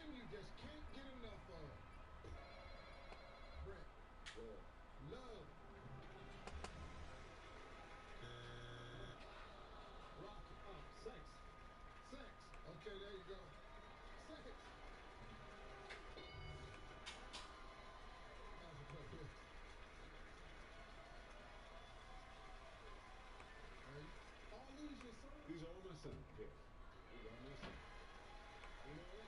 thing you just can't get enough of. Brett. Love. Rocket. Sex. Sex. Okay, there you go. Sex. All these your sons? These are all my sons. Yes. These are all my sons. You know what?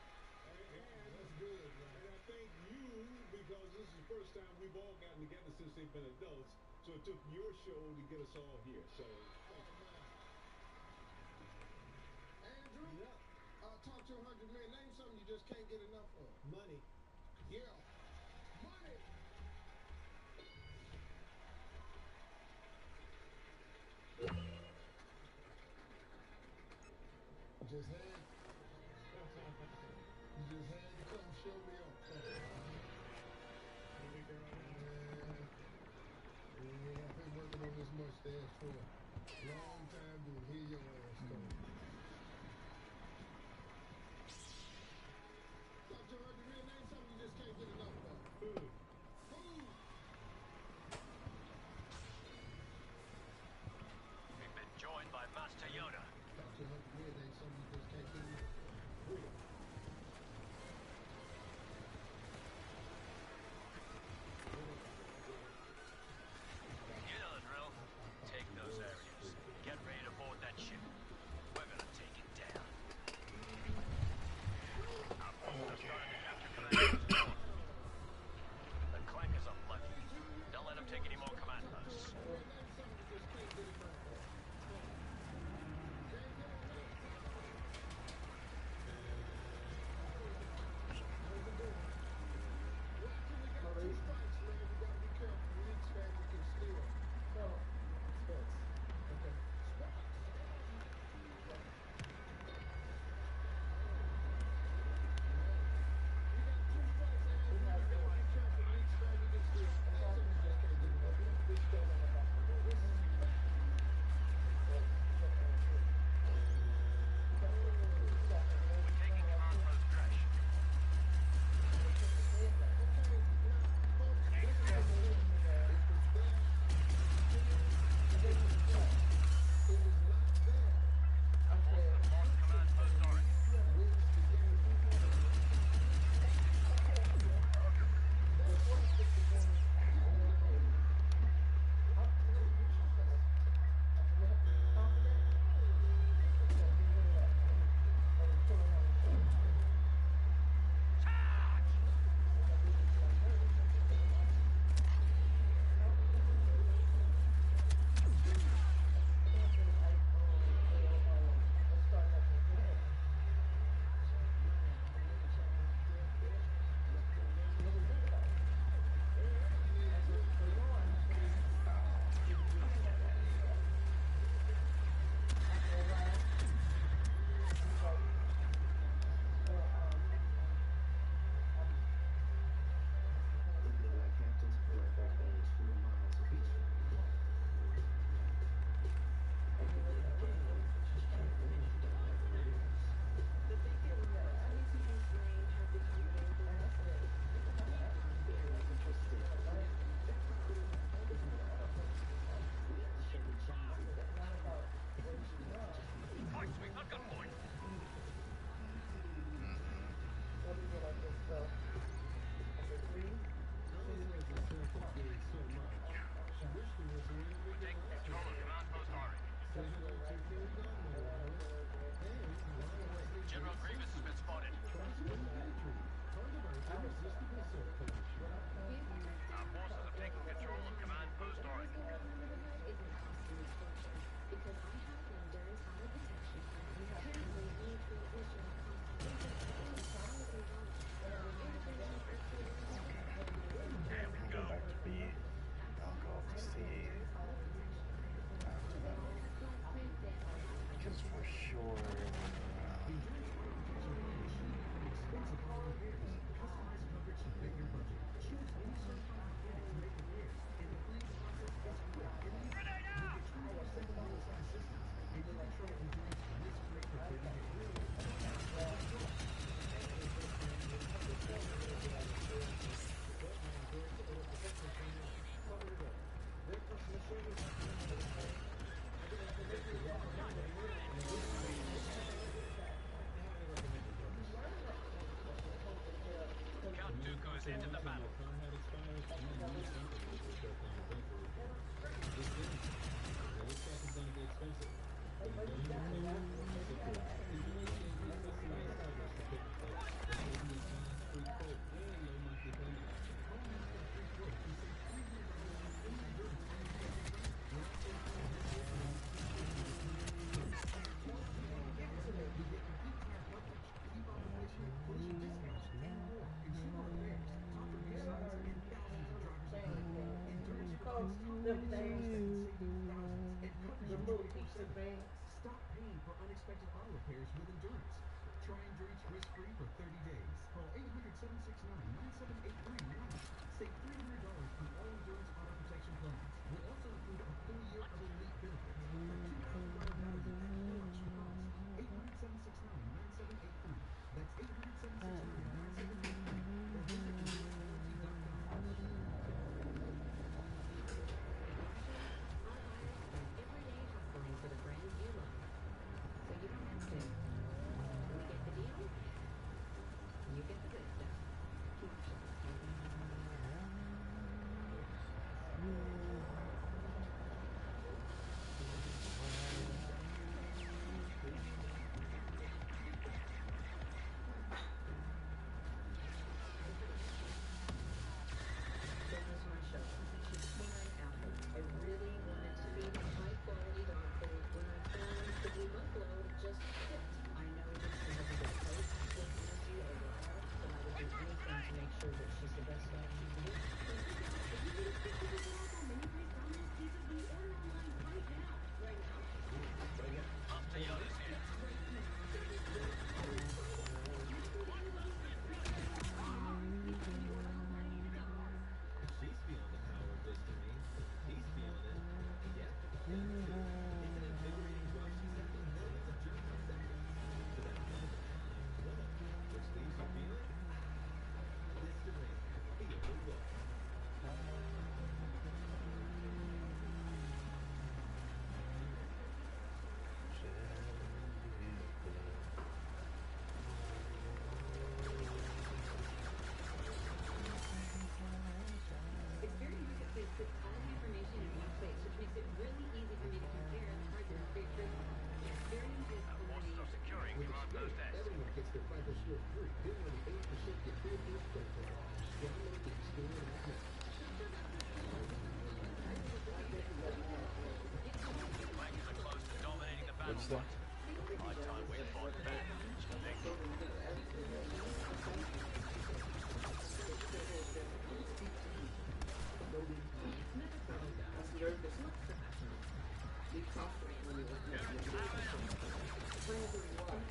That's good, man. And I thank you because this is the first time we've all gotten together since they've been adults. So it took your show to get us all here. So Andrew? Yeah. Talk to 100 men. Name something you just can't get enough of. Money. Yeah. Money. Just had you just had to come show me up. Yeah, I've been working on this mustache for a long time to hear your ass talk. Talk to 100 men. Name something you just can't get enough of. Food. Food. We've been joined by Master Yoda. Talk to 100 men. Name something you just can't get enough of. Freedom. You know the drill. Take those areas. Get ready to board that ship. We're gonna take it down. Our forces are starting to capture command. say, stop paying for unexpected auto repairs with Endurance. Try Endurance risk-free for 30 days. Call 800-769-9783 now. Save $300 on all Endurance auto protection plans. We'll also include a full year of elite benefits for $2,000 value or extra cost. 800-769-9783. That's 800-769-9783. Or visit EnduranceWarranty.com. Every day hustling for the brands you love. So you don't have to. We get the deal. You get the good stuff. Keep shopping. This is my show. She's Karen Apple. I really wanted to be the high-quality dog food when I found the Blue Buffalo just fit. I know that she has a good coat, good energy overall, so I would do anything to make sure that she's the best dog she can be. Up to yours here. She's feeling the power of this to me. He's feeling it. Yeah, that's it. It's an invigorating rush. She's having millions of germs a second. To that love line flow, which leaves you feeling Listerine. Feel the look. Experience Marketplace puts all the information in one place, which makes it really easy for me to compare and target free business. Experience is Wants to stop securing With command post Experience, S. everyone gets their FICO score free. Then only 8% get full year's credit card offers. Download the Experience app now. Banks are close to dominating the What's that? Battlefront. High time we fought back.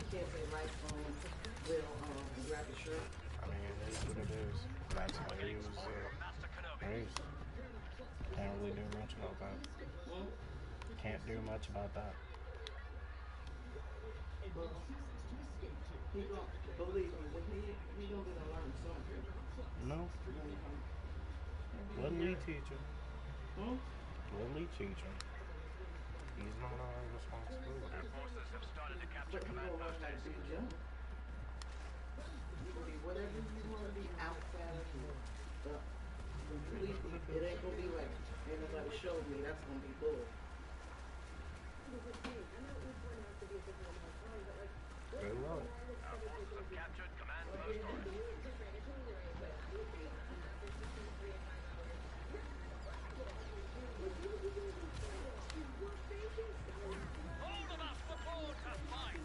Kids they like will grab the shirt. I mean, it is what it is. That's how he was Master Kenobi. raised. Can't really do much about that. Can't do much about that. But he gon' believe me, when he gonna be to learn something. No. When he come. What did he teach him? Hmm? What did he teach him? He's not our responsibility. Forces have started to capture But he command gonna learn post how to S. be young. You can be whatever you wanna be outside of you. But when you leave, it ain't gonna be like, ain't nobody showed me, that's gonna be bull. Good luck. Our forces have captured command post Orange. All of us report to fight.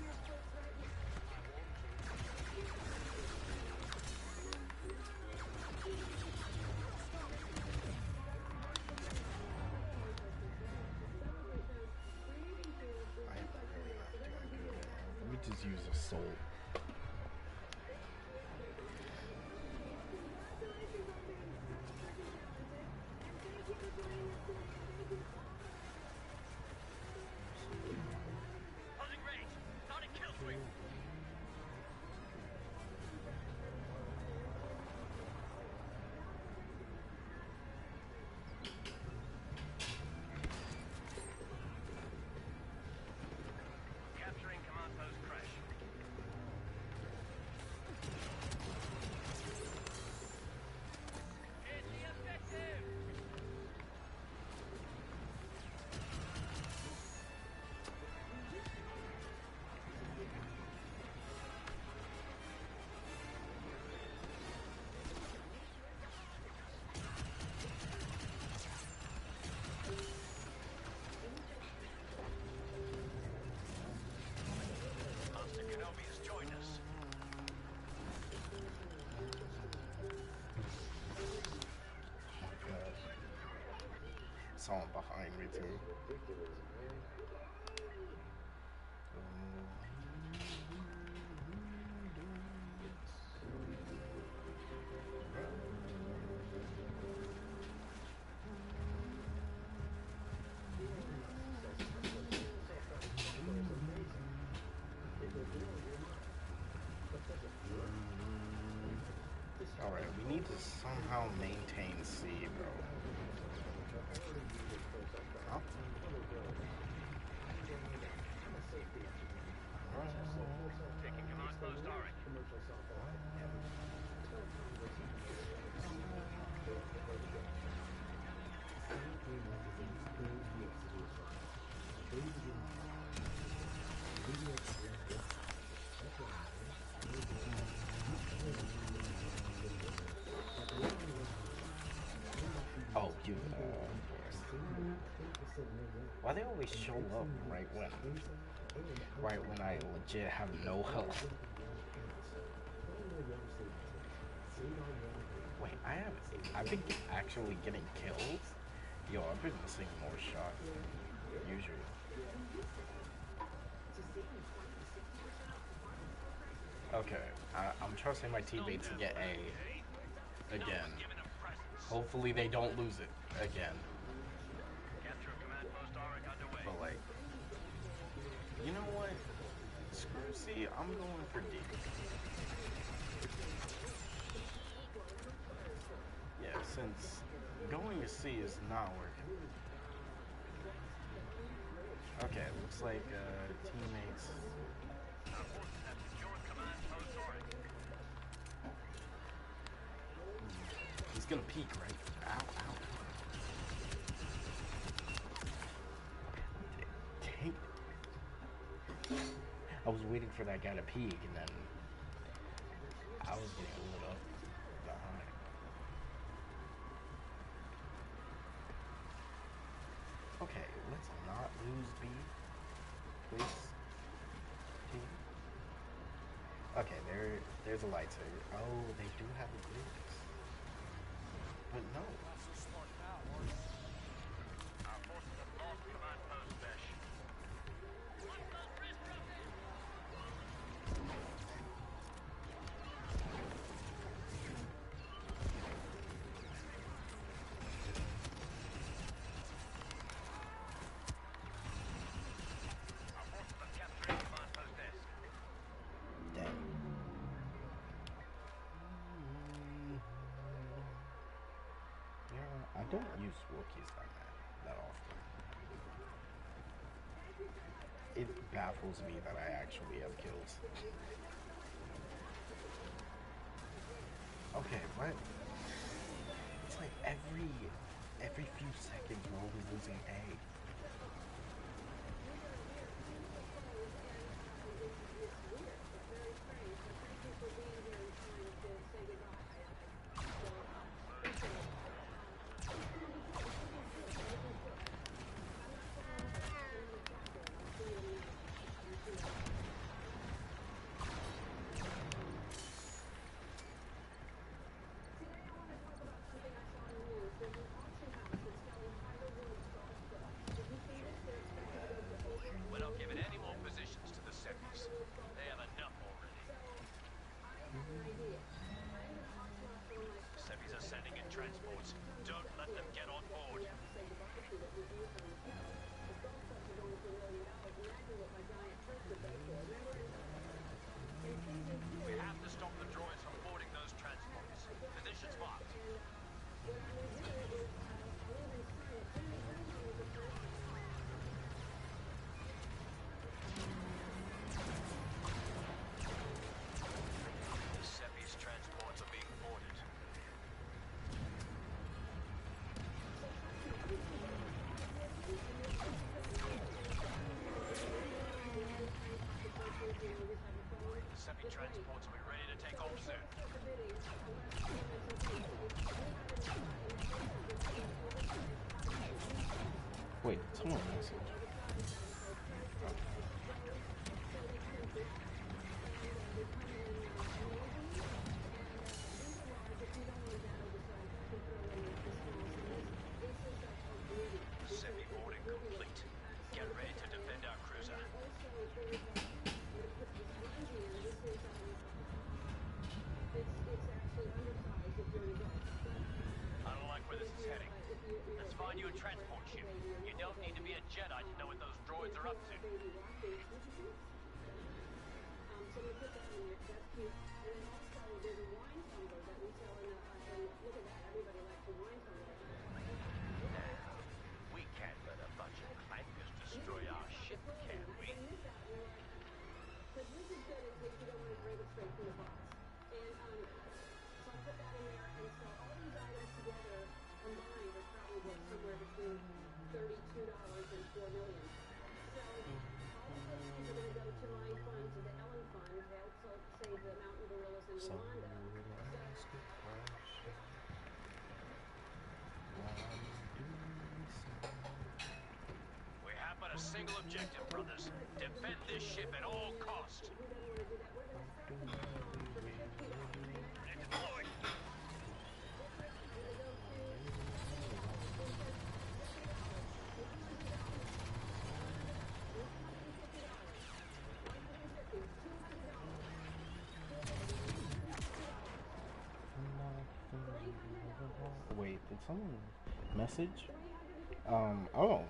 I am really not doing good right now. Let me just use a soul. Closing range. Starting kill streak. Capturing command post crash. Hit the objective. Master Kenobi has joined us. Oh my gosh. Someone behind me too. Ridiculous, man. to somehow maintain C, bro. Huh? Taking command post, Arik. Oh, dude. Why they always show up right when I legit have no health? Wait, I've been actually getting kills? Yo, I've been missing more shots than usual. Okay, I'm trusting my teammates to get A again. Hopefully they don't lose it again. Capture of command post, Arik underway. But like, you know what? Screw C, I'm going for D. Yeah, since going to C is not working. Okay, looks like teammates. Our forces have secured command post, Arik. He's gonna peek, right? Ow, ow. Dang. I was waiting for that guy to peek, and then I was getting lit up behind. Okay, let's not lose B, please. Team. Okay, there's a lightsaber. Oh, they do have a boost. But no. Our forces have lost command post, Besh. Our forces are capturing command post desk. Dang. Yeah, I don't use Wookiees that often. It baffles me that I actually have kills. Okay, what? It's like every few seconds we're always losing A. We're not giving any more positions to the Seppies. They have enough already. Seppies are sending in transports. Don't let them get on board. We have to stop the droids from boarding those transports. Positions marked. The Seppies transports are being boarded. The Seppi transports will be ready to take off soon. Wait, someone messaged. Seppi boarding complete. Get ready to defend our cruiser. I don't like where this is heading. Let's find you a transport ship. You don't need to be a Jedi to know what those droids are up to. in a box. And so I put that in there, and so all these items together combined was probably worth somewhere between $32 and $4 million. So all the proceeds are going to go to my fund, to the Ellen Fund, to help save the mountain gorillas in Rwanda. We have but a single objective, brothers. Defend this ship at all costs. Who doesn't want to do that? We're going to start the sign off for $50. Ready to deploy. Wait, did someone message? Oh.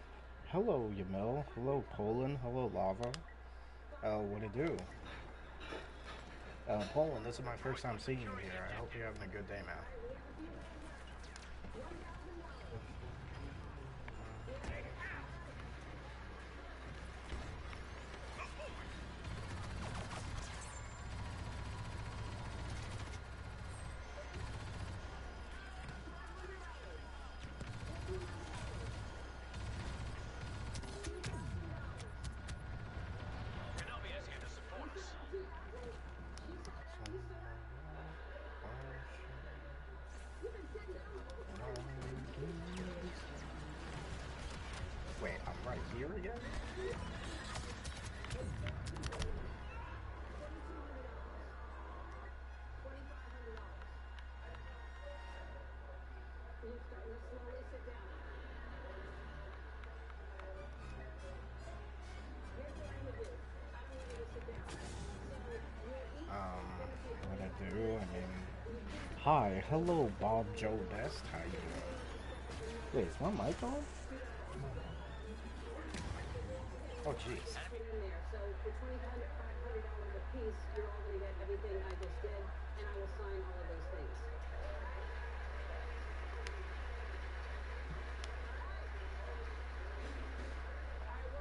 Hello, Yamil. Hello, Poland. Hello, Lava. What it do? Poland, this is my first time seeing you here. I hope you're having a good day, man. Kenobi is here to support us. Wait, I'm right here again? You're starting to slowly sit down. Here's what I'm going to do. I don't want you to sit down. So What I do? I mean, hi, hello, Bob Joe Best. How you doing? Wait, is my mic on? Oh, jeez. put in there. So for $2,500 a piece, you're all going to get everything I just did, and I will sign all of those things. All right,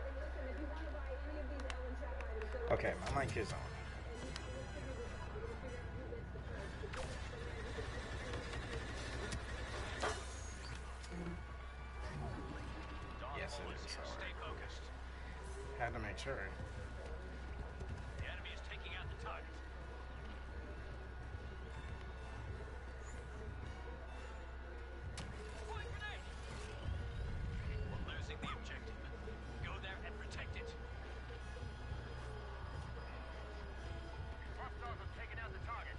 well, listen, if you want to buy any of these Ellen Shop items, they're Okay, my mic is on. Yes, it is. Stay focused. Had to make sure. The enemy is taking out the target. Deploying grenade. We're losing the objective. Go there and protect it. Hostiles have taken out the target.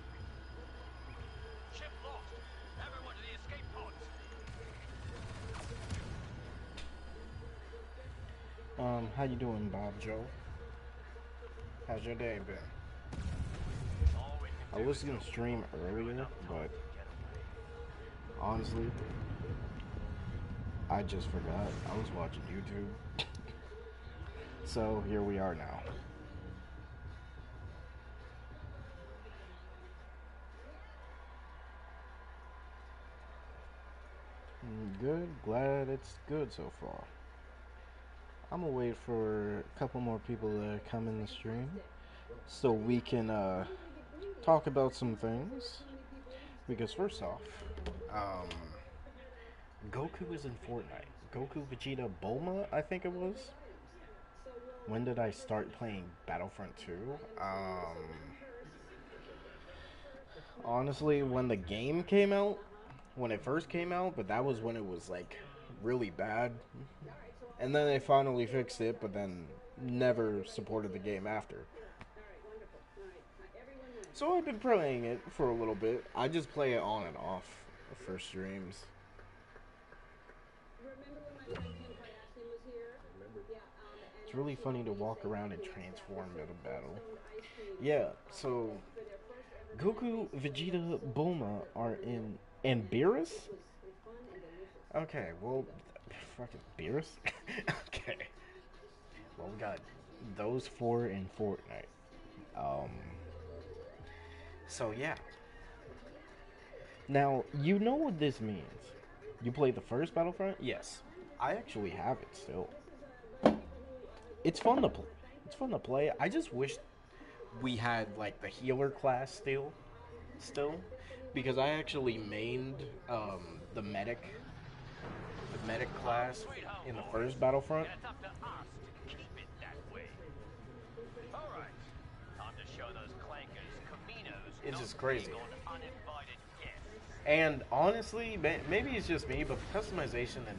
Ship lost. Everyone to the escape pods. How you doing, Bob Joe? How's your day been? All we can I do was is gonna hope stream earlier, enough but time to get away. honestly, I just forgot. I was watching YouTube. So here we are now. Good. Glad it's good so far. I'm gonna wait for a couple more people to come in the stream so we can talk about some things. Because first off, Goku is in Fortnite. Goku, Vegeta, Bulma, I think it was. When did I start playing Battlefront 2? Honestly, when the game came out, when it first came out, but that was when it was like really bad. And then they finally fixed it, but then never supported the game after. So I've been playing it for a little bit. I just play it on and off for streams. It's really funny to walk around and transform mid-battle. Yeah, so Goku, Vegeta, Bulma are in... And Beerus? Okay, well... Fucking Beerus? Okay. Well, we got those four in Fortnite. So, yeah. Now, you know what this means. You played the first Battlefront? Yes. I actually have it still. It's fun to play. It's fun to play. I just wish we had like the healer class still, because I actually mained the medic class Sweet home, in the boys. first Battlefront. And it's up to us to keep it that way. All right. Time to show those clankers, caminos, It's not just crazy. being on uninvited guests. And honestly, maybe it's just me, but the customization in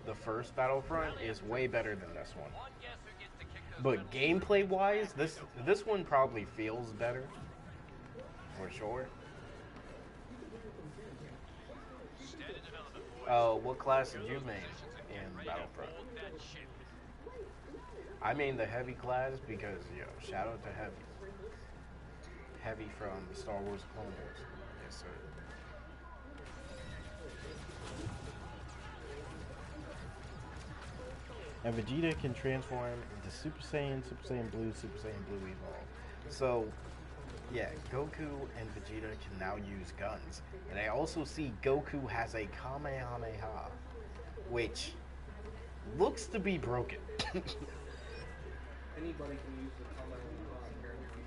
the first Battlefront is way better than this one. One guess who gets to kick those But gameplay wise, this one probably feels better, for sure. Standard development, boys. What class did Secure you those main positions and get in ready to Battlefront? board that ship. I main the heavy class because, shout out to Heavy. Heavy from Star Wars Clone Wars. Yes, sir. And Vegeta can transform into Super Saiyan Blue, Super Saiyan Blue Evolve. So, yeah, Goku and Vegeta can now use guns. And I also see Goku has a Kamehameha, which looks to be broken. Anybody can use the Kamehameha, apparently.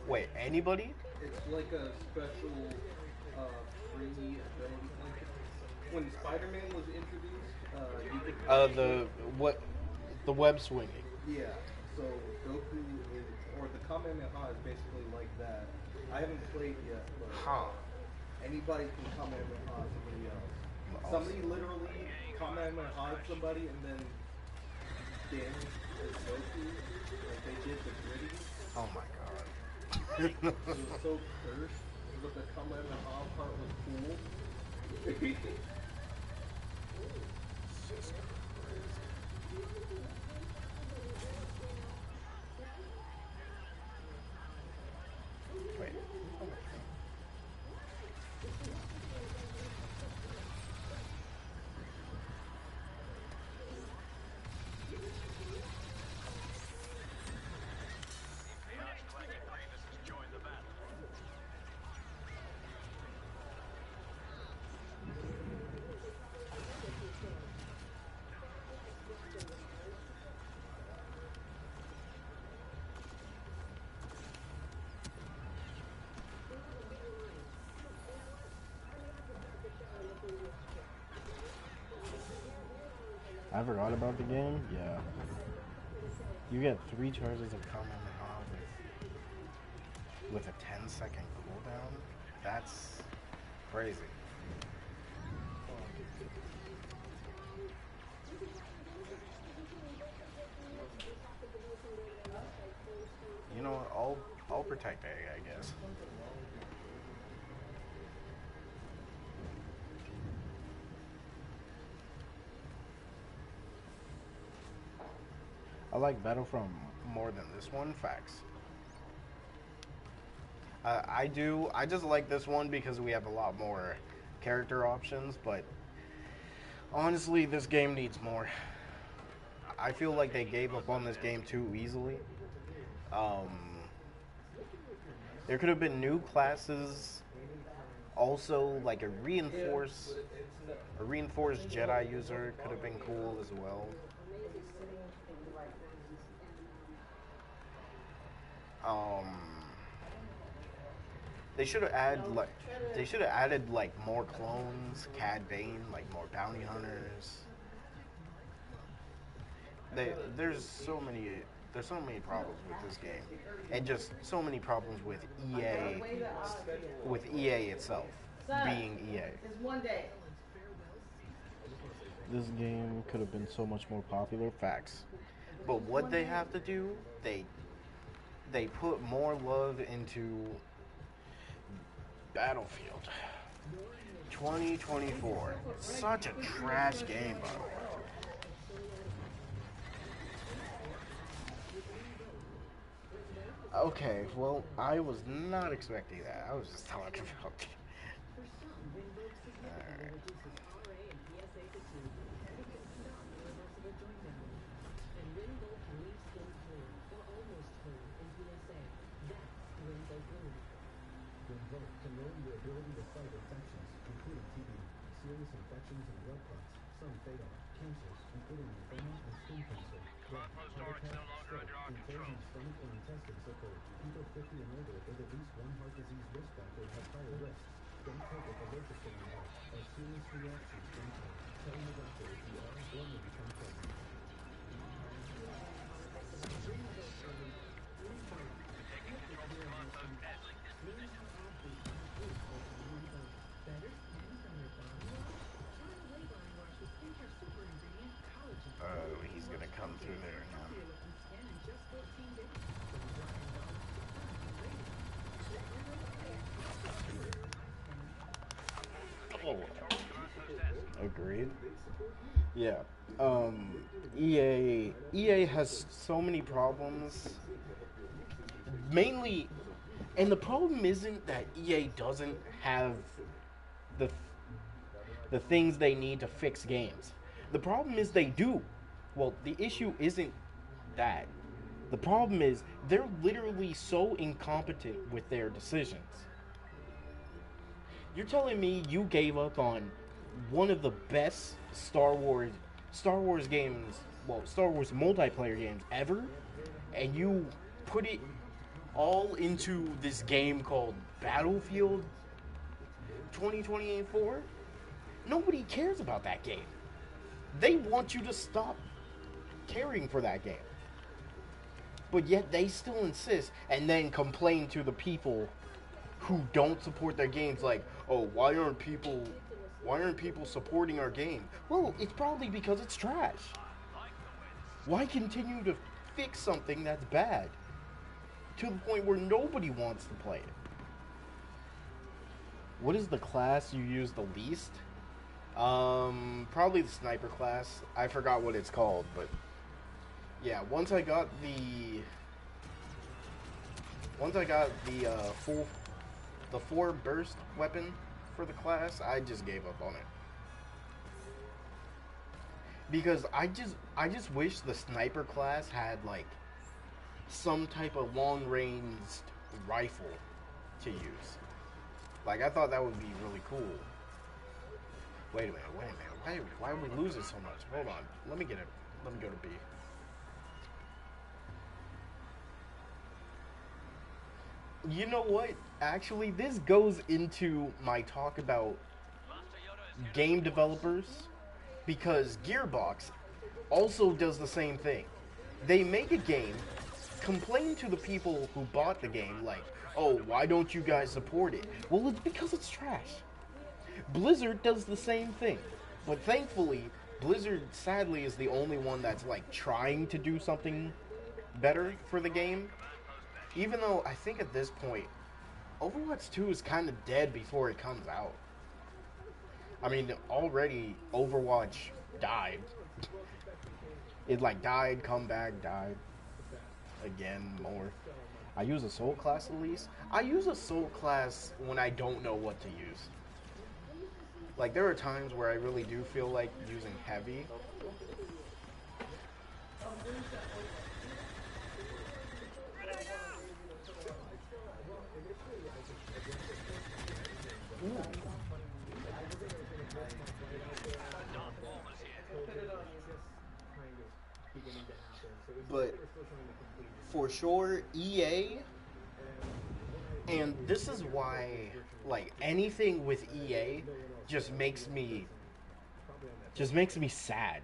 Wait, anybody? It's like a special free ability. Like when Spider-Man was introduced, you could The web swinging. yeah. So Goku is, or the Kamehameha is basically like that. I haven't played yet, but anybody can Kamehameha somebody else. Awesome. Somebody literally Kamehameha somebody and then damaged Goku. Like they did the gritty. Oh my god. It was so cursed, but the Kamehameha part was cool. Wait. Archclanky Grievous has joined the battle. I forgot about the game. Yeah. You get 3 charges of Kamehameha with a 10-second cooldown. That's crazy. You know what? I'll protect A, I guess. I like Battlefront more than this one, facts. I do. I just like this one because we have a lot more character options, but honestly, this game needs more. I feel like they gave up on this game too easily. There could have been new classes. Also, like a reinforced Jedi user could have been cool as well. They should have added like more clones, Cad Bane, like more bounty hunters. There's so many problems with this game, and just so many problems with EA itself being EA. It's one day. This game could have been so much more popular, facts. But what they have to do, they put more love into Battlefield 2024. Such a trash game, by the way. Okay, well, I was not expecting that. I was just talking about it. Alright. Convert can lower your ability to fight infections, including TB, serious infections and blood clots, Some fatal, cancers, including lymphoma and skin cancer, death, heart attack, stroke, and failures in stomach or intestines occur. People 50 and older with at least one heart disease risk factor have higher risks. Don't take it allergic to one or serious reactions from it. Tell your doctor if you are or may become pregnant. Oh, he's gonna come through there now. Oh, agreed. Yeah. EA has so many problems. Mainly, and the problem isn't that EA doesn't have the the things they need to fix games. The problem is they do. Well, the issue isn't that. The problem is they're literally so incompetent with their decisions. You're telling me you gave up on one of the best Star Wars games, well, Star Wars multiplayer games ever, and you put it all into this game called Battlefield 2024? Nobody cares about that game. They want you to stop caring for that game. But yet they still insist and then complain to the people who don't support their games like, "Oh, why aren't people supporting our game?" Well, it's probably because it's trash. Why continue to fix something that's bad to the point where nobody wants to play it? What is the class you use the least? Probably the sniper class. I forgot what it's called, but yeah, once I got the 4 burst weapon for the class, I just gave up on it. Because I just wish the sniper class had like some type of long-ranged rifle to use. Like, I thought that would be really cool. Wait a minute. Why are we losing so much? Hold on. Let me go to B. You know what? Actually, this goes into my talk about game developers, because Gearbox also does the same thing. They make a game, complain to the people who bought the game, like, "Oh, why don't you guys support it?" Well, it's because it's trash. Blizzard does the same thing. But thankfully, Blizzard sadly is the only one that's like trying to do something better for the game. Even though I think at this point, Overwatch 2 is kind of dead before it comes out. I mean, already Overwatch died. It like died, come back, died. Again, more. I use a soul class at least. I use a soul class when I don't know what to use. Like, there are times where I really do feel like using heavy. Ooh. But for sure, EA, and this is why, like, anything with EA just makes me sad.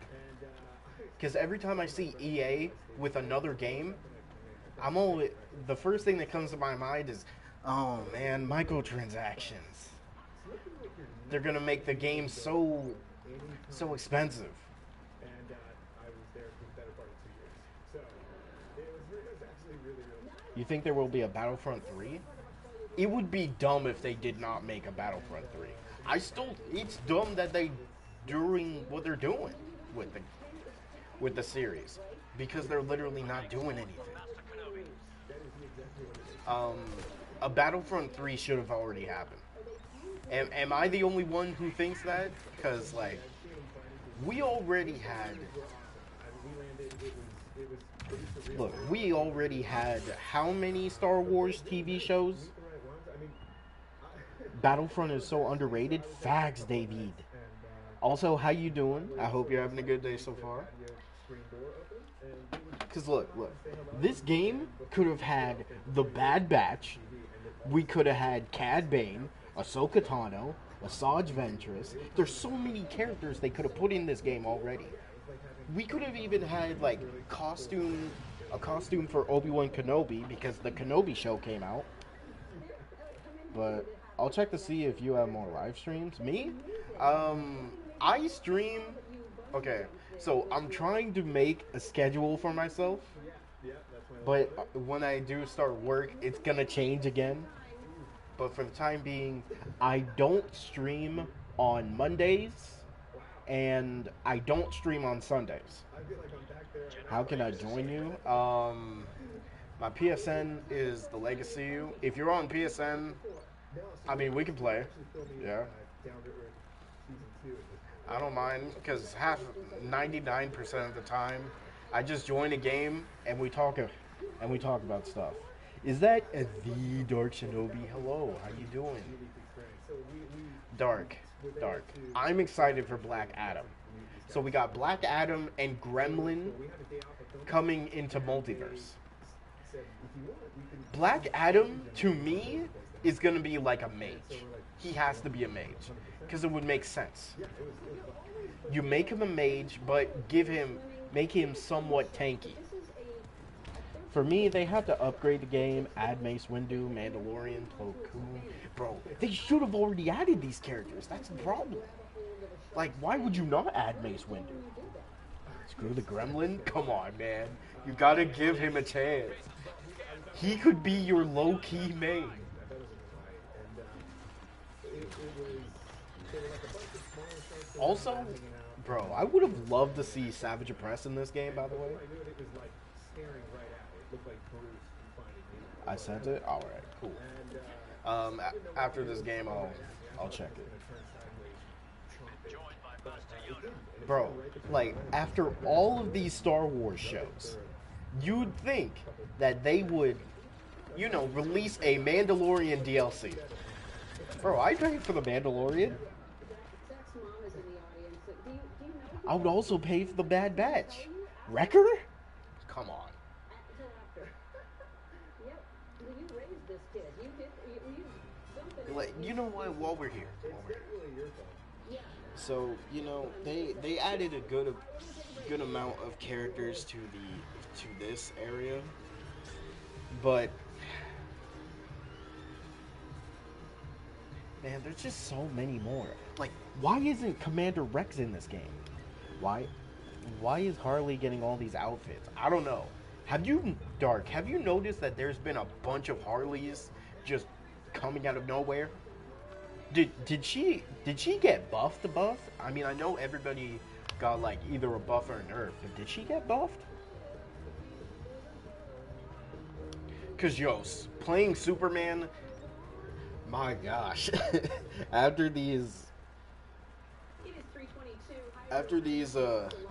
Because every time I see EA with another game, the first thing that comes to my mind is, oh man, microtransactions. They're gonna make the game so expensive. You think there will be a Battlefront 3? It would be dumb if they did not make a Battlefront 3. It's dumb that they doing what they're doing with the series, because they're literally not doing anything. A Battlefront 3 should have already happened. Am I the only one who thinks that? Because, like, we already had... Look, we already had how many Star Wars TV shows? Battlefront is so underrated. Facts, David. Also, how you doing? I hope you're having a good day so far. Because look, this game could have had the Bad Batch. We could have had Cad Bane, Ahsoka Tano, Asajj Ventress. There's so many characters they could have put in this game already. We could have even had like a costume for Obi-Wan Kenobi because the Kenobi show came out. But I'll check to see if you have more live streams. Me? I stream. Okay, so I'm trying to make a schedule for myself. But when I do start work, it's gonna change again. But for the time being, I don't stream on Mondays, and I don't stream on Sundays. How can I join you? My PSN is TheLegacyU. If you're on PSN, I mean, we can play. Yeah. I don't mind, because 99% of the time, I just join a game and we talk about stuff. Is that the Dark Shinobi? Hello, how you doing? Dark. I'm excited for Black Adam. So we got Black Adam and Gremlin coming into multiverse. Black Adam, to me, is going to be like a mage. He has to be a mage, because it would make sense. You make him a mage, but make him somewhat tanky. For me, they have to upgrade the game, add Mace Windu, Mandalorian, Plo Koon. Bro, they should have already added these characters. That's the problem. Like, why would you not add Mace Windu? Screw the Gremlin? Come on, man. You gotta give him a chance. He could be your low-key main. Also, bro, I would have loved to see Savage Opress in this game, by the way. I sent it? Alright, cool. After this game, I'll check it. Bro, like, after all of these Star Wars shows, you'd think that they would, you know, release a Mandalorian DLC. Bro, I paid for the Mandalorian. I would also pay for the Bad Batch. Wrecker? Come on. Like, you know what? While we're here. So, you know, they added a good amount of characters to this area, but man, there's just so many more. Like, why isn't Commander Rex in this game? Why is Harley getting all these outfits? I don't know. Have you noticed that there's been a bunch of Harleys just coming out of nowhere? Did she get buffed? I mean, I know everybody got like either a buff or a nerf, but did she get buffed? Cause playing Superman, my gosh, after these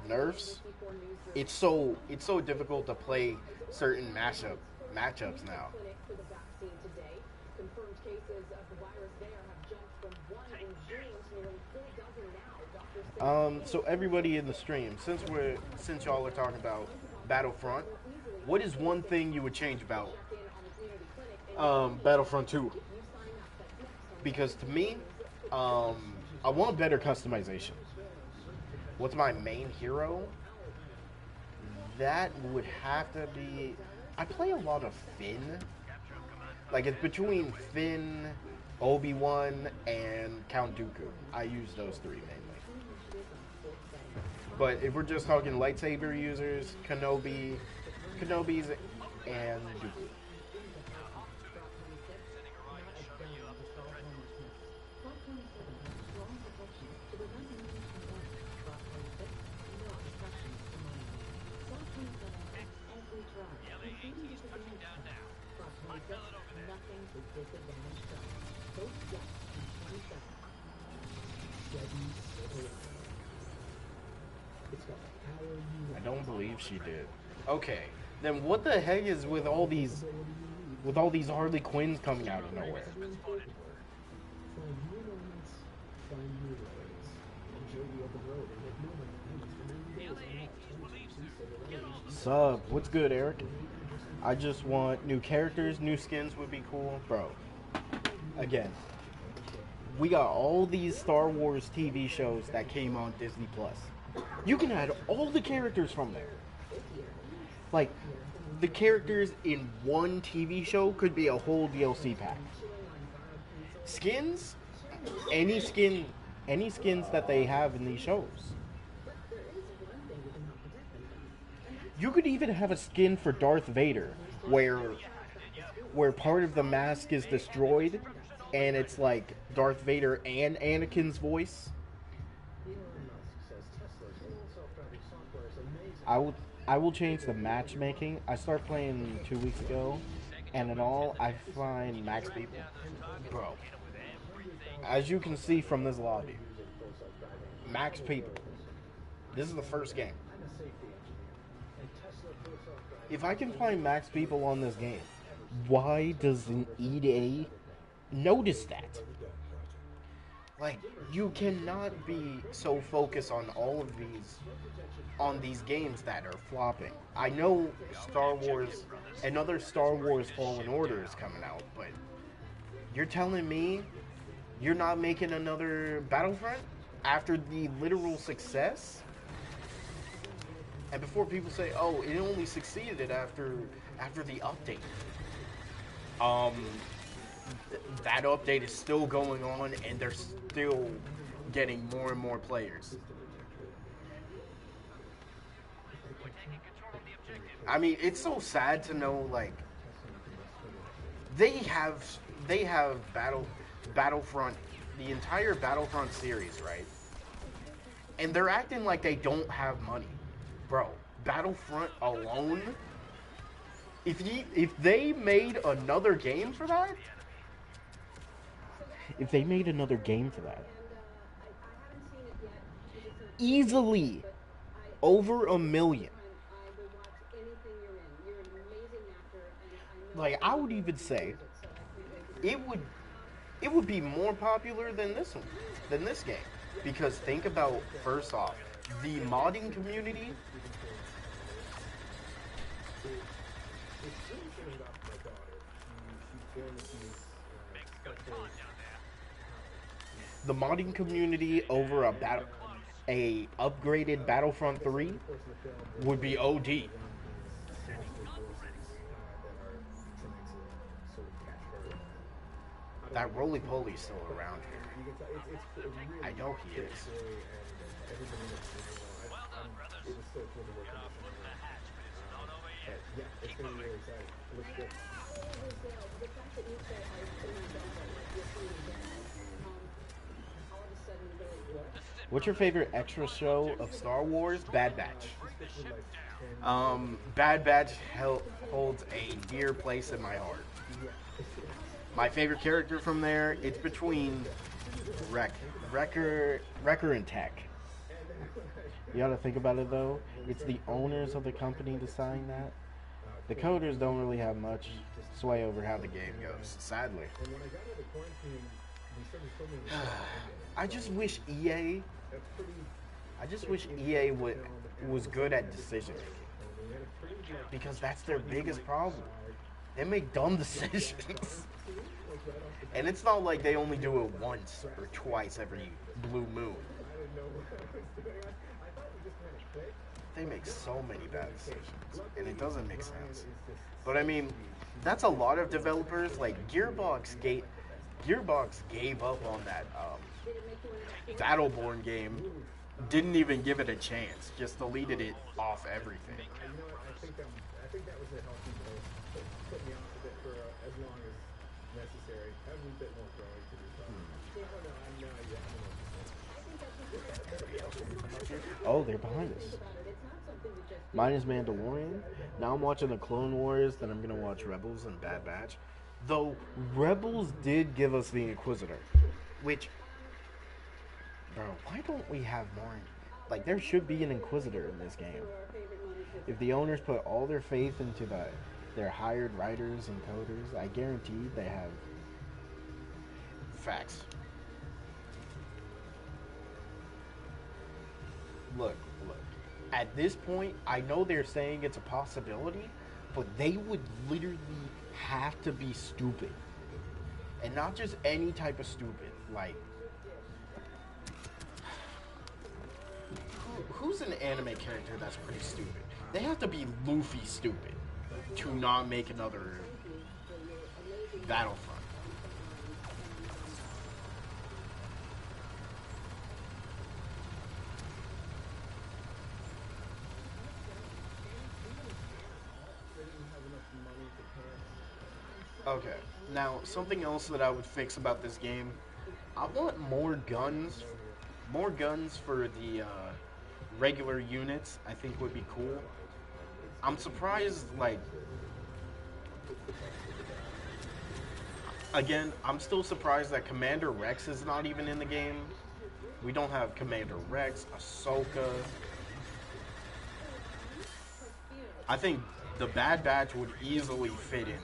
nerfs, it's so difficult to play certain matchups now. So everybody in the stream, since y'all are talking about Battlefront, what is one thing you would change about Battlefront 2? Because to me, I want better customization. What's my main hero? That would have to be... I play a lot of Finn. Like, it's between Finn, Obi-Wan, and Count Dooku. I use those three mainly. But if we're just talking lightsaber users, Kenobis, and Dooku. I don't believe she did. Okay, then what the heck is with all these Harley Quinns coming out of nowhere? Sup? What's good, Eric? I just want new characters, new skins would be cool. Bro, again, we got all these Star Wars TV shows that came on Disney Plus. You can add all the characters from there. Like, the characters in one TV show could be a whole DLC pack. Skins, any skins that they have in these shows. You could even have a skin for Darth Vader where part of the mask is destroyed and it's like Darth Vader and Anakin's voice. I will change the matchmaking. I started playing 2 weeks ago, and in all, I find max people. Bro, as you can see from this lobby, max people. This is the first game. If I can find max people on this game, why doesn't EA notice that? Like, you cannot be so focused on all of these games that are flopping. I know another Star Wars Fallen Order is coming out, but you're telling me you're not making another Battlefront after the literal success? And before people say, oh, it only succeeded after the update. That update is still going on, and they're still getting more and more players. I mean, it's so sad to know, like, they have Battlefront, the entire Battlefront series, right? And they're acting like they don't have money. Bro, Battlefront alone, if they made another game for that, easily over $1 million. Like, I would even say it would be more popular than this game. Because think about, first off, the modding community. The modding community over a upgraded Battlefront 3 would be OD. That roly-poly's still around here. I know he is. Well done, brothers. You're our foot in the hatch, but it's not over yet. Keep moving. What's your favorite extra show of Star Wars? Bad Batch. Bad Batch holds a dear place in my heart. My favorite character from there, it's between Wrecker and Tech. You gotta think about it though. It's the owners of the company deciding that. The coders don't really have much sway over how the game goes, sadly. I just wish EA was good at decision making. Because that's their biggest problem. They make dumb decisions. And it's not like they only do it once or twice every blue moon. They make so many bad decisions, and it doesn't make sense. But I mean, that's a lot of developers. Like Gearbox gave up on that Battleborn game. Didn't even give it a chance. Just deleted it off everything. I think that was a healthy goal. Put me off a bit for as long as necessary. Have a bit more growing to do. Oh, they're behind us. Mine is Mandalorian. Now I'm watching the Clone Wars. Then I'm gonna watch Rebels and Bad Batch. Though Rebels did give us the Inquisitor, which, bro, why don't we have more? Like, there should be an Inquisitor in this game. If the owners put all their faith into their hired writers and coders, I guarantee they have facts. Look. at this point, I know they're saying it's a possibility, but they would literally have to be stupid. And not just any type of stupid. Like, who's an anime character that's pretty stupid? They have to be Luffy stupid to not make another Battlefront. Okay, now something else that I would fix about this game, I want more guns. More guns for the regular units, I think would be cool. I'm surprised, like, again, I'm still surprised that Commander Rex is not even in the game. We don't have Commander Rex, Ahsoka. I think the Bad Batch would easily fit in.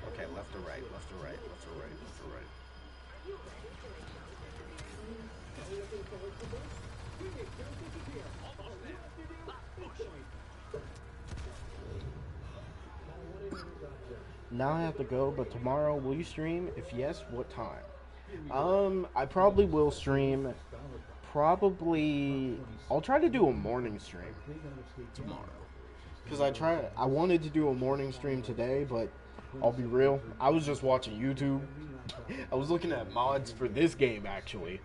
Okay, left or right, left or right, left or right, left or right. Now I have to go, but tomorrow will you stream? If yes, what time? I probably will stream. Probably, I'll try to do a morning stream tomorrow. Because I wanted to do a morning stream today, but I'll be real, I was just watching YouTube. I was looking at mods for this game, actually.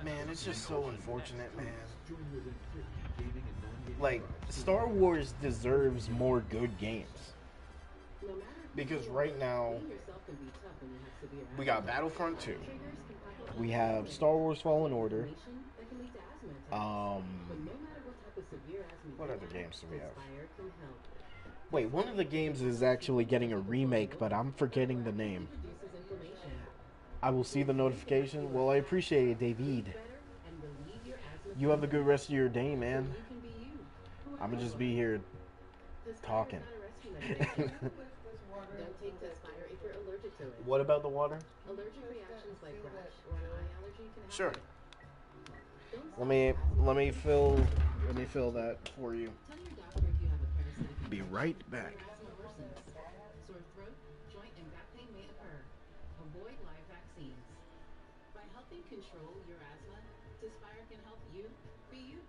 Man, it's just so unfortunate, man. Like, Star Wars deserves more good games. Because right now, we got Battlefront 2. We have Star Wars Fallen Order. What other games do we have? Wait, one of the games is actually getting a remake, but I'm forgetting the name. I will see the notification. Well, I appreciate it, David. You have a good rest of your day, man. I'm gonna just be here talking. Don't take Tespire if you're allergic to it. What about the water? Allergic reactions like rash or an eye allergy can happen. Sure. Don't Let me fill that for you. Tell your doctor if you have a parasitic Be right back. asthma worsens. Sore throat, joint, and back pain may occur. Avoid live vaccines. By helping control your asthma, Tespire can help you be you.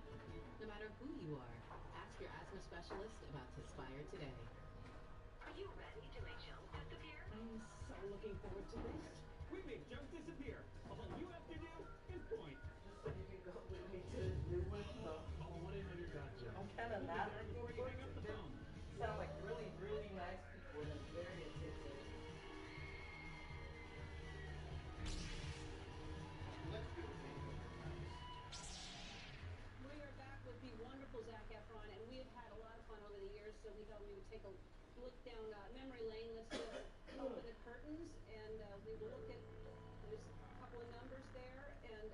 No matter who you are, ask your asthma specialist about Tespire today. Are you ready to make junk disappear? I'm so looking forward to this. We make junk disappear. All you have to do is point. So you can go with me to New York. Call 1-800-GOT-JUNK. I'm kind of not Right before you hang up the phone. sound like really, really nice people and very attentive. We are back with the wonderful Zac Efron, and we have had a lot of fun over the years, so we thought we would take a look down memory lane. Let's just open the curtains, and we will look at, there's a couple of numbers there, and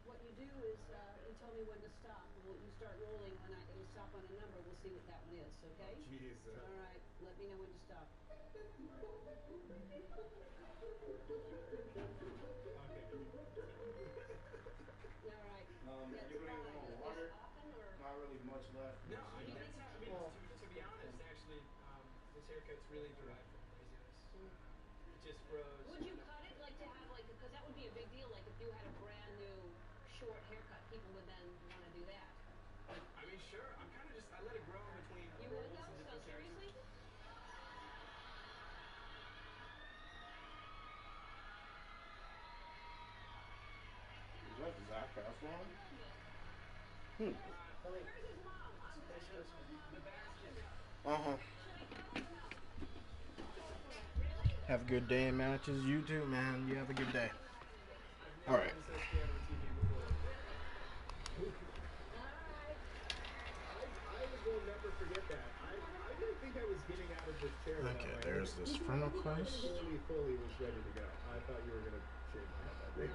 what you do is you tell me when to stop. You start rolling when you stop on a number, we'll see what that one is, okay? Jesus. All right, let me know when to stop. Okay, give me 7. All right. That's Anybody want fine. water? Is often or? Not really much left. No, I mean, that's how, to be honest, actually, this haircut's really derived from laziness. It just grows. Would you cut it like to have like, because that would be a big deal, like if you had a brand new short haircut, people would then want to do that. I mean, sure. I'm kind of just, I let it grow in between You would roles though? and So different characters. seriously? Is that Zac Efron? Where's his mom? Uh-huh. Have a good day in matches. You too, man. You have a good day. All right. I will never forget that. I didn't think I was getting out of this chair. Okay, there's this friend request. Fully was ready to go. I thought you were gonna shave my head that day.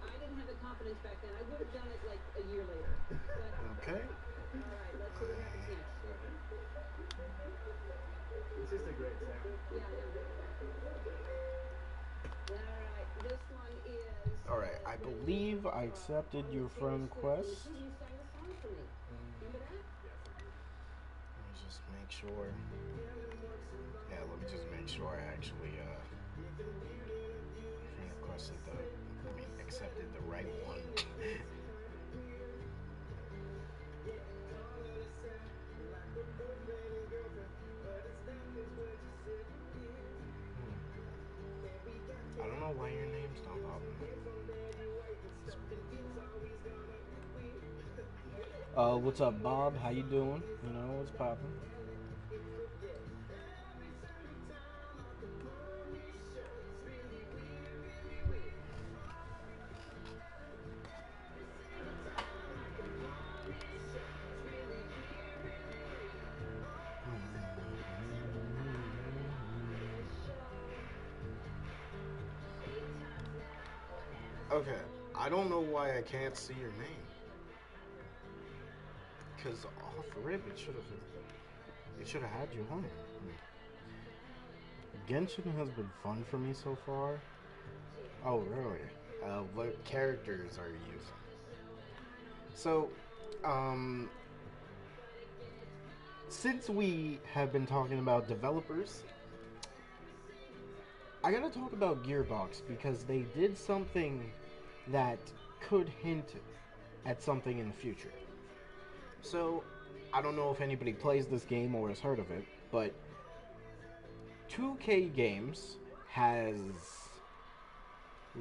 I didn't have the confidence back then. I would have done it like a year later. But, Okay. all right, let's see what happens next. It's just a great sound. Yeah, I know. Alright, this one is... Alright, I believe I accepted your friend request. You sang a song for me. Remember that? Yes, I do. Let me just make sure. Yeah, let me just make sure I actually friend requested accepted the right one. I don't know why your name's not popping. What's up, Bob? How you doing? You know, what's popping? Okay, I don't know why I can't see your name. Cause off rip, it should have had you on. Genshin has been fun for me so far. Oh really? What characters are you using? So, since we have been talking about developers, I gotta talk about Gearbox because they did something that could hint at something in the future. So, I don't know if anybody plays this game or has heard of it, but 2K Games has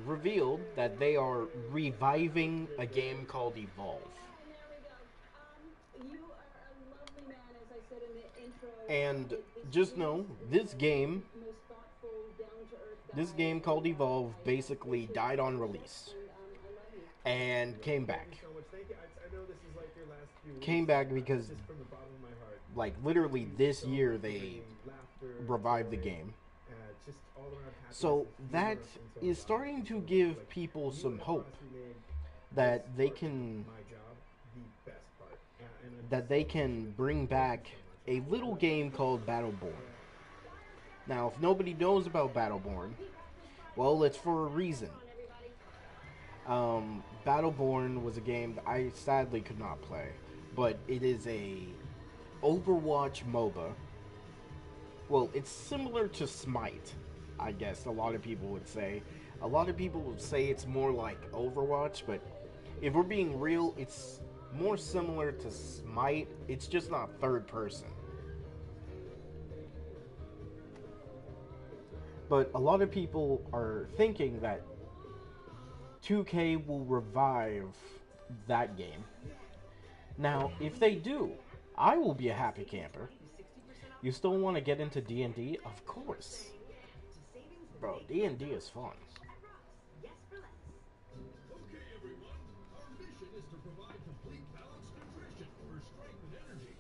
revealed that they are reviving a game called Evolve. You are a lovely man, as I said in the intro. And just know, this game called Evolve basically died on release. And came back. Thank you so much. Thank you. I know this is like your last few weeks. Came back because, just from the bottom of my heart, like, literally this year they revived the game. Just all around So that is starting to give people some hope that they can bring back a little game called Battleborn. Now, if nobody knows about Battleborn, well, it's for a reason. Battleborn was a game that I sadly could not play, but it is a Overwatch MOBA. Well, it's similar to Smite, I guess a lot of people would say. A lot of people would say it's more like Overwatch, but if we're being real, it's more similar to Smite. It's just not third person. But a lot of people are thinking that 2K will revive that game. Now, if they do, I will be a happy camper. You still want to get into D&D? Of course. Bro, D&D is fun. Okay, everyone. Our mission is to provide complete balanced nutrition for strength and energy.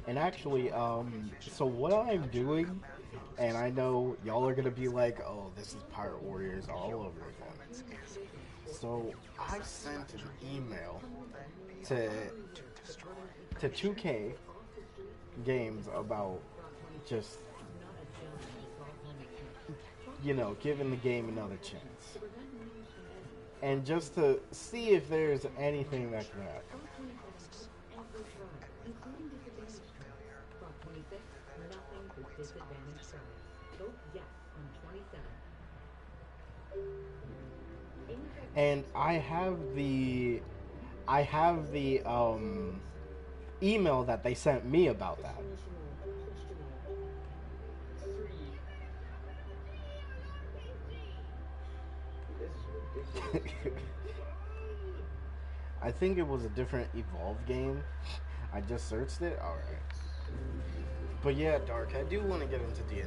And actually, so what I'm doing, and I know y'all are gonna be like, oh, this is Pirate Warriors all over again. So I sent an email to 2K Games about just, giving the game another chance. And just to see if there's anything that can happen. And I have the email that they sent me about that. I think it was a different Evolve game. I just searched it. All right. But yeah, Dark, I do want to get into D&D.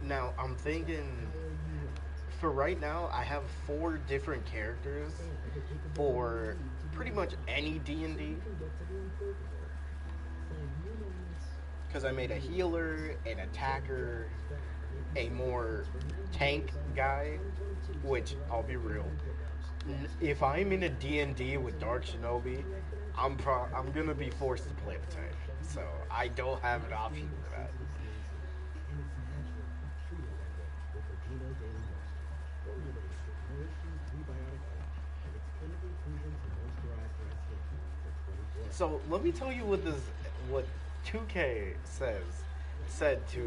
Now, I'm thinking, for right now, I have 4 different characters for pretty much any D&D. Because I made a healer, an attacker, a more tank guy, which, I'll be real, if I'm in a D&D with Dark Shinobi, I'm gonna be forced to play the tank. So I don't have an option for that. And it's natural. Treat it that way with Vegeta Daily Moisture. Formulated with nourishing prebiotic oil, and it's clinically proven to moisturize dry skin for 24 hours. So let me tell you what 2K said to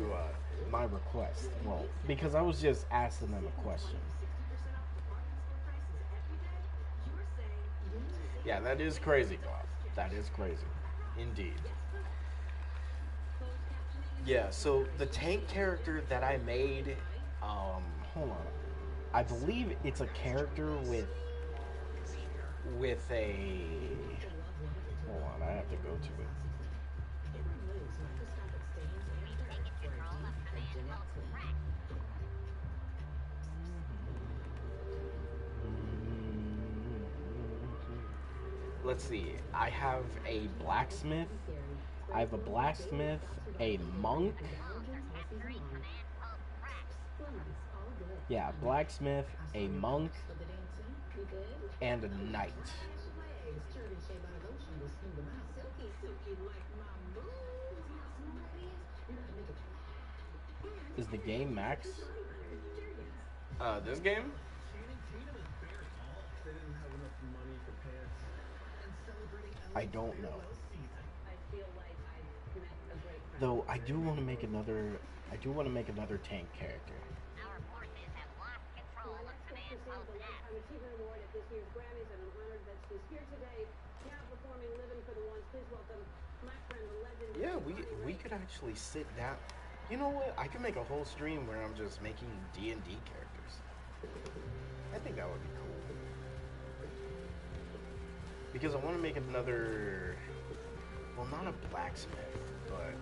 my request. Well, because I was just asking them a question. Yeah, that is crazy, Bob. That is crazy, indeed. Yeah, so the tank character that I made, hold on, I believe it's a character with a. Hold on, I have to go to it. Let's see. I have a blacksmith. I have a blacksmith, a monk. Yeah, blacksmith, a monk, and a knight. Is the game max? This game? I don't know. Though I do want to make another. I do want to make another tank character. Received the Lifetime Achievement Award at this year's Grammys, and I'm honored that she's here today, now performing "Living for the Ones." Please welcome my friend, the legend. Yeah, we could actually sit down. You know what? I could make a whole stream where I'm just making D&D characters. I think that would be cool. Because I want to make another. Well, not a blacksmith, but.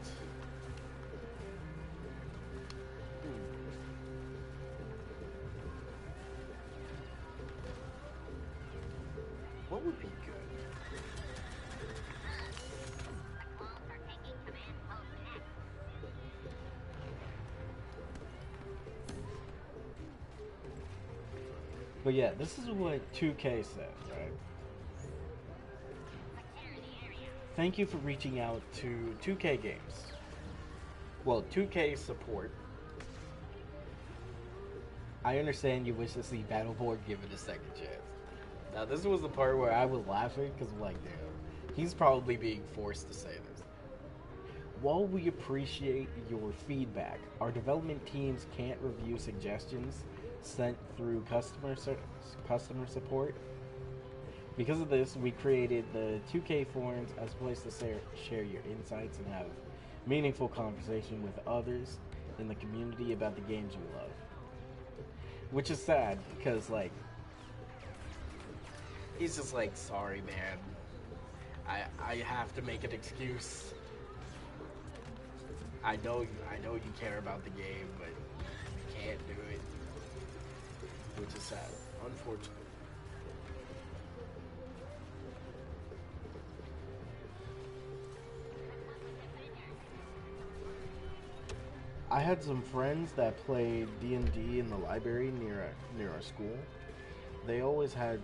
What would be good? But yeah, this is what 2K said, right? Thank you for reaching out to 2K Games. Well, 2K support. I understand you wish to see Battleborn given a second chance. Now, this was the part where I was laughing because I'm like, damn, he's probably being forced to say this. While we appreciate your feedback, our development teams can't review suggestions sent through customer support. Because of this, we created the 2K forums as a place to share your insights and have meaningful conversation with others in the community about the games you love. Which is sad, because, like, he's just like, sorry, man. I have to make an excuse. I know you care about the game, but you can't do it. Which is sad, unfortunately. I had some friends that played D&D in the library near our school. They always had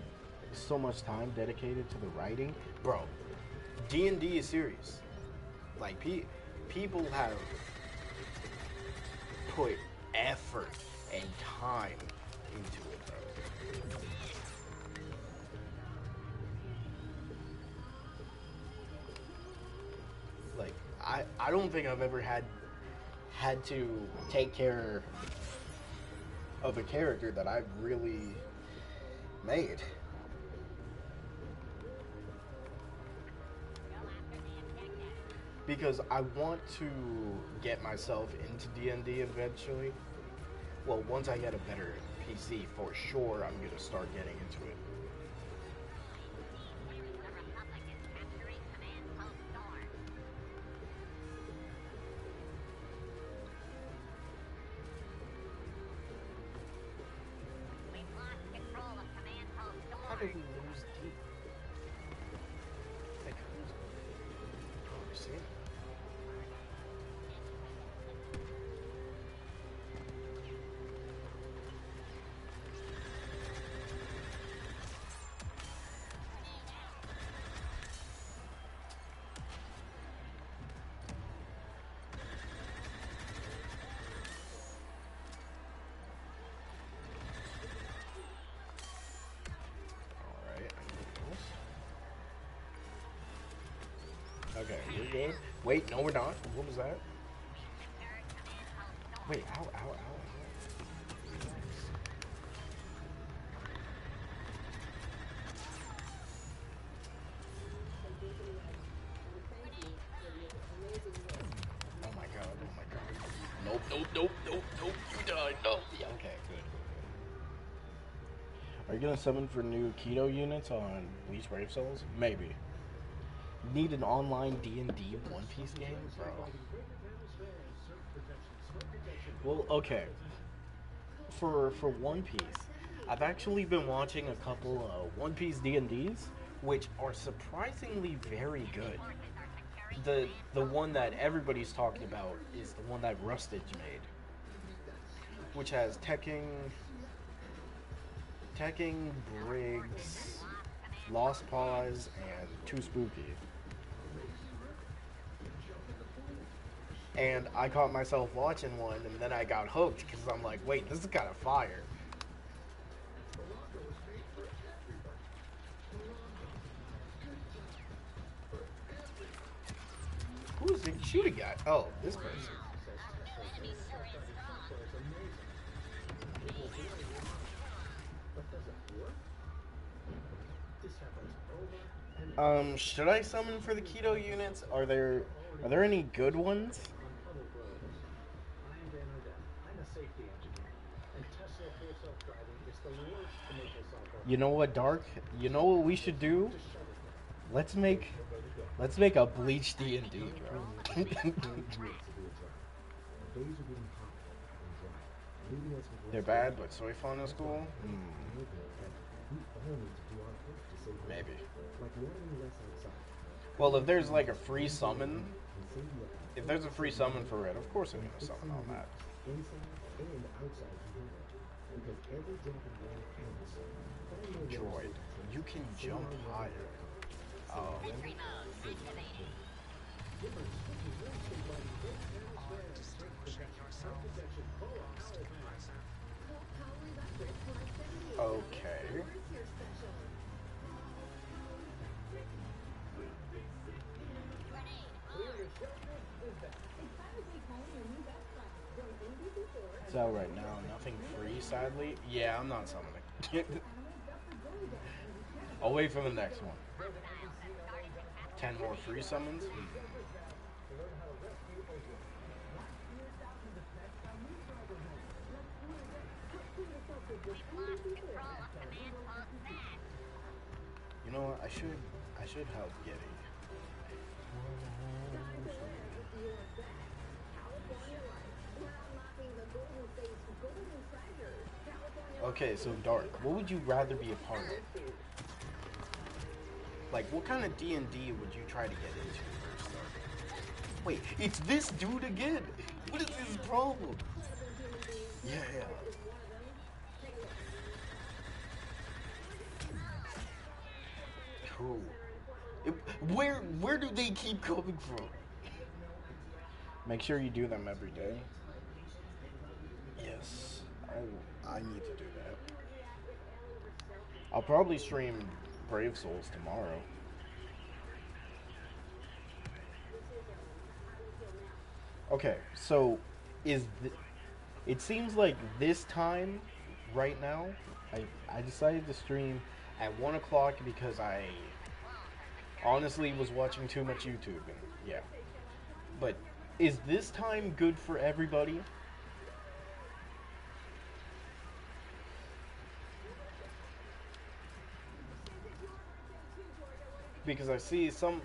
so much time dedicated to the writing. Bro, D&D is serious. Like, people have put effort and time into it, bro. Like, I don't think I've ever had to take care of a character that I've really made. Because I want to get myself into D&D eventually. Well, once I get a better PC, for sure I'm going to start getting into it. How did we lose D? I couldn't understand. Wait, no, we're not. What was that? Wait, ow, ow, ow, ow. Oh my god, oh my god. Nope, nope, nope, nope, nope. You died. Nope. Yeah, okay, good. Are you gonna summon for new keto units on Bleach Brave Souls? Maybe. Need an online D&D One Piece game? Bro. Well, okay. For One Piece, I've actually been watching a couple One Piece D&Ds, which are surprisingly very good. The one that everybody's talking about is the one that Rustage made, which has Tekking, Briggs, Lost Paws, and Too Spooky. And I caught myself watching one, and then I got hooked because I'm like, wait, this is kind of fire. Who is he shooting at? Oh, this person. Should I summon for the keto units? Are there any good ones? You know what, Dark? You know what we should do? Let's make a Bleach D&D, bro. They're bad, but soy fun is cool? Maybe. Well, if there's like a free summon, if there's a free summon for it, of course I'm gonna summon on that. Droid, you can jump higher. Oh. Okay. It's out right now. Nothing free, sadly. Yeah, I'm not summoning. I'll wait for the next one. 10 more free summons? You know what? I should help Giddy. Okay, so Dark, what would you rather be a part of? Like, what kind of D&D would you try to get into first, Dark? Wait, it's this dude again! What is his problem? Yeah. Cool. Where do they keep coming from? Make sure you do them every day. Yes, I need to do that. I'll probably stream Brave Souls tomorrow. Okay, so it seems like this time, right now, I decided to stream at 1 o'clock because I honestly was watching too much YouTube, and yeah. But is this time good for everybody? Because I see some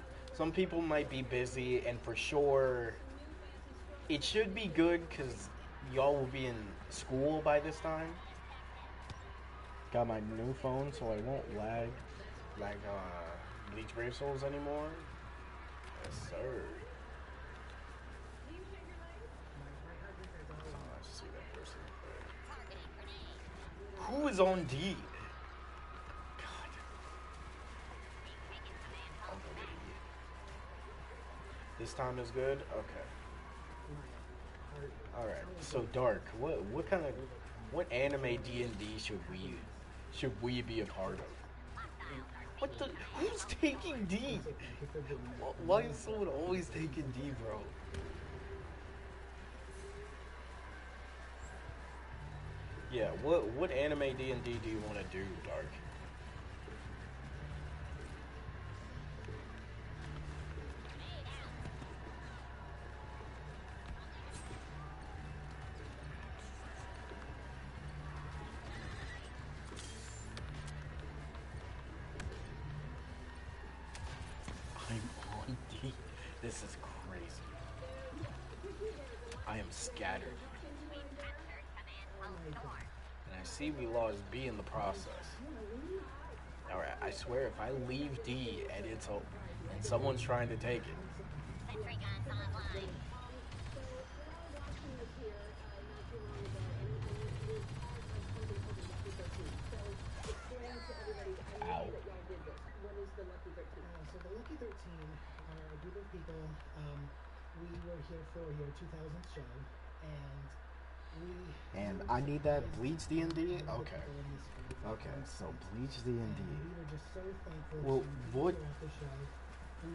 people might be busy, and for sure it should be good because y'all will be in school by this time. Got my new phone, so I won't lag Bleach Brave Souls anymore. Yes, sir. Oh, I see that person. Who is on D? God. This time is good? Okay. Alright, so Dark, what anime D&D should we be a part of? What the? Who's taking D? Why is someone always taking D, bro? Yeah, what anime D&D do you want to do, Dark? I'm on D. This is crazy. I am scattered. And I see we lost B in the process. Alright, I swear if I leave D and it's open and someone's trying to take it. Sentry guns online. So while watching this here, not too long ago, and we have something called the Lucky 13. So explain to everybody, I know that y'all did this. What is the Lucky 13? So the Lucky 13 are a group of people. We were here for your 2000th show, And I need that Bleach D&D? Okay. Okay, so Bleach D&D. we were just so thankful Well, to what? be here at the show. We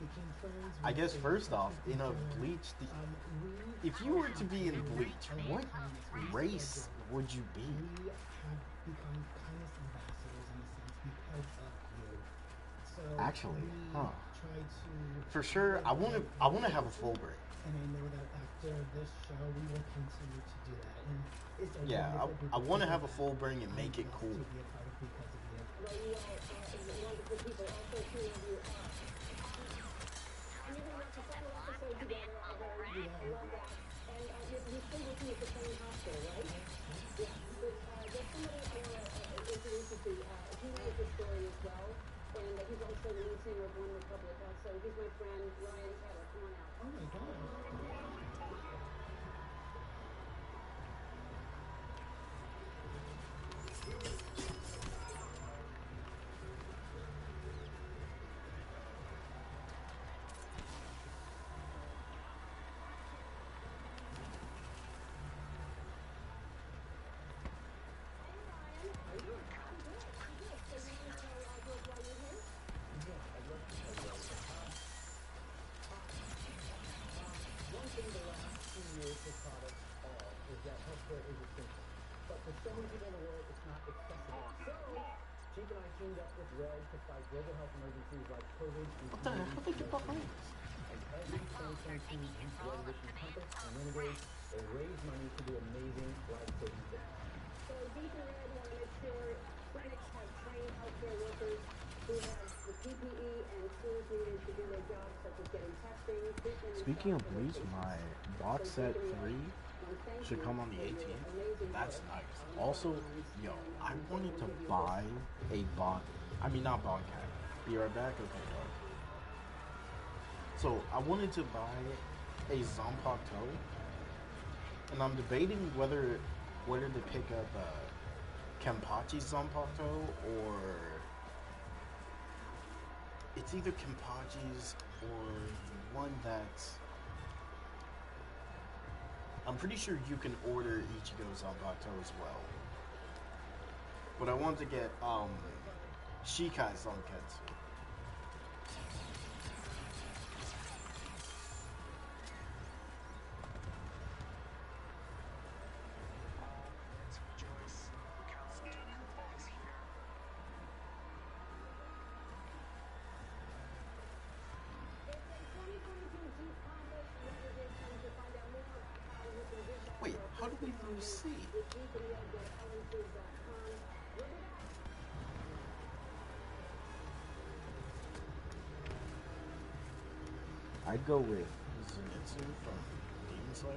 became friends. I guess we first off, accepted in a each other. Bleach, We if you were to be in Bleach, what race would you be? We have become kindness ambassadors in a sense because of you. So Actually, we huh? try to For sure, I want to have a full break. and I know that after this show we will continue to do that. And it's a Yeah, wonderful group I of want to people have a full bring and make it I'm cool. blessed to be a part of because of you. Well, you all are wonderful people. Also, two of you are. And you're going to watch the final episode together. I love that. And you stay with me at the same hospital, right? Yeah. But there's somebody I want to introduce you to. He knows the story as well. And he's also the lead singer of One Republic. So he's my friend, Ryan Tedder. Come on out. Oh my god. One thing the last 2 years has taught us all is that healthcare is essential. But for so many people in the world, it's not accessible. So, Chief and I teamed up with Red to fight global health emergencies like COVID and What the hell did they get behind us? And every 2022 each Red Edition Compass and Renegade, they raise money to do amazing life-saving things. So Deep and Red want to make sure clinics have trained healthcare workers who have the PPE and tools needed to do their jobs, such as getting testing, treatment, and Speaking of stuff for Bleach, their my patients. box So set Deep and Red 3 wanna thank should you come on the for your 18th. amazing That's work nice. on the Also, front lines, yo, and I we're wanted gonna to give you buy this. a bot. I mean, not Bobcat. Be right back. Okay, dog. So I wanted to buy a Zanpakuto, and I'm debating whether to pick up Kenpachi's Zanpakuto or it's either Kenpachi's or one that's. I'm pretty sure you can order Ichigo's Zanpakuto as well. But I want to get Shikai's Zanketsu. Wait, how do we lose C? I'd go with Zenitsu from Demon Slayer.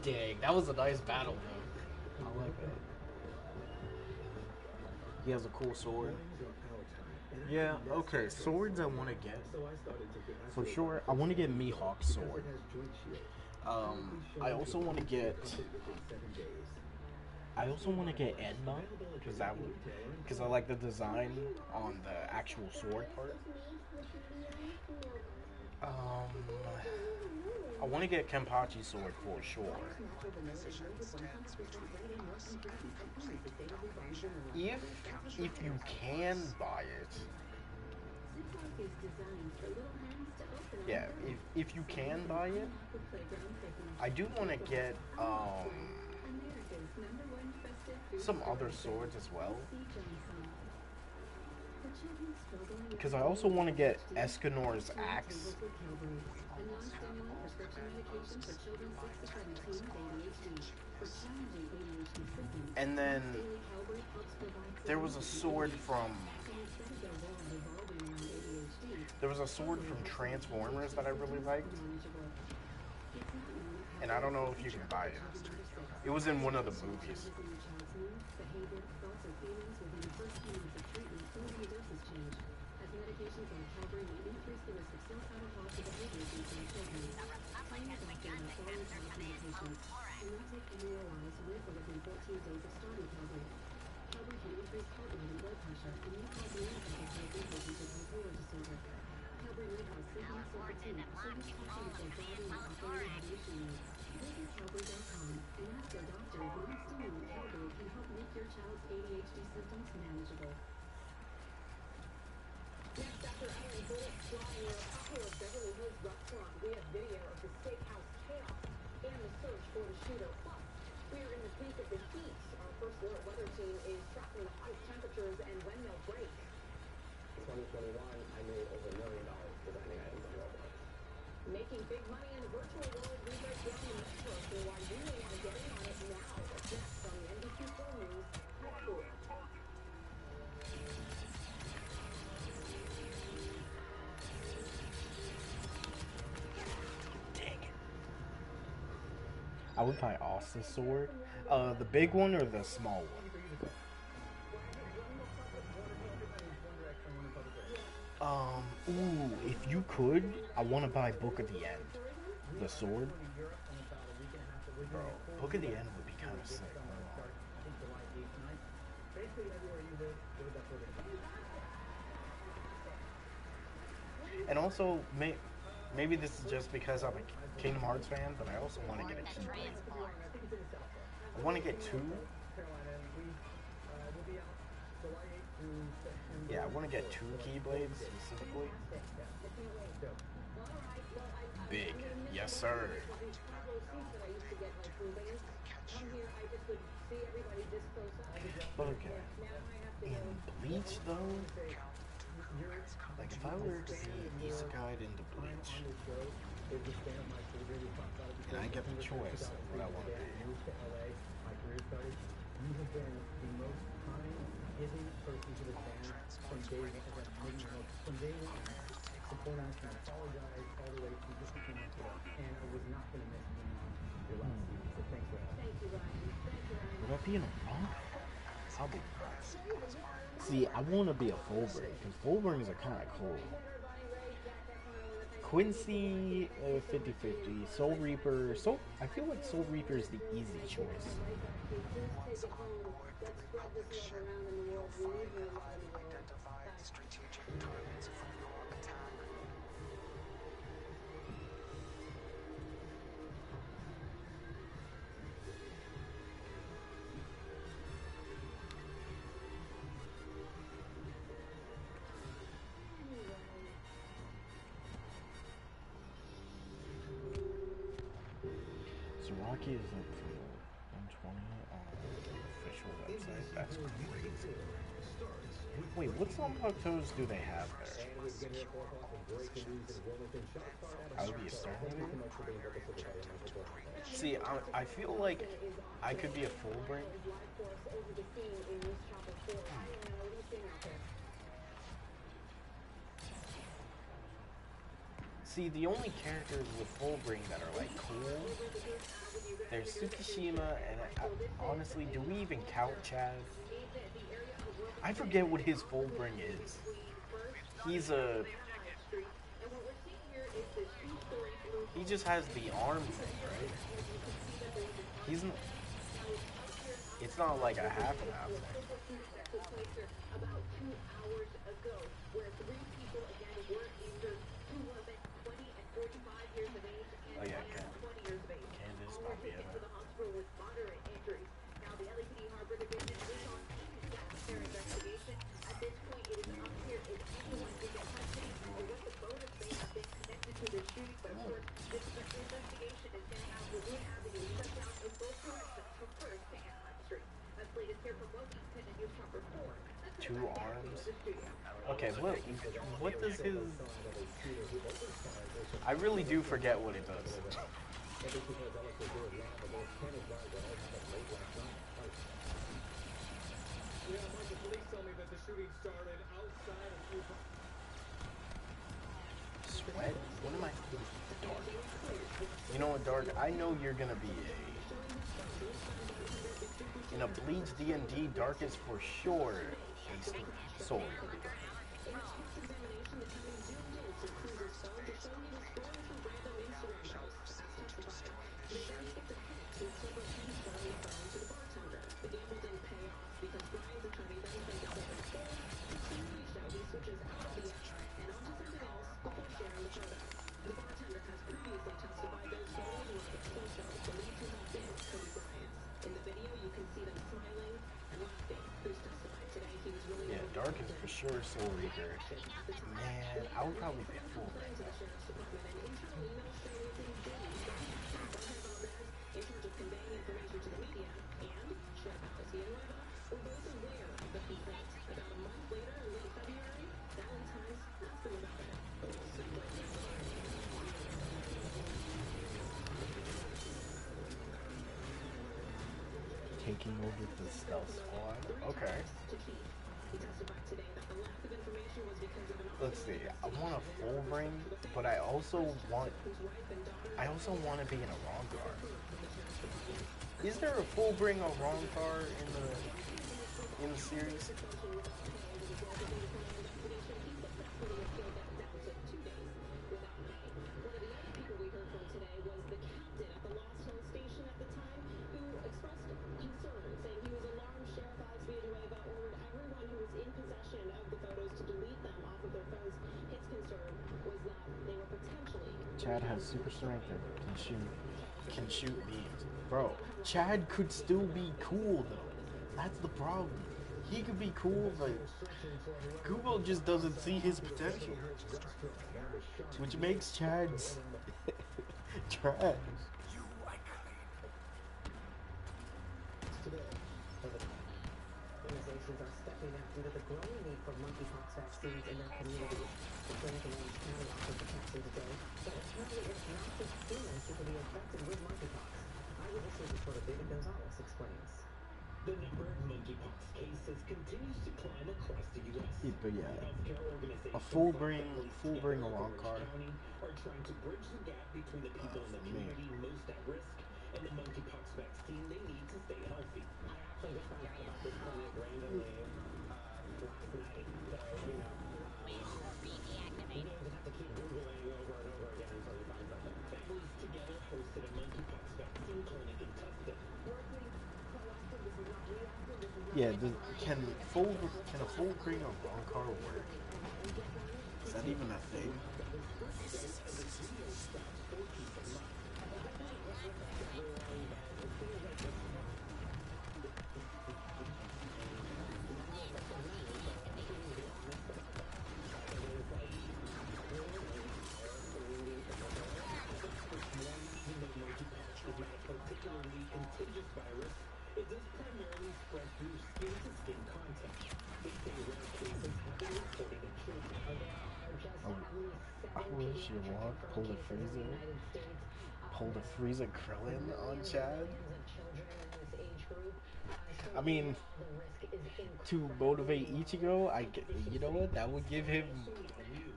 Dang, that was a nice battle, though. I like that. He has a cool sword. Yeah, okay, swords I want to get. For sure, I want to get Mihawk's sword. I also want to get. I also want to get Edna because I like the design on the actual sword part. I want to get Kenpachi's sword for sure. If you can buy it, yeah. If you can buy it, I do want to get some other swords as well. Because I also want to get Escanor's axe. And then there was a sword from Transformers that I really liked. And I don't know if you can buy it. It was in one of the movies. Next, after Alan Bullock's fly near a popular Beverly Hills restaurant, we have video of the steakhouse chaos and the search for the shooter. Plus, we are in the peak of the heat. Our first alert weather team is tracking the hottest temperatures and when they'll break. 2021, I made over $1 million designing items on Roblox. Making big money in the virtual world, we break down the metro for why you may want to get in on it now. That's next on the NBC4 News Tech Tour. I would buy Austin's sword. The big one or the small one? Ooh, if you could, I want to buy Book of the End. The sword. Bro, Book of the End would be kind of sick. And also, maybe this is just because I'm a Kingdom Hearts fan, but I also want to get a Keyblade. I want to get two. Yeah, I want to get two Keyblades specifically. Big. Yes, sir. Okay. In Bleach, though, like if I were to be isekai'd into Bleach, and I get the choice of what I want to be. You have been the most kind, giving person to the fans from day one. From day one, support us and apologize all the way to just came up with us. And I was not going to miss being on your last season. So thanks for that. Thank you, Ryan. Thank you, Ryan. Would I be in a wrong? I'll be. See, I want to be a Fullbring because Fullbrings are kind of cool. Quincy, 50-50. Soul Reaper. I feel like Soul Reaper is the easy choice. Identify strategic targets for your attack. Zaraki is up for 120 on the official website. That's crazy. Wait, what Toes do they have there? I would be a Star Leader? See, I feel like I could be a Fullbring. See, the only characters with Fullbring that are like cool, there's Tsukishima, and honestly, do we even count Chaz? I forget what his Fullbring is. He's a... He just has the arm thing, right? He's n- It's not like a half and half thing. That took place here about 2 hours ago, where 3 people again were injured. 2 women, 20 and 45 years of age, and Oh yeah, a man 20 years of age. Candace All were might be taken in to it. the hospital with moderate injuries. Now, the LAPD Harbor Division is on scene to conduct their investigation. At this point, it is unclear if anyone is in custody or what the motive may have been connected to this shooting. But of course, this investigation is now have Lagoon Avenue shut down in both directions from First to Anaheim Street. That's latest here from Wilmington and News Chopper 4. That's 2 back to arms. the studio. Okay, what does his? I really do forget what it does. Yeah, Michael, police tell me that the shooting started outside of Blue Sweat? What am I? Dark. You know what, Dark? I know you're gonna be in a Bleach D&D. Dark is for sure a soul. Yeah, Dark is for sure Soul Reaper. Man, I would probably be a fool right now. Taking over the stealth squad. Okay. Let's see. I want a full bring, but I also want to be in a wrong car. Is there a full bring or wrong car in the series? Chad has super strength and can shoot beams. Bro, Chad could still be cool though. That's the problem. He could be cool, but Google just doesn't see his potential. Which makes Chad's trash. Organizations are stepping up due to the growing need for monkeypox vaccines in their communities. The Franklin County offered the vaccine today, but apparently it's not just humans who can be infected with monkeypox. Eyewitness reporter David Gonzalez explains. The number of monkeypox cases continues to climb across the U.S. Yeah, but yeah, Healthcare organizations a full bring along car. County are trying to bridge the gap between the people in the community most at risk and the monkeypox vaccine they need to stay healthy. I actually just found out about this clinic randomly last night, so you just have to keep Googling over and over again until you find something. Families Together hosted a monkeypox vaccine clinic in Tustin. Yeah, can a full bring a wrong car work? Is that even a thing? Particularly contagious virus, it does primarily spread through skin-to-skin contact. They say rare cases have been reported in children. I wish you walk, pull the freezer Krillin on Chad. I mean, to motivate Ichigo, you know what? That would give him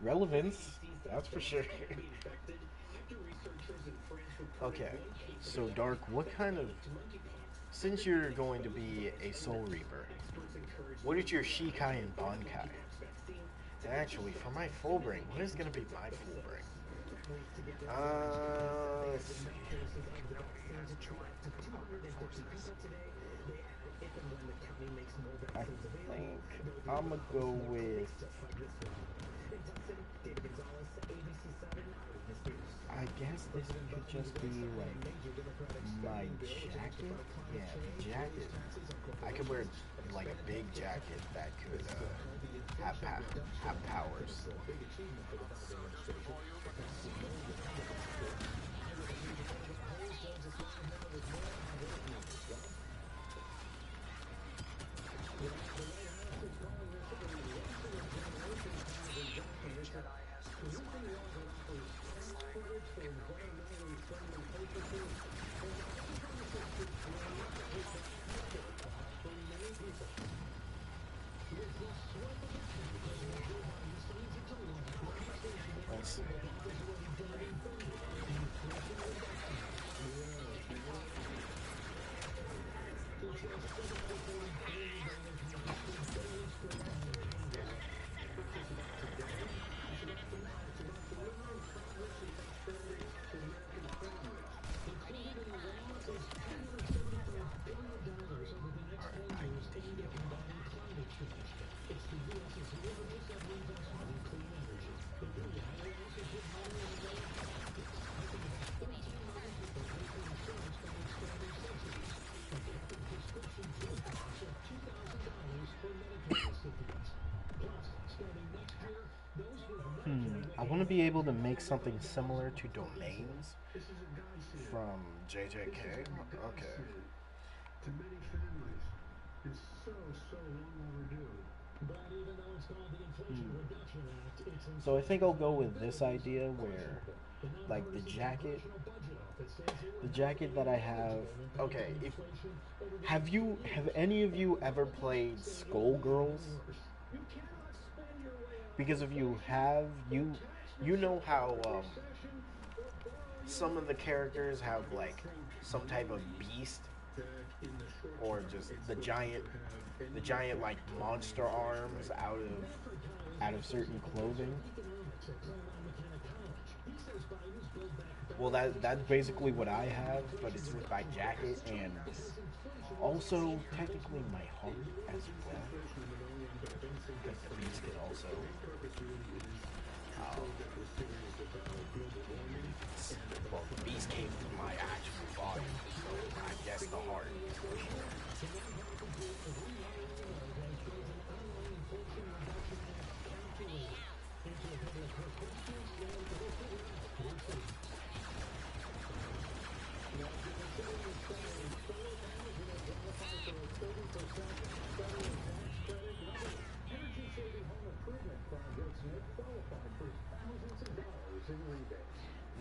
relevance. That's for sure. Okay, so Dark, what kind of... Since you're going to be a Soul Reaper, what is your Shikai and Bankai? And actually, for my full bring, what is going to be my full bring? Let's see. I think I'm gonna go with. I guess this could just be like my jacket. Yeah, the jacket. I could wear like a big jacket that could have powers. Let's see. I want to be able to make something similar to domains from JJK. Okay. To many families, it's so long overdue. But even though it's called the Inflation Reduction Act, it's So I think I'll go with this idea where, like the jacket that I have. Okay, if have any of you ever played Skullgirls? Because if you have, you know how some of the characters have like some type of beast or just the giant like monster arms out of certain clothing. Well, that's basically what I have, but it's with my jacket and also technically my heart as well. Because the beast can also well, the beast came from my actual body, so I guess the heart for sure.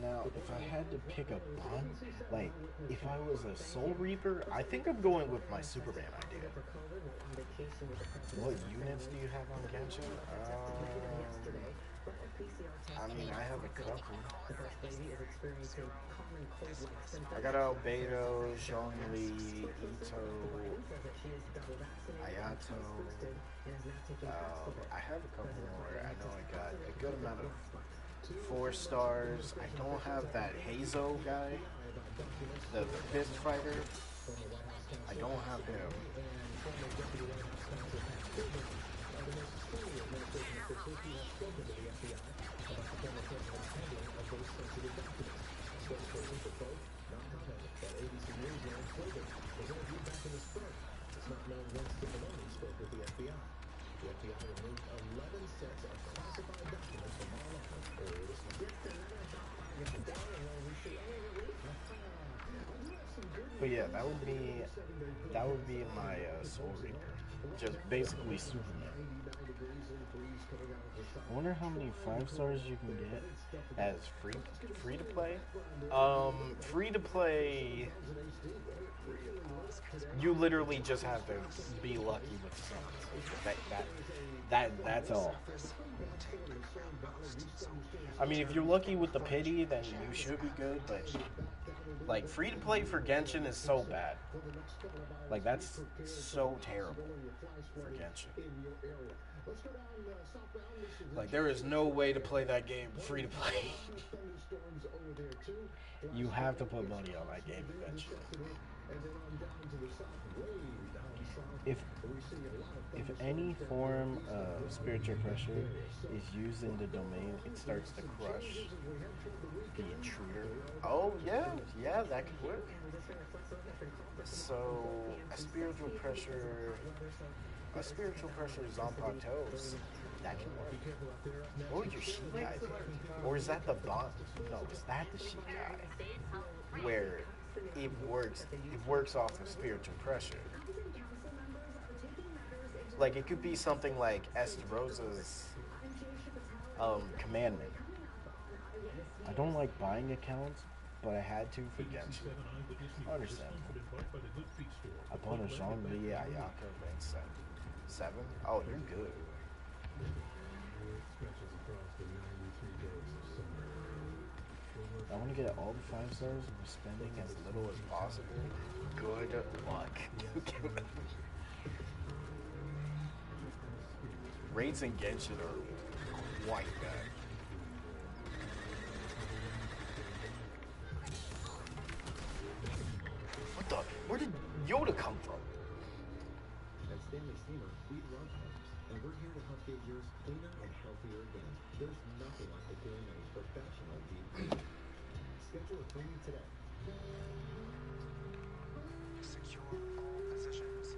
Now, if I had to pick a bond, like, if I was a Soul Reaper, I think I'm going with my Superman idea. What units do you have on Genshin? I mean, I have a couple. I got Albedo, Zhongli, Ito, Ayato. I have a couple more. I know I got a good amount of 4 stars. I don't have that Hazo guy, the fist fighter. I don't have him. But yeah, that would be my Soul Reaper. Just basically Superman. I wonder how many 5 stars you can get as free to play. Free to play. You literally just have to be lucky with something. That's all. I mean, if you're lucky with the pity, then you should be good. But like free to play for Genshin is so bad. Like that's so terrible for Genshin. Let's go down southbound. This is Like, there is no way to play that game free to play. thunderstorms over there too. You have to put money on that game eventually. And then on down to the south, way down south, If we see a lot of if any form of spiritual pressure is used in the domain, it starts to crush the intruder. Oh yeah, that could work. So a spiritual pressure is on plateaus. That can work. Or your sheep guy, or is that the bot? No, is that the sheep guy? Where it works off of spiritual pressure. Like, it could be something like Esterosa's commandment. I don't like buying accounts, but I had to for Genshin. Understandable. I bought a Jean-Lee Ayaka rank 7. Oh, you're good. I want to get all the 5 stars and spending as little as possible. Good luck. Rates in Genshin are quite bad. What the? Where did Yoda come from? At Stanley Steamer, we love homes, and we're here to help get yours cleaner and healthier again. There's nothing like the feeling of a professional deep cleaning. Schedule a cleaning today. Secure all positions.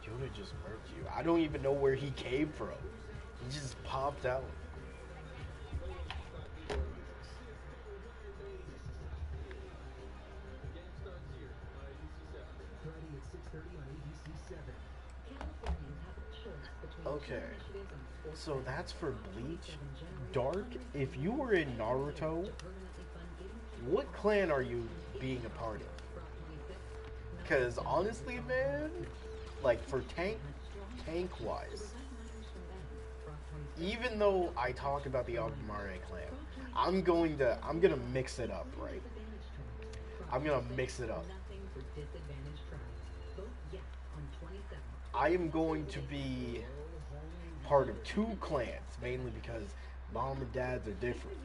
Yoda just murked you. I don't even know where he came from. He just popped out. Okay, so that's for Bleach. Dark, if you were in Naruto, what clan are you being a part of? Because honestly, man, like for tank-wise, even though I talk about the Abumare clan, I'm gonna mix it up, right? I'm gonna mix it up. I am going to be part of 2 clans, mainly because mom and dads are different.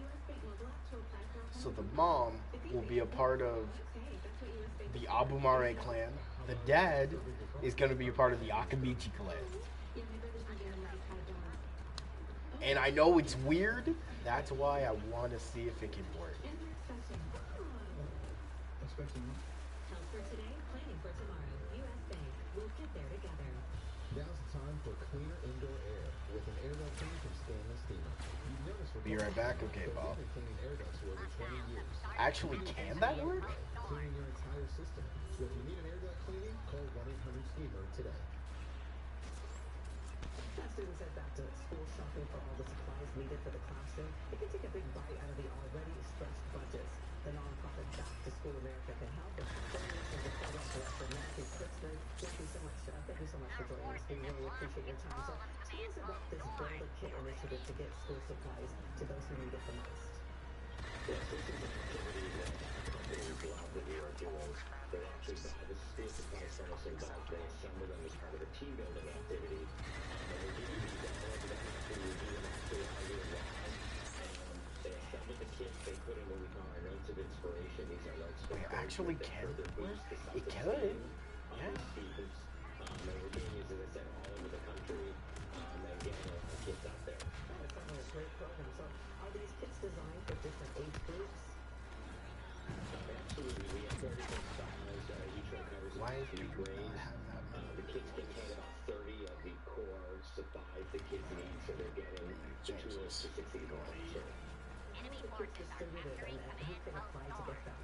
So the mom will be a part of the Abumare clan. The dad is going to be a part of the Akamichi clan. And I know it's weird. That's why I want to see if it can work. Help for today, planning for tomorrow. U.S. Bank. We'll get there together. Now's the time for cleaner indoor air with an air duct cleaner from Stanley Steamer. You've noticed we're Be right back, okay, Bob. cleaning air ducts for over 20 years. Actually, can that work? Cleaning your entire system. So if you need an air duct cleaning, call 1-800-STEAMER today. As students head back to school shopping for all the supplies needed for the classroom, it can take a big bite out of the already stretched budgets. The nonprofit Back to School America can help. Joining us is the program director, Matthew Kritzner. Thank you so much for joining us. We really appreciate your time. So tell us about this Build a Kit initiative to get school supplies to those who need it the most. Yes, this is an activity that companies love that we are doing. They actually buy the school supplies from us in bulk. They assemble them as part of a team building activity. And we give you these dollars that actually review them actually all year long. They assemble the kit, they put in what we call our notes of inspiration. These are notes for It actually can work? It could. Yeah. Students. And we're doing these, as I said, all over the country. And getting a lot of kids out there. Oh, it sounds like a great program. So are these kits designed for different age groups? Absolutely. We have 36 styles. Each one covers Why about do 3 people grades. not have that many? The kids contain about 30 of the core supplies the kids need, so they're getting the tools to succeed in life. So, Kits distributed and who can apply to get them?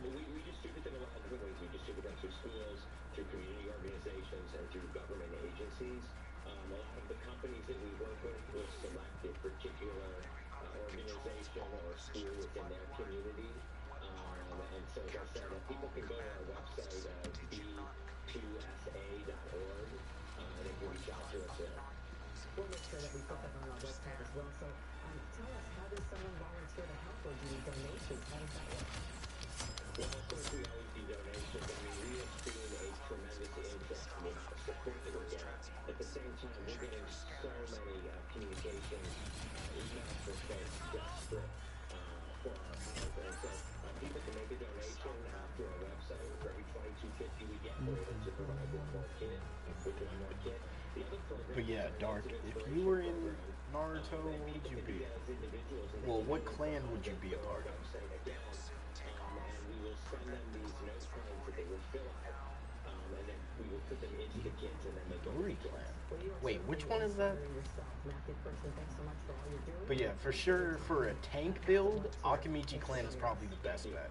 we distribute them in a lot of different ways. We distribute them through schools, through community organizations, and through government agencies. A lot of the companies that we work with will select a particular organization or school within their community. And so, as I said, people can go to our website, b2sa.org, they can reach out to us there. We'll make sure that we put that on our website as well. So tell us, how does someone volunteer to help, or do you need donations? How does that work? Well, of course, we always see donations. I mean, we have seen a tremendous interest in the amount of support that we're getting. At the same time, we're getting so many communications, emails from folks desperate for our help. And so people can make a donation through our website. For every $22.50 we get, we're able to provide one more kit, with one more kit. The other program, But yeah, Dark, if you were in Naruto, what would you be? Well, what clan would you be a part of? and we will send them these note cards that they will fill out, and then we will put them into the kits, and then they go Uri clan. Wait, which one is that? Matthew, personally, thanks so much for all you're doing. But yeah, for sure, for a tank build, Akamichi clan is probably the best bet.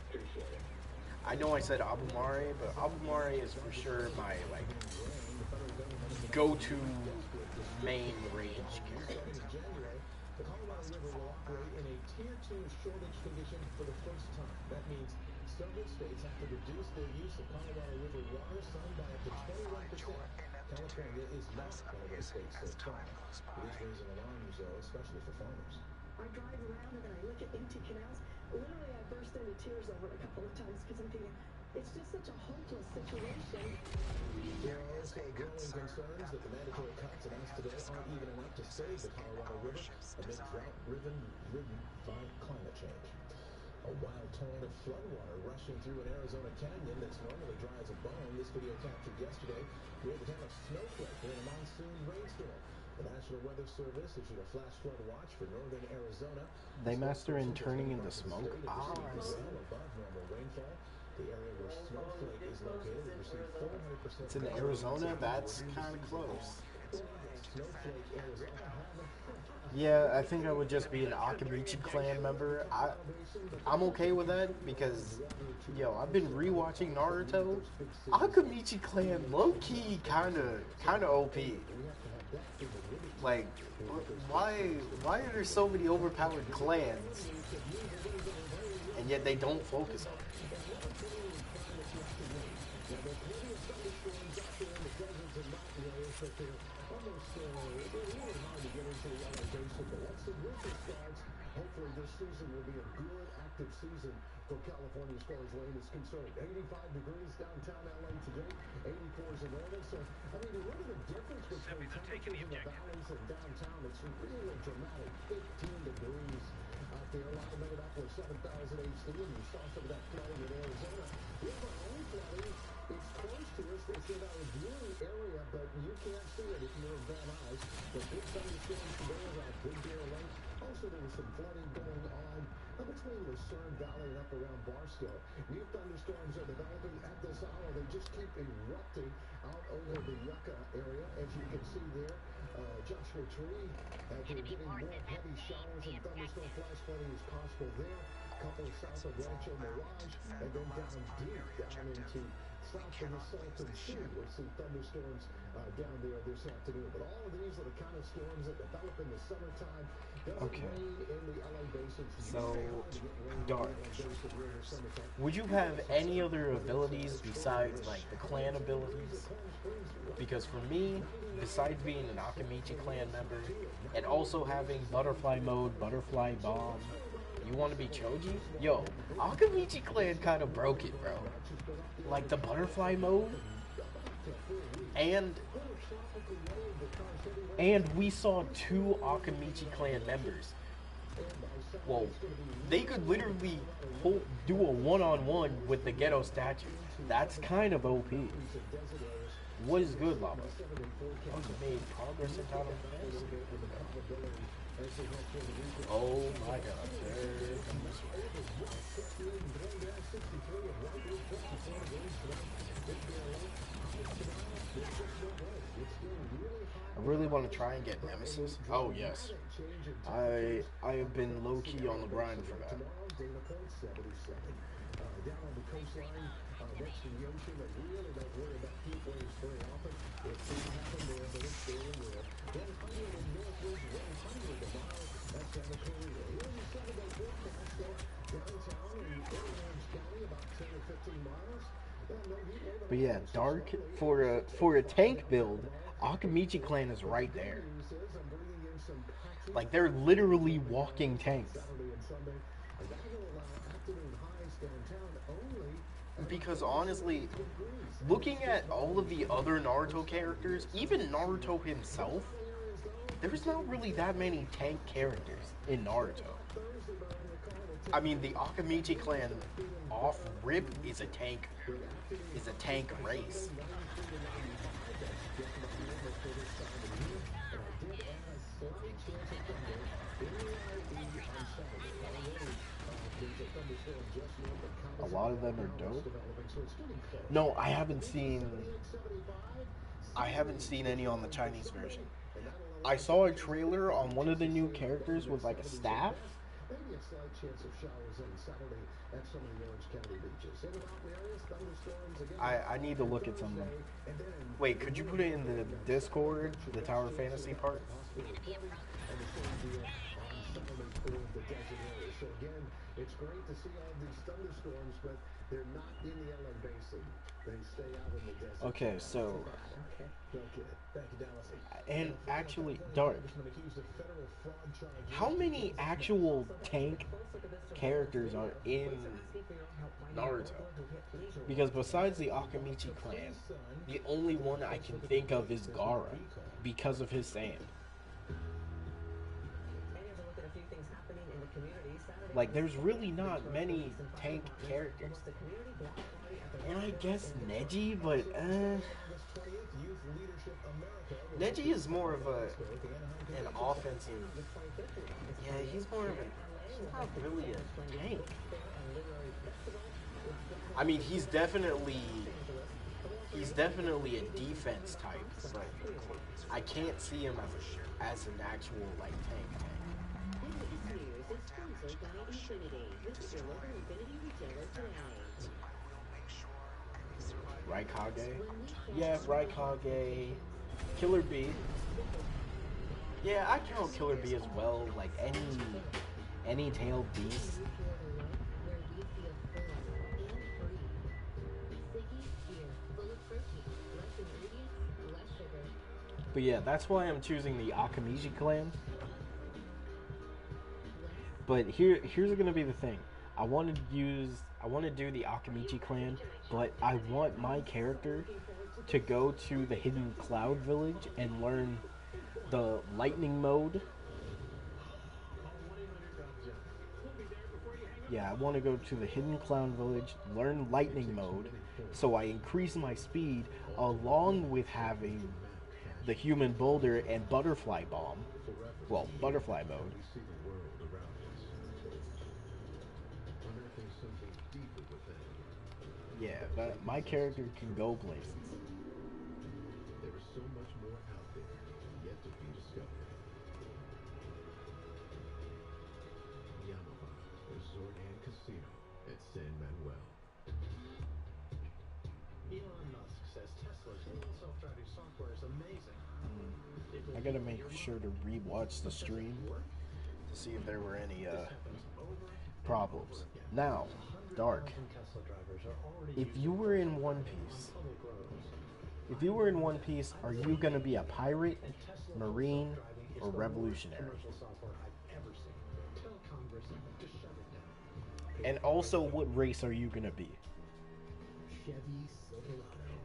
I know I said Abumare, but Abumare is for sure my, like, go-to main range character. The Colorado River will operate in a Tier 2 shortage condition for the first time. That means several states have to reduce their use of Colorado River water, some by up to 21%. California is not one of those states so far. It is raising alarms, though, especially for farmers. I drive around and then I look at empty canals. Literally, I burst into tears over it a couple of times because I'm thinking, it's just such a hopeless situation. There are also growing concerns that the mandatory cuts announced today aren't even enough to save the Colorado River amid drought-ridden by climate change. A wild torrent of floodwater rushing through an Arizona canyon that's normally dry as a bone. This video captured yesterday near the town of Snowflake during a monsoon rainstorm. The National Weather Service issued a flash flood watch for northern Arizona. They master in turning into smoke? Ah, I see. Above normal rainfall. The area where Snowflake is located received 400%. It's in Arizona? That's kind of close. Snowflake, Arizona. Yeah, I think I would just be an Akamichi clan member. I'm okay with that because, yo, I've been rewatching Naruto. Akamichi clan, low-key, kind of OP. Like, why are there so many overpowered clans, and yet they don't focus on it? Hopefully this season will be a good, active season for California as far as rain is concerned. 85 degrees downtown LA today, 84 in Northern. So, I mean, look at the difference between temperatures in the valleys and downtown. It's really dramatic. 15 degrees out there. A lot of made up with 7,000 HD, and you saw some of that flooding in Arizona. We have our own flooding. It's close to us. It's in our viewing area, but you can't see it if you're in Van Nuys. The big thunderstorms today around Big Bear Lake. Also, there was some flooding going on between Lucerne Valley and up around Barstow. New thunderstorms are developing at this hour. They just keep erupting out over the Yucca area, as you can see there. Joshua Tree, they're getting more heavy showers and thunderstorm flash flooding is possible there. Couple south of Rancho Mirage, and then down deep down into south of the Salton Sea. We'll see thunderstorms down there this afternoon. But all of these are the kind of storms that develop in the summertime. Okay. So, Dark, would you have any other abilities besides, like, the clan abilities? Because for me, besides being an Akamichi clan member, and also having butterfly mode, butterfly bomb, you want to be Choji? Yo, Akamichi clan kind of broke it, bro. Like, the butterfly mode, and we saw 2 Akamichi clan members. Well, they could literally do a one-on-one with the ghetto statue. That's kind of OP. What is good, Lava? Oh, you made progress in Title Defense? Oh my god. I really want to try and get Nemesis. Oh yes. I have been low-key on the grind for that. Down on the coastline, next to the ocean, they really don't worry about heat waves very often. It can happen there, but it's very rare. 100 in northwest, 100 tomorrow. That's Santa Clarita. Here's a 7-day forecast downtown in Orange County, about 10 or 15 miles. But yeah, Dark, for a tank build, Akamichi clan is right there. Like, they're literally walking tanks. Because honestly, looking at all of the other Naruto characters, even Naruto himself, there's not really that many tank characters in Naruto. I mean, the Akamichi clan off rip is a tank race. A lot of them are dope. No, I haven't seen any on the Chinese version. I saw a trailer on one of the new characters with like a staff. Maybe a slight chance of showers on Saturday at some of the Orange County beaches. In the mountain areas, thunderstorms again. I need to look at something. Wait, could you put it in the Discord, the Tower Fantasy part? So again, it's great to see all these thunderstorms, but they're not in the LA Basin. They stay out in the desert. Okay, so Thank you, Dallas. and actually, Dark, how many actual tank characters are in Naruto? Because besides the Akamichi clan, the only one I can think of is Gaara, because of his sand. Like, there's really not many tank characters. And I guess Neji, but Neji is more of an offensive. Yeah, he's more of he's not really a tank. I mean, he's definitely a defense type, but I can't see him as an actual like tank. Raikage? Yeah, Raikage. Killer Bee. Yeah, I count Killer Bee as well, like any tailed beast. But yeah, that's why I'm choosing the Akamichi clan. But here's gonna be the thing. I want to do the Akamichi clan, but I want my character to go to the Hidden Cloud Village and learn the lightning mode. Yeah, I want to go to the Hidden Cloud Village, learn lightning mode, so I increase my speed along with having the human boulder and butterfly bomb. Well, butterfly mode. Yeah, but my character can go places. There is so much more out there yet to be discovered. Yamaha Resort and Casino at San Manuel. Elon Musk says Tesla's full self-driving software is amazing. I gotta make sure to re-watch the stream to see if there were any problems. Now, Dark, if you were in One Piece, are you gonna be a pirate, marine, or revolutionary? And also, what race are you gonna be?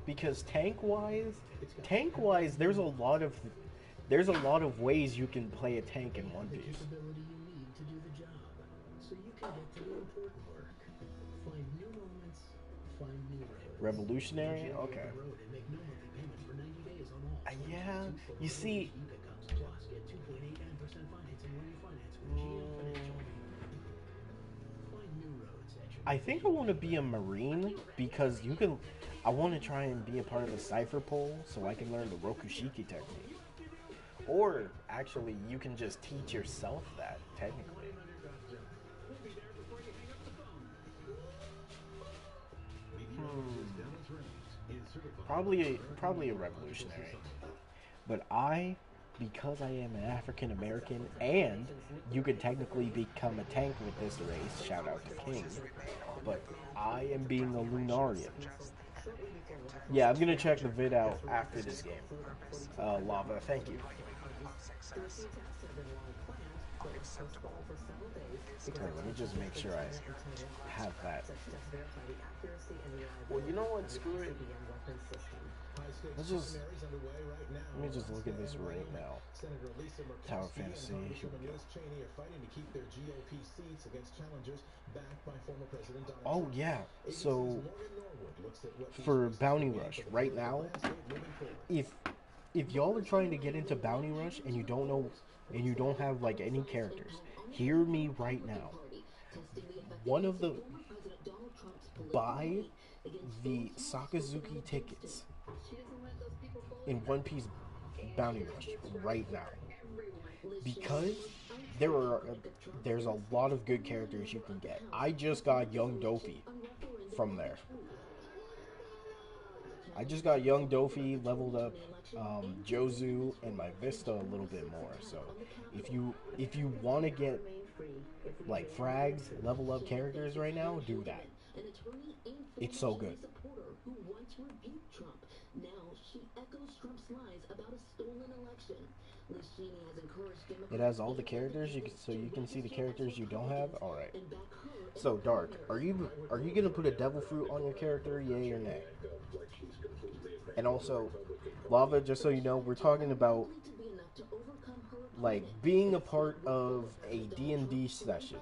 Because tank-wise, there's a lot of ways you can play a tank in One Piece. Revolutionary? Okay. Yeah, you see, I think I want to be a marine because I want to try and be a part of the cipher pole so I can learn the Rokushiki technique. Or, actually, you can just teach yourself that, technically. Probably a revolutionary. But because I am an African American, and you could technically become a tank with this race, shout out to King, but I am being a Lunarian. Yeah, I'm gonna check the vid out after this game. Lava, thank you. Of success. Unacceptable. Is Alright, let me just make sure I have that. Such tests verify the accuracy and Well, you know what? reliability of the Screw it. ICBM weapons system. Let's just let me just look at this right now. Senator Lisa Tower Murkowski and Fantasy. Here Congresswoman we go. Liz Cheney are fighting to keep their GOP seats against challengers backed by former President Donald Oh Trump. yeah. ABC's So Morgan Norwood looks at what these for races Bounty mean Rush for the right political now, landscape moving forward. if y'all are trying to get into Bounty Rush and you don't know and you don't have like any characters, hear me right now. One of the buy the Sakazuki tickets in One Piece Bounty Rush right now, because there's a lot of good characters you can get. I just got Young Dofi from there. I just got Young Dofi, leveled up Jozu and my Vista a little bit more. So if you want to get like frags, level up characters right now, do that. It's so good. It has all the characters so you can see the characters you don't have. All right. So Dark, are you gonna put a devil fruit on your character, yay or nay? And also, Lava, just so you know, we're talking about like being a part of a D&D session.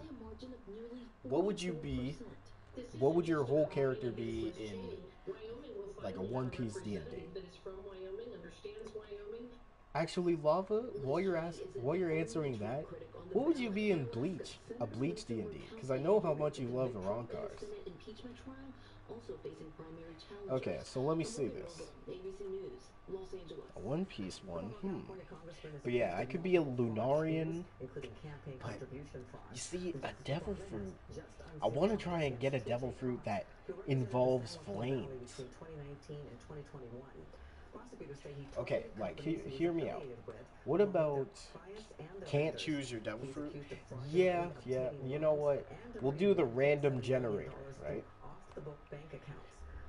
What would you be? What would your whole character be in like a One Piece D&D? Actually, Lava, while you're answering that, what would you be in Bleach? A Bleach D&D? Because I know how much you love Arancars. Okay, so let me see this. A One Piece one, But yeah, I could be a Lunarian, but you see, a Devil Fruit, I want to try and get a Devil Fruit that involves flames. Okay, like, hear me out. What about, can't choose your Devil Fruit? Yeah, you know what? We'll do the random generator, right?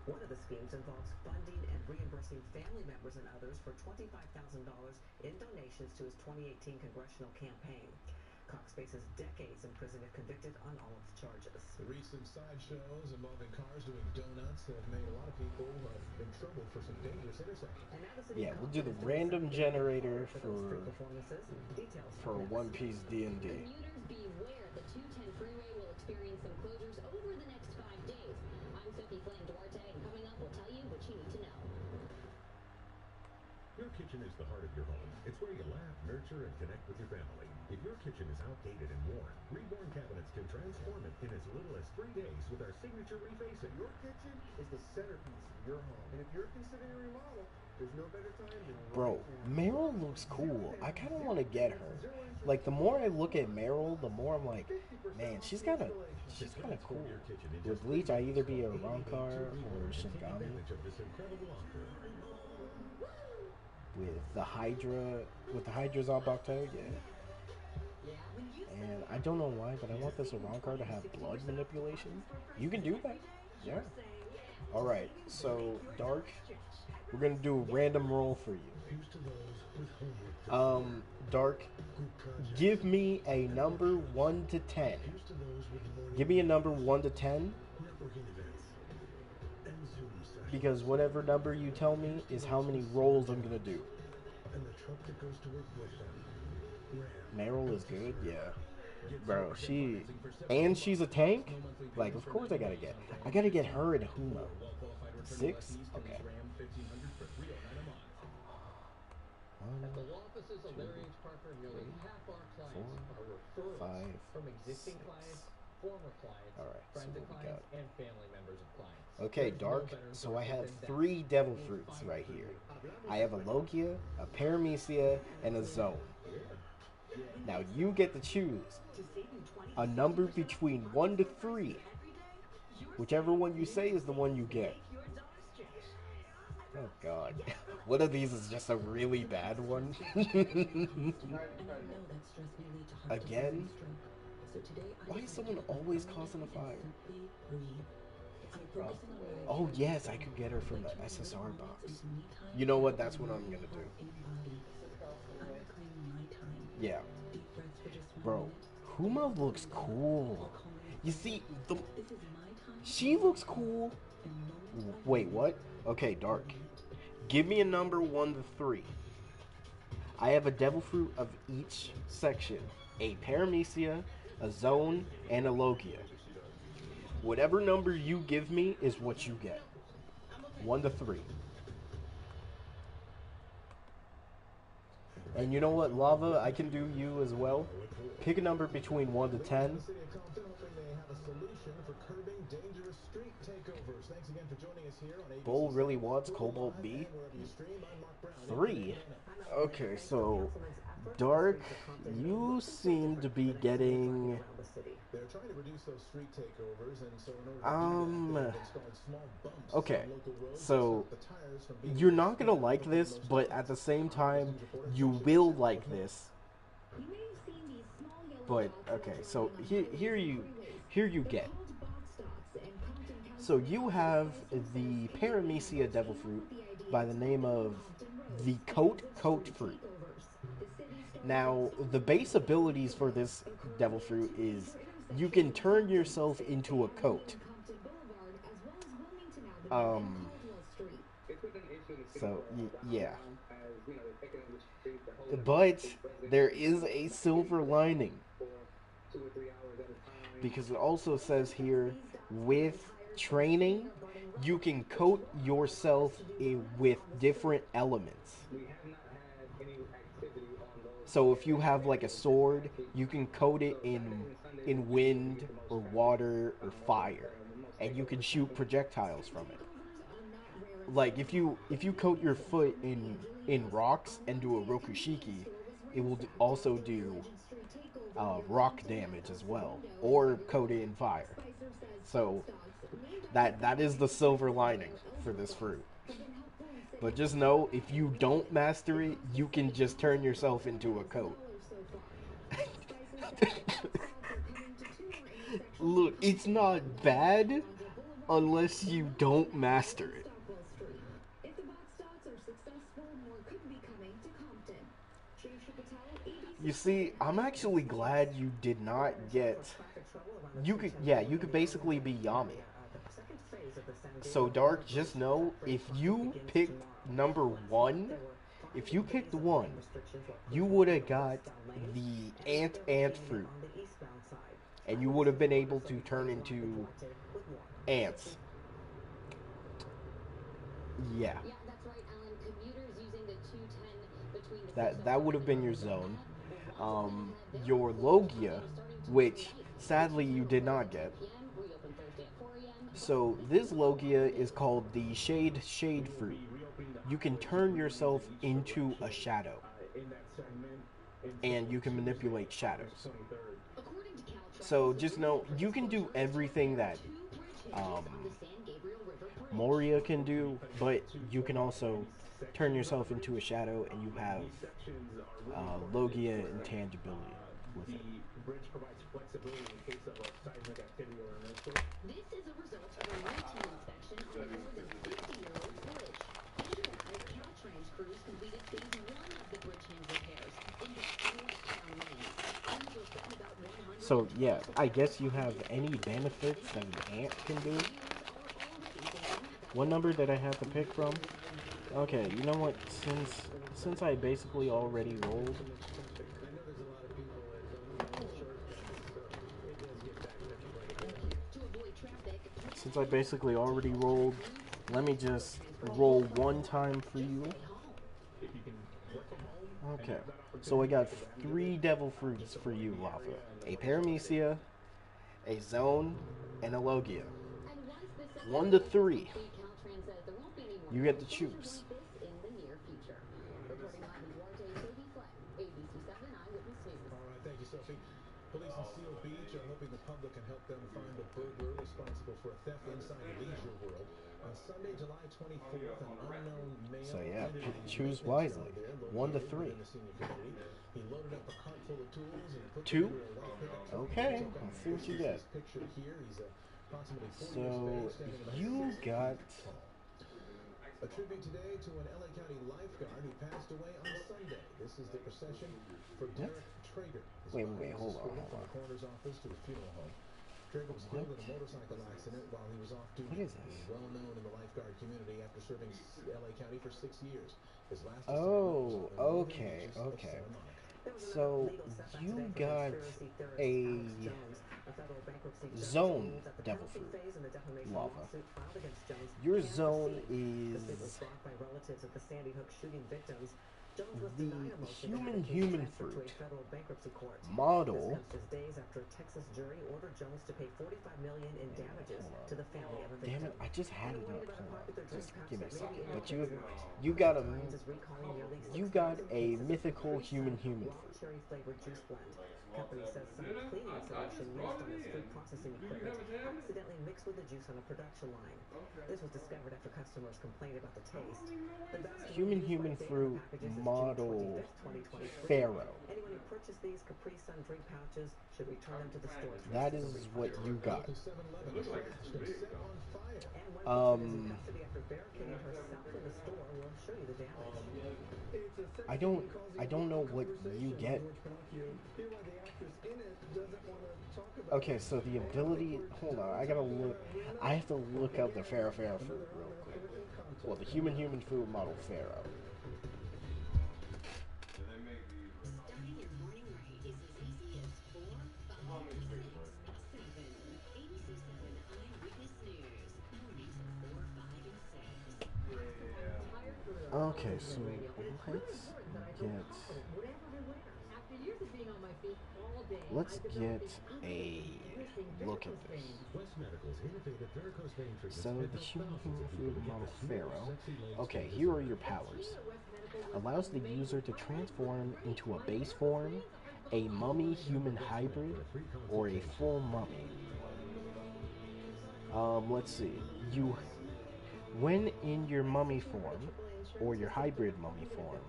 One of the schemes involves funding and reimbursing family members and others for $25,000 in donations to his 2018 congressional campaign. Cox faces decades in prison if convicted on all of the charges. The recent sideshows involving cars doing donuts have made a lot of people in trouble for some dangerous intersections. Yeah, we'll do the random generator for One Piece D&D. Commuters beware, the 210 freeway will experience some closures over the next 5 days. I'm Sophie Flynn Duarte, and coming up, we'll tell you what you need to know. Your kitchen is the heart of your home. It's where you laugh, nurture, and connect with your family. If your kitchen is outdated and worn, Reborn Cabinets can transform it in as little as 3 days with our signature refacing. Your kitchen is the centerpiece of your home. And if you're considering a remodel, there's no better time than Bro, Meryl looks cool. I kind of want to get her. Like, the more I look at Meryl, the more I'm like, man, she's kind of cool. With Bleach, I either be a Rancor or Shingami. With the Hydra Zombocto, yeah. And I don't know why, but I want this Rancor to have blood manipulation. You can do that, yeah. Alright, so, Dark, we're gonna do a random roll for you. Dark, give me a number 1 to 10. Give me a number 1 to 10. Because whatever number you tell me is how many rolls I'm gonna do. Meryl is good, yeah. Bro, she's a tank? Like, of course I gotta get her and Huma. 6? Okay. At the law offices of Larry H. Parker, nearly half our clients are referrals from existing clients, former clients, friends of clients, and family members of clients. Okay, Dark, so I have 3 Devil Fruits right here. I have a Logia, a Paramecia, and a Zone. Now you get to choose a number between 1 to 3. Whichever one you say is the one you get. Oh god. One of these is just a really bad one. Again? Why is someone always causing a fire? Oh yes, I could get her from the SSR box. You know what? That's what I'm gonna do. Yeah, bro. Huma looks cool. You see, she looks cool. Wait, what? Okay, Dark. Give me a number 1 to 3. I have a devil fruit of each section: a paramecia, a zone, and a logia. Whatever number you give me is what you get. 1 to 3. And you know what, Lava? I can do you as well. Pick a number between 1 to 10. Bull really wants Cobalt B? 3. Okay, so Dark, you seem to be getting... Okay, so you're not gonna like this, but at the same time, you will like this. But okay, so here you get. So you have the Paramecia Devil Fruit by the name of the Coat Fruit. Now, the base abilities for this Devil Fruit is you can turn yourself into a coat. So, yeah. But there is a silver lining. Because it also says here, with training, you can coat yourself with different elements. So if you have like a sword, you can coat it in wind or water or fire, and you can shoot projectiles from it. Like if you coat your foot in rocks and do a rokushiki, it will also do rock damage as well, or coat it in fire. So that is the silver lining for this fruit. But just know, if you don't master it, you can just turn yourself into a coat. Look, it's not bad unless you don't master it. You see, I'm actually glad you did not get... You could basically be Yami. So Dark, just know, if you picked number 1, if you picked 1, you would have got the ant fruit. And you would have been able to turn into ants. Yeah. That would have been your zone. Your Logia, which sadly you did not get. So this Logia is called the Shade Fruit. You can turn yourself into a shadow, and you can manipulate shadows. So just know, you can do everything that Moria can do, but you can also turn yourself into a shadow, and you have Logia intangibility with it. This is a result of a routine inspection on the more than 50-year-old bridge. Visualized Caltrans crews completed phase 1 of the bridge hinge repairs in the town lanes. Crews will spend about 100... So yeah, I guess you have any benefits that an ant can do. What number did I have to pick from? Okay, you know what? Since I basically already rolled, let me just roll one time for you. Okay, so I got 3 devil fruits for you, Lava. A paramecia, a zone, and a logia. 1 to 3. You get to choose. Thank you, Sophie. Police in Seal Beach are hoping the public can help them find a burglar responsible for a theft inside the leisure world. On Sunday, July 24th, an unknown male... So yeah, choose wisely. 1 to 3. He loaded up a cart full of tools and put 2? them into a white pickup truck. Okay, let's see what you get. Pictured here, he's Approximately 4 years of So age, standing about you 6 got. feet tall. A tribute today to an LA County lifeguard who passed away on Sunday. This is the procession for What? Derek Traeger. His Wait, body was hold on, escorted hold from on. the coroner's office to his funeral home. Traeger was killed in a motorcycle accident while he was off duty. What is He this? was well known in the lifeguard community after serving LA County for 6 years. His last assignment was Oh, on the northern okay, beaches of okay. Santa Monica. So you got a zone devil fruit lava. Your zone is the human fruit model. Damn it! I just had it up. Hold on. Just give me a second. But you got a mythical human fruit. Company says some cleaning solution used on its food processing equipment accidentally mixed with the juice on a production line. This was discovered after customers complained about the taste. The best Human fruit model Pharaoh. Anyone who purchased these Capri Sun drink pouches should return them to the store. That is what you got. And when custody after barricading herself in the store, will show you the damage. I don't know what you get. Okay, so the ability. Hold on, I gotta look. I have to look up the Pharaoh fruit real quick. Well, the human food model Pharaoh. Starting your morning right is as easy as 4, 5, 6, 7. ABC7 Eyewitness News. Mornings at 4, 5, and 6. Okay, so let's get a look at this. West Medical's innovative varicose vein treatment. So the human food model Pharaoh. Okay, here are your powers. Allows the user to transform into a base form, a mummy human hybrid, or a full mummy. Let's see. When in your mummy form, or your hybrid mummy form,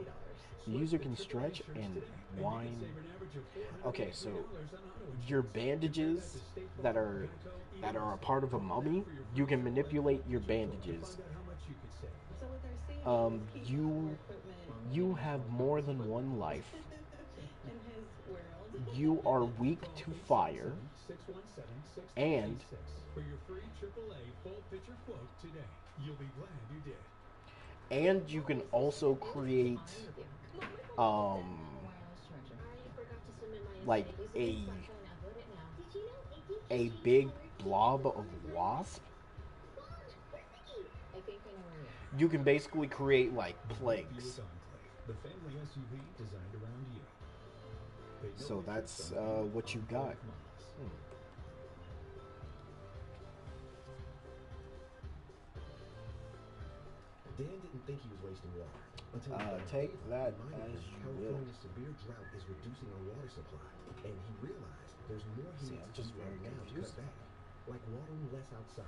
the user can stretch and wind. Okay, so your bandages that are a part of a mummy, you can manipulate your bandages. You have more than one life. You are weak to fire, and For your free AAA full picture quote today. You'll be glad you did. and you can also create like a big blob of wasp. You can basically create like plagues. The family SUV designed around you. So that's what you got. Dan didn't think he was wasting water until take that reminded as him you will. California's severe drought is reducing our water supply, and he realized there's more he See, needs I'm to just do very right now to cut confused. back, like watering less outside.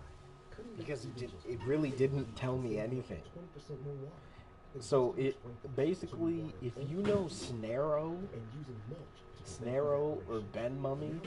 Cutting back Because usage it really didn't tell me anything. 20% more water. So it basically, if you know Snarrow and using mulch to Snarrow or Ben Mummy,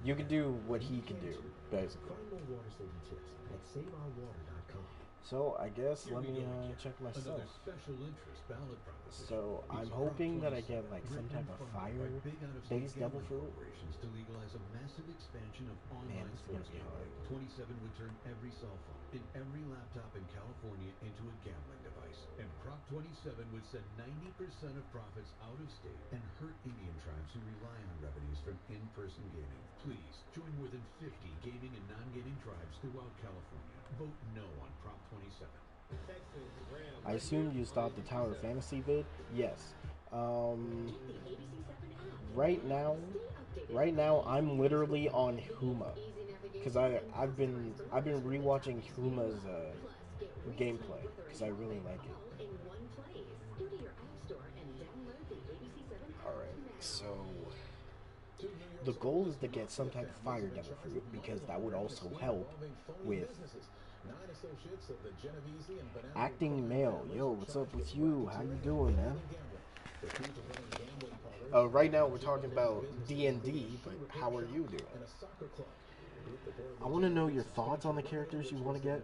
you can do what he can do, basically. find more water saving tips at saveourwater.com. So I guess let me check my stuff. Another special interest ballot proposition. So I'm It's hoping that I Prop get like 27, some type of written and funded by big fire-based out-of-state devil gambling fruit. corporations to legalize a massive expansion of online Man, this is gonna sports be hard. gambling. 27 would turn every cell phone in every laptop in California into a gambling device. And Prop 27 would send 90% of profits out of state and hurt Indian tribes who rely on revenues from in-person gaming. Please join more than 50 gaming and non-gaming tribes throughout California. Vote no on Prop 27. I assume you stopped the Tower Fantasy vid? Yes. Right now I'm literally on Huma, because I've been rewatching Huma's gameplay because I really like it. Alright, so the goal is to get some type of fire devil fruit, because that would also help with acting male. Yo, what's up with you? How you doing, man? Right now we're talking about D&D, but how are you doing? I want to know your thoughts on the characters you want to get.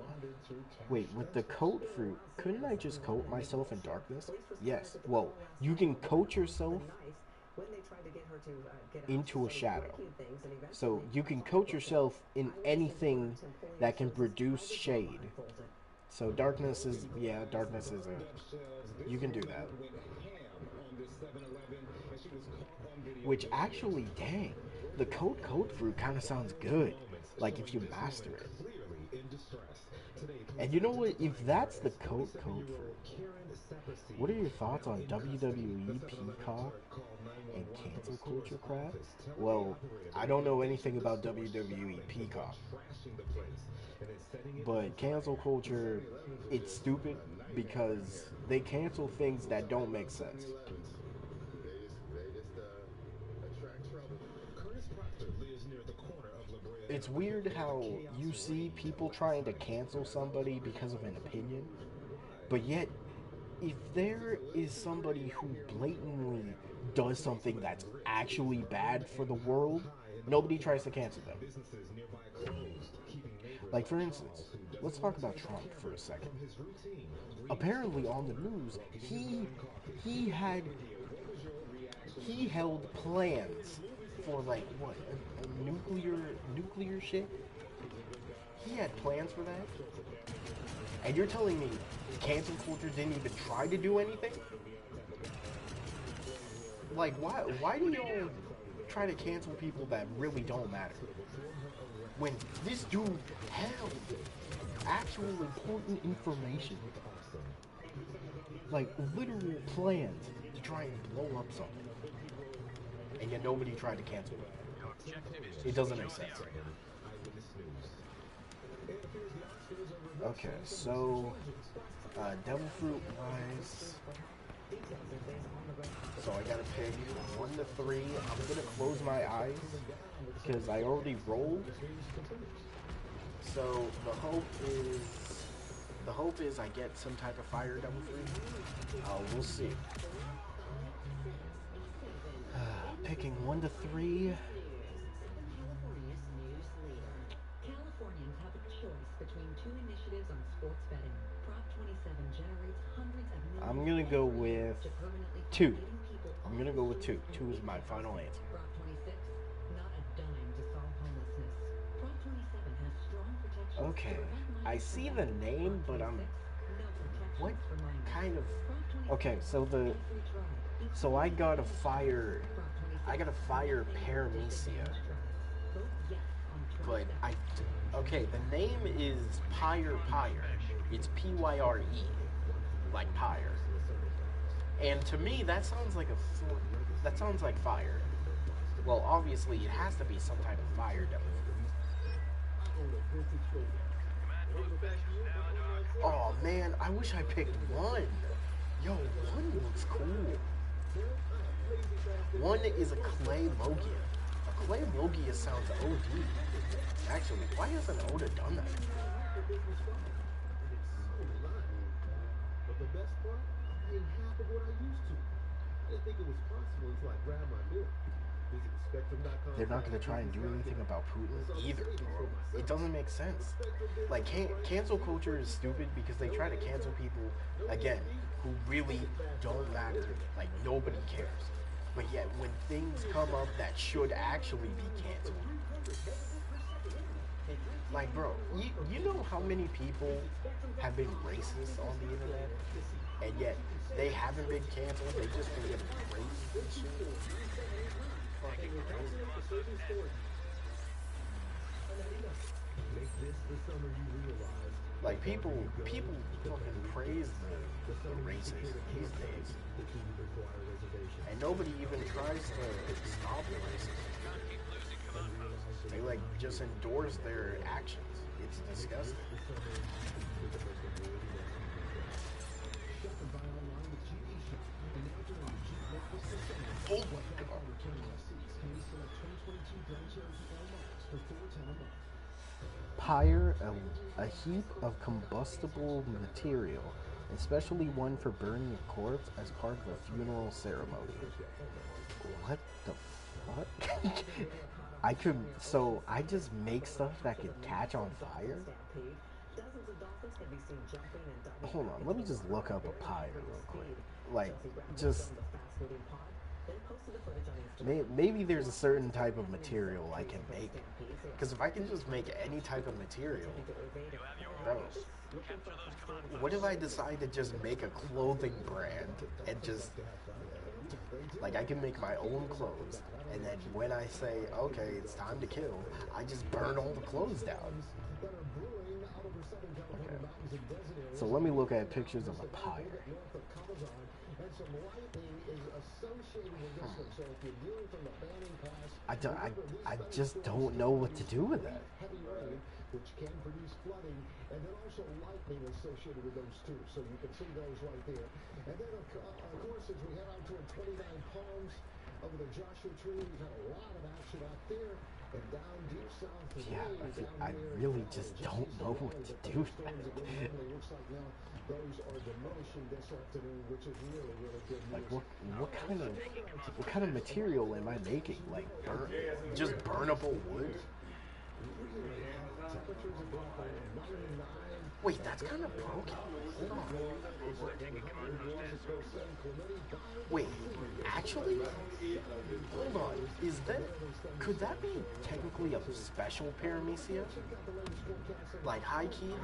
Wait, with the coat fruit, couldn't I just coat myself in darkness? Yes. Well, you can coat yourself into a shadow. So you can coat yourself in anything that can produce shade. So darkness is, yeah, darkness is a, you can do that. Which actually, dang, the coat fruit kind of sounds good. Like if you master it. And you know what? If that's the coat fruit, what are your thoughts on WWE Peacock and cancel culture crap? Well, I don't know anything about WWE Peacock. But cancel culture, it's stupid because they cancel things that don't make sense. It's weird how you see people trying to cancel somebody because of an opinion, but yet if there is somebody who blatantly does something that's actually bad for the world, nobody tries to cancel them. Like, for instance, let's talk about Trump for a second. Apparently on the news, he held plans for, like, what, a nuclear shit? He had plans for that? And you're telling me cancel culture didn't even try to do anything? Like, why do y'all try to cancel people that really don't matter? When this dude held actual important information, like literal plans to try and blow up something, and yet nobody tried to cancel it. It doesn't make sense. Okay, so devil fruit wise, so I gotta pick 1 to 3. I'm gonna close my eyes because I already rolled. So the hope is I get some type of fire devil fruit. We'll see. Picking 1 to 3. Californians have a choice between two initiatives on sports betting. Prop 27 generates hundreds of millions. I'm gonna go with 2. I'm gonna go with 2. 2 is my final answer. Prop 26, not a dime to solve homelessness. Prop 27 has strong protections. Okay, I see the name, but what kind of? Okay, so I got a fire paramecia, but okay, the name is Pyre. It's Pyre, like pyre. And to me, that sounds like fire. Well, obviously, it has to be some type of fire devil. Oh man, I wish I picked 1. Yo, 1 looks cool. 1 is a clay Logia. A clay Logia sounds OD. Actually, why hasn't Oda done that? But the best part, I ain't half of what I used to. I didn't think it was possible until I grabbed my bill. They're not going to try and do anything about Putin either, bro. It doesn't make sense. Like, cancel culture is stupid because they try to cancel people, again, who really don't matter. Like, nobody cares. But yet, when things come up that should actually be canceled, like, bro, you know how many people have been racist on the internet? And yet, they haven't been canceled, they just been getting racist and shit. Like people fucking praise the races these days, and nobody even tries to stop the racism. They like just endorse their actions. It's disgusting. Oh my God. Pyre, a heap of combustible material especially one for burning a corpse as part of a funeral ceremony. What the fuck? I just make stuff that can catch on fire? Hold on, let me just look up a pyre real quick. Like, just... Maybe there's a certain type of material I can make. Because if I can just make any type of material, bro, what if I decide to just make a clothing brand and just, like, I can make my own clothes, and then when I say, okay, it's time to kill, I just burn all the clothes down. Okay. So let me look at pictures of a pyre. I just don't know what to do with that. Which can produce flooding, and then also lightning associated with those too. So you can see those right there. And then, of course, as we head out toward 29 Palms over the Joshua Tree, we've had a lot of action out there. And down deep south, I really just don't know what to do with that. Looks like now those are diminishing this afternoon, which is really, really good news. Like what kind of material am I making? Like just burnable wood? Wait, that's kind of broken. Hold on. Wait, actually? Hold on. Could that be technically a special paramecia? Like high key?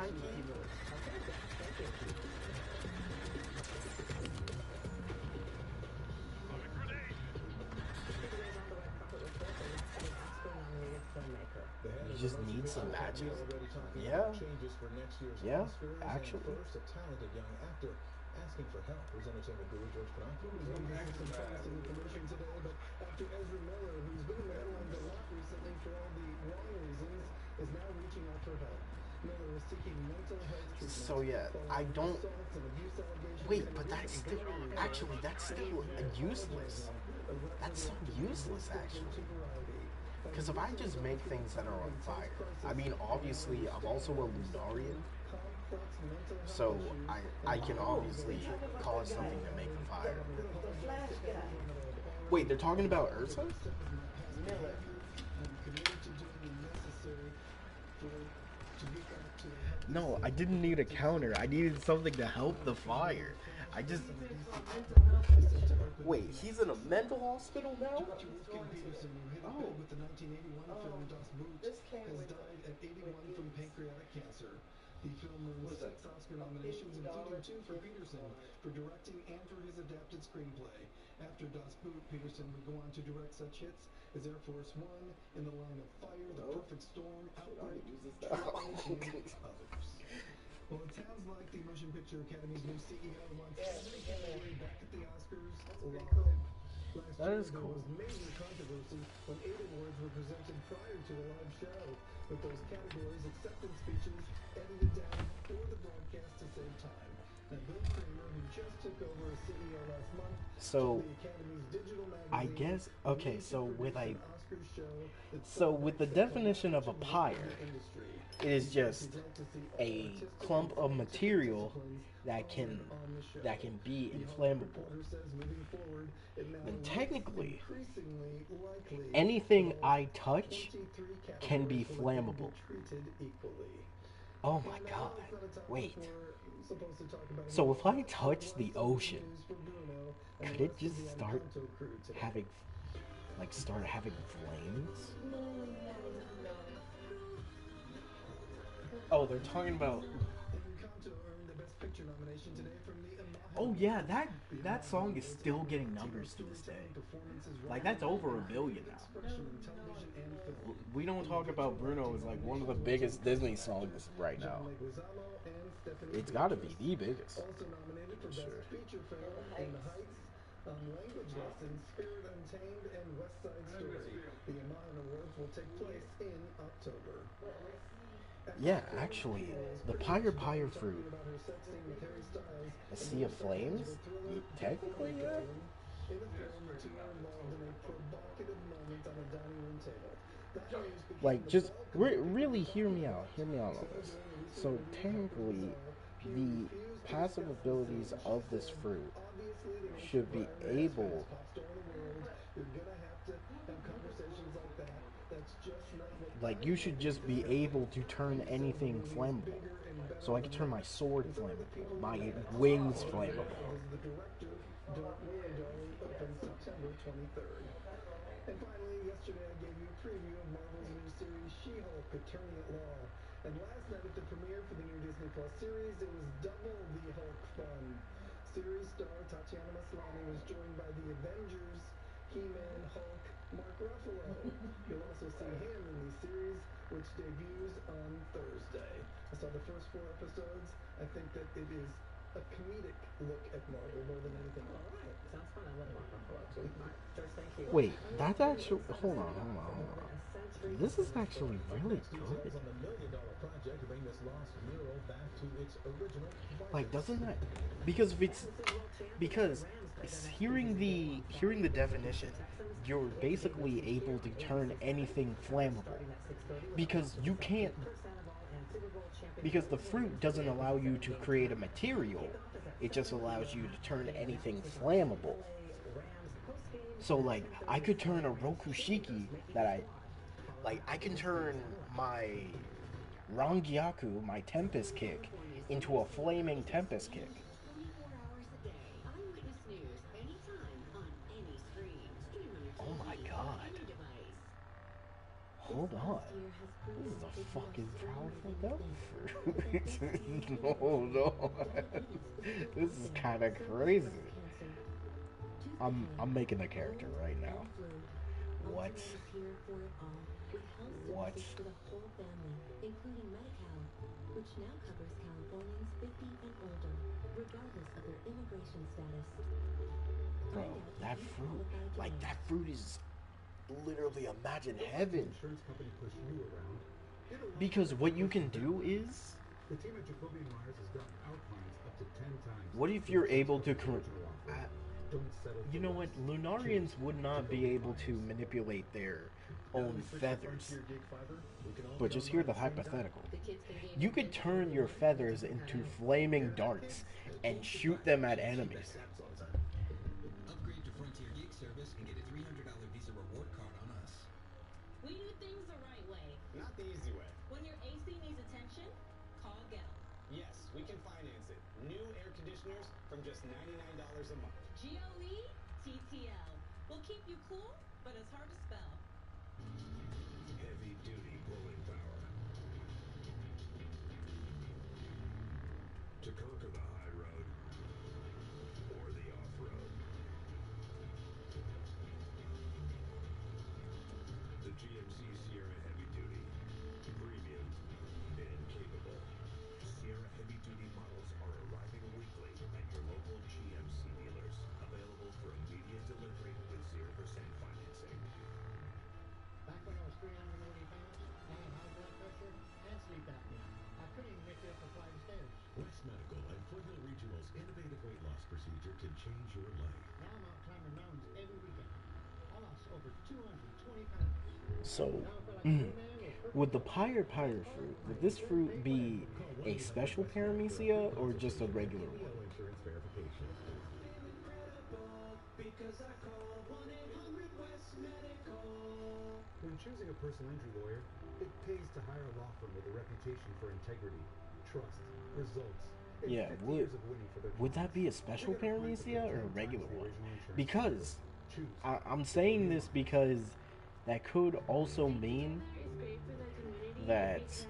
You just need some matches. Yeah, actually. A talented young actor asking for help. Here's entertainment guru George Panaki. Some fantastic information today, but after Ezra Miller, who's been in the headlines a lot recently for all the wrong reasons, is now reaching out for help. Miller was seeking mental health treatment. So yeah, I don't... Wait, but that's still... Actually, that's still useless. That's so useless, actually. Because if I just make things that are on fire, I mean, obviously, I'm also a Lunarian, so I can obviously cause something to make a fire. Wait, they're talking about Ursa? No, I didn't need a counter. I needed something to help the fire. I just... Wait, he's in a mental hospital now? Oh. With the 1981 film Das Boot, has died at 81 from pancreatic cancer. The film earned 6 Oscar nominations, including 2 for Peterson for directing and for his adapted screenplay. After Das Boot, Peterson would go on to direct such hits as Air Force One, In the Line of Fire, The Perfect Storm, Outbreak, and others. Well, it sounds like the Motion Picture Academy's new CEO wants every category back at the Oscars live. That is cool. There was major controversy when 8 awards were presented prior to the live show, with those categories, acceptance speeches, edited down for the broadcast to save time. Now, Bill Kramer, who just took over as CEO last month, so the Academy's digital magazine, I guess okay. So with the definition of a pyre, it is just a clump of material that can be inflammable. Then technically, anything I touch can be flammable. Oh my god, wait. So if I touch the ocean, could it just start having flames? Oh, they're talking about... Oh yeah, that song is still getting numbers to this day. Like, that's over 1 billion now. We don't talk about Bruno as like one of the biggest Disney songs right now. It's gotta be the biggest. For sure. Language lessons, Spirit Untamed, and West Side Story. The Iman Awards will take place in October. Yeah, actually, the Pyre fruit. A sea of flames? Technically, yeah. Like, just really hear me out. Hear me out on this. So technically, the passive abilities of this fruit should be able, like, you should just be able to turn anything flammable. So I can turn my sword flammable, my wings flammable. September 23rd. And finally, yesterday I gave you a preview of Marvel's new series, She-Hulk, Attorney at Law. And last night at the premiere for the new Disney Plus series, it was double the Hulk fun. Series star Tatiana Maslany was joined by the Avengers, He-Man, Hulk, Mark Ruffalo. You'll also see him in the series, which debuts on Thursday. I saw the first 4 episodes. I think that it is a comedic look at Marvel more than anything else. All right. Sounds fun. I love Mark Ruffalo, too. All right. George, thank you. Wait, that's actually, hold on. This is actually really good. Like, doesn't that, because hearing the definition, you're basically able to turn anything flammable, because you can't, because the fruit doesn't allow you to create a material, it just allows you to turn anything flammable. So, like, I could turn a Rokushiki I can turn my Rangyaku, my Tempest Kick, into a flaming Tempest Kick. 24 hours a day. Eyewitness News, anytime, on any screen. Stream on your TV, Oh my god. any device. Hold on. This is a fucking powerful devil fruit. Hold on. This is kind of crazy. I'm making a character right now. What? What? For the whole family, including Medi-Cal, which now covers Californians 50 and older, regardless of their immigration status. Bro, that fruit, like, that fruit is literally, imagine heaven. Because what you can do is, what if you're able to, you know what, Lunarians would not be able to manipulate their own feathers. But just hear the hypothetical. You could turn your feathers into flaming darts and shoot them at enemies. Upgrade to Frontier Gig Service and get a $300 Visa reward card on us. We do things the right way. Not the easy way. When your AC needs attention, call Gel. Yes, we can finance it. New air conditioners from just $99 a month. GOE-TTL. We'll keep you cool, but it's hard to spell. Heavy duty pulling power. To conquer the high road or the off-road. The GMC Sierra Heavy Duty. Premium and capable. Sierra Heavy Duty models are arriving weekly at your local GMC dealers. Available for immediate delivery with 0% financing. Back when I was 380 pounds, I had high blood pressure and sleep apnea. I couldn't even make it up a flight of stairs. West Medical and Foothill Regional's innovative weight loss procedure can change your life. Now I'm out climbing mountains every weekend. I lost over 220 pounds. So, would the Pyre fruit, would this fruit be a special paramecia or just a regular one? When choosing a personal injury lawyer, it pays to hire a law firm with a reputation for integrity, trust, results. Yeah, would that be a special paramecia or a regular one? Because I'm saying this because that could also mean that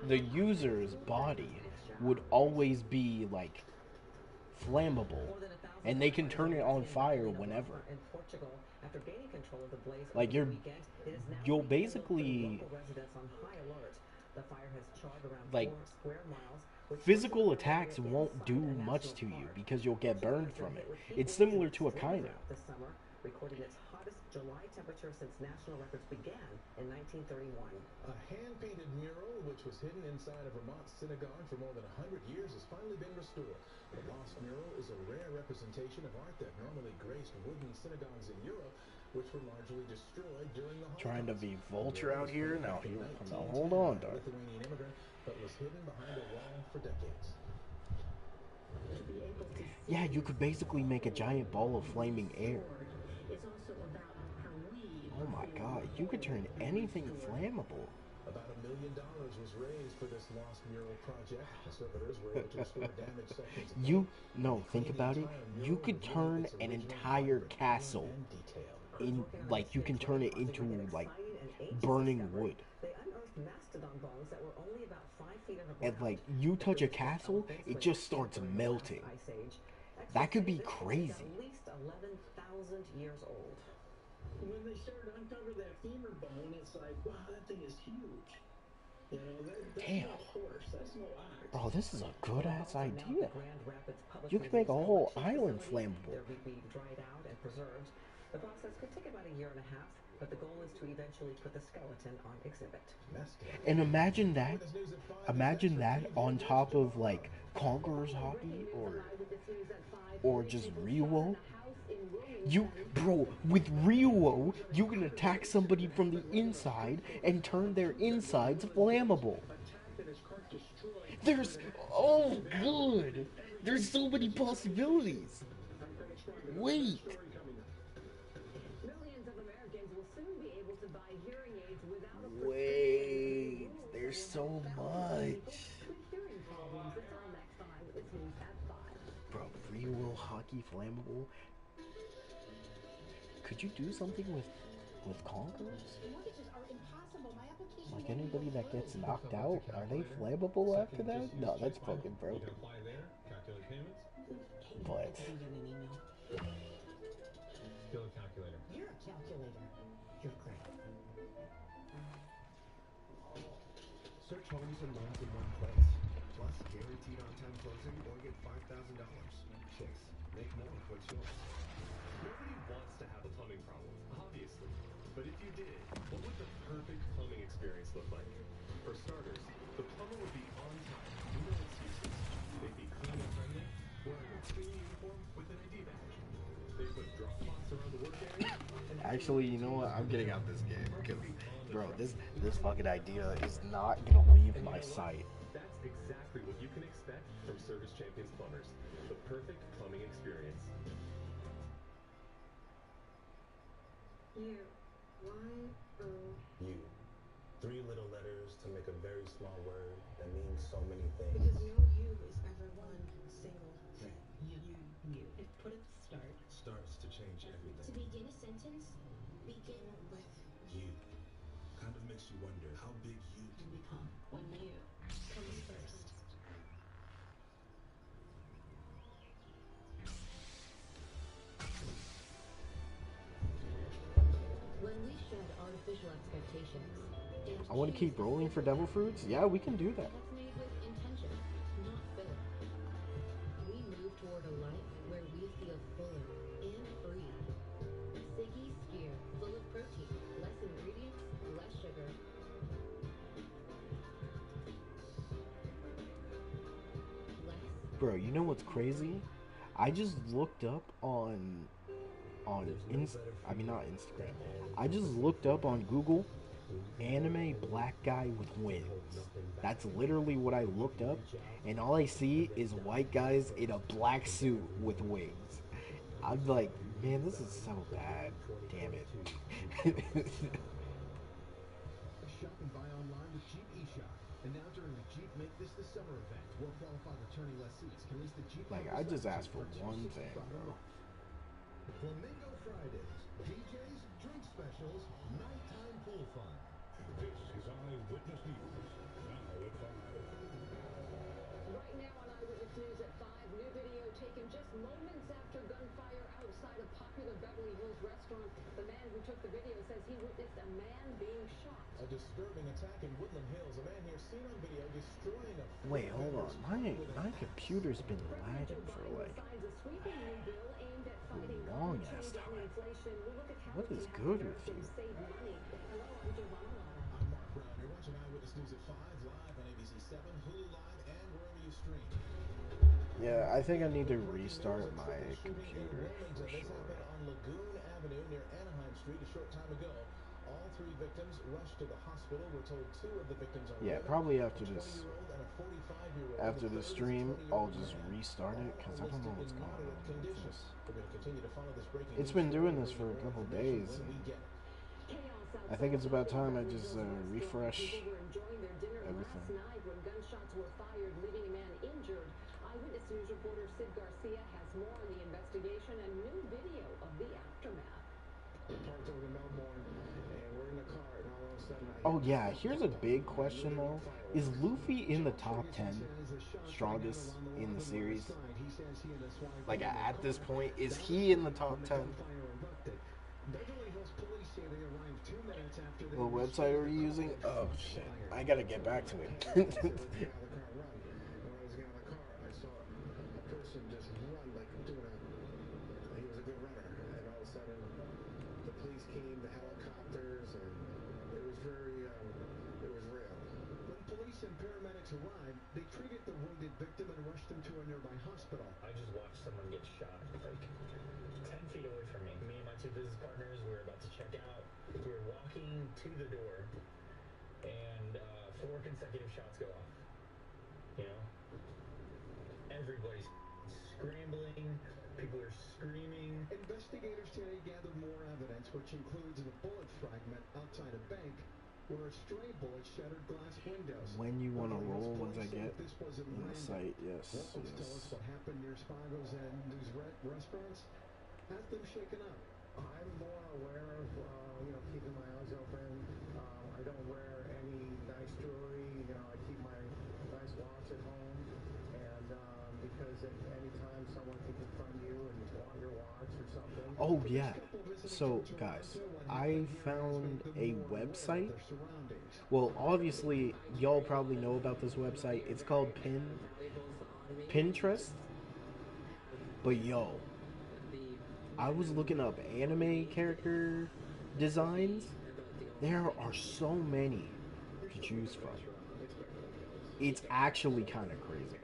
the user's body would always be like flammable, and they can turn it on fire whenever. Like you'll basically, like, physical attacks won't do much to you because you'll get burned from it. It's similar to a Kainu. Recording its hottest July temperature since national records began in 1931. A hand-painted mural, which was hidden inside a Vermont synagogue for more than 100 years, has finally been restored. The lost mural is a rare representation of art that normally graced wooden synagogues in Europe, which were largely destroyed during the Trying to Holocaust. be vulture out here? Now, hold 1910, on, a dog. Lithuanian immigrant, but was hidden behind a wall for decades. To be able to see Yeah, you could basically make a giant ball of flaming air. is also about how we Oh my god, you could turn anything flammable. About $1 million was raised for this lost mural project. Conservators were able to restore damaged sections of Think about it. You could turn an entire castle in, like, you can turn it into, like, burning wood. they unearthed mastodon bones that were only about 5 feet underground. And, like, you touch a castle, it just starts melting. That could be crazy. At least 11,000 years old. When they started to uncover that femur bone, it's like, wow, that thing is huge. You know, that's Damn. no horse, that's no ox. Bro, this is a good ass idea. You could make a whole island flammable. They're being dried out and preserved. The process could take about a year and a half, but the goal is to eventually put the skeleton on exhibit. And imagine that on top of, like, Conqueror's Hockey or just Ryuo. With Ryuo, you can attack somebody from the inside and turn their insides flammable. There's so many possibilities. Wait. Millions of Americans will soon be able to buy hearing aids without a Wait, there's so much. with hearing problems. That's all next on Eyewitness News at 5. Bro, Ryuo Hockey flammable? Could you do something with Conquerors? Mortgages are impossible. My application Like, anybody that gets knocked out, are they flammable after that? No, that's fucking broken. Apply there, calculate payments, But bill a calculator. You're a calculator. You're great. Search homes and loans in one place. Plus, guaranteed on-time closing or get $5,000. Chase. Make more of what's yours. Nobody wants to have a plumbing problem, obviously. But if you did, what would the perfect plumbing experience look like? For starters, the plumber would be on time, no excuses. They'd be clean and friendly, wearing a clean uniform with an ID badge. They put drop cloths around the work area. actually, you know what? I'm getting out this game because, bro, this fucking idea is not gonna leave my sight. That's exactly what you can expect from Service Champions Plumbers. The perfect plumbing experience. You. Y-O. You. 3 little letters to make a very small word that means so many things. Because no you is ever one single thing. You. Put at the start. Starts to change To everything. begin a sentence, begin with You. Kind of makes you wonder how big you can Become. When you comes first. When we shed artificial expectations, I want to keep rolling for Devil Fruits? Yeah, we can do that. that's made with intention, not filler. We move toward a life where we feel fuller and free. Siggy Spear, full of protein, less ingredients, less sugar. Bro, you know what's crazy? I just looked up on not Instagram. I just looked up on Google anime black guy with wings. That's literally what I looked up, and all I see is white guys in a black suit with wings. I'm like, man, this is so bad. Damn it. Shop and buy online with Jeep eShop. And now during the Jeep Make This the Summer event, well-qualified returning lessees can lease the Jeep. Like, I just asked for one thing, bro. Flamingo Fridays, DJs, drink specials, nighttime pool fun. This is Eyewitness News. Now at 5. Right now on Eyewitness News at 5, new video taken just moments after gunfire outside a popular Beverly Hills restaurant. The man who took the video says he witnessed a man being shot. A disturbing attack in Woodland Hills. A man here seen on video destroying a... Wait, hold on. My computer's been lagging for like a long ass time. What is good with you? I'm Mark Brown. You're watching Eyewitness News at 5, live on ABC 7, Hulu Live, and wherever you stream. Yeah, I think I need to restart my computer. for This sure. happened on Lagoon Avenue near Anaheim Street a short time ago. All 3 victims rushed to the hospital. We're told 2 of the victims are Yeah, women, probably a after this 20-year-old and a 45-year-old. after The the third is a stream, I'll 20-year-old just man. restart it All because are I don't know listed in what's going moderate on with condition. this. We're going to continue to follow this breaking It's news been story doing and this bring for you a more couple information days. when we get it. I think it's about time I just refresh People were enjoying their dinner everything. last night when gunshots were fired, leaving a man injured. Eyewitness News reporter Sid Garcia has more on the investigation and new video of the aftermath. We're parked over Melbourne, and we're in the car, and all of a sudden I Oh hear yeah, this here's a big question though. Is Luffy in the top 10 strongest in the series? Like at this point, is he in the top 10? Beverly Hills police say they arrived 2 minutes after they The website are you using? Oh shit, I gotta get back to it. When I was getting out of the car, I saw a person just run like doing he was a good runner, and all of a sudden the police came, the helicopters, and it was very, it was real. When police and paramedics arrived, they treated the wounded victim and rushed him to a nearby hospital. I just watched someone get shot like 10 feet away from me. Me and my 2 business partners, we were about to check out. We were walking to the door, and 4 consecutive shots go off. You know? Everybody's scrambling. People are screaming. Investigators today gathered more evidence, which includes the bullet fragment outside a bank where a stray bullet shattered glass windows. When you want to roll, once I get this wasn't in the random. site, yes. Locals tell us what happened near Spago's and these restaurants has them shaken up. I'm more aware of, keeping my eyes open. I don't wear any nice jewelry. I keep my nice watch at home. And because at any time someone can confront you and want your watch or something. Oh yeah. So guys, I found a website. Well, obviously y'all probably know about this website. It's called Pinterest. But yo, I was looking up anime character designs. There are so many to choose from. It's actually kind of crazy.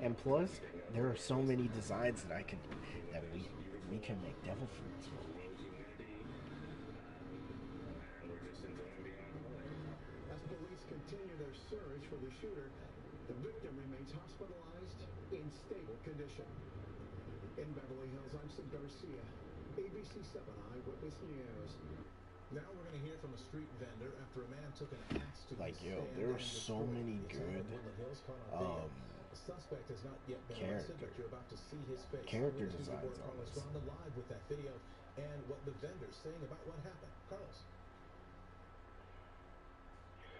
And plus, there are so many designs that we can make devil fruits from. As police continue their search for the shooter, the victim remains hospitalized in stable condition. In Beverly Hills, I'm Sid Garcia, ABC 7 Eyewitness News. Now we're going to hear from a street vendor after a man took an axe to Like, his yo, stand there are and so destroyed many it. good The suspect has not yet been arrested, but you're about to see his face. character Eyewitness designs reporter on Carlos this. Ronda live with that video and what the vendor's saying about what happened. Carlos.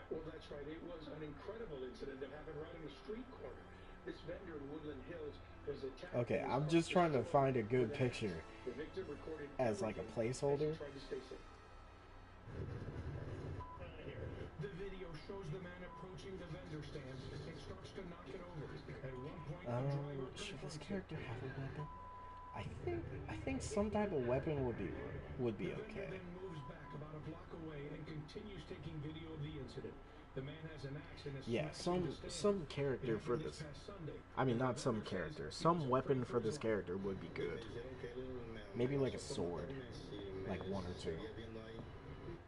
Well, that's right. It was an incredible incident that happened right in the street corner. This vendor in Woodland Hills was attacked. Okay, I'm just trying to find a good picture as like a placeholder. The video shows the man approaching the vendor stand and starts to knock it over. At one point, the driver Should this character have a weapon? I think some type of weapon would be okay. Then moves back about a block away and continues taking video of the incident. The man has an axe in his Yeah, some character for this. I mean, not some character. Some weapon for this character would be good. Maybe like a sword, like 1 or 2.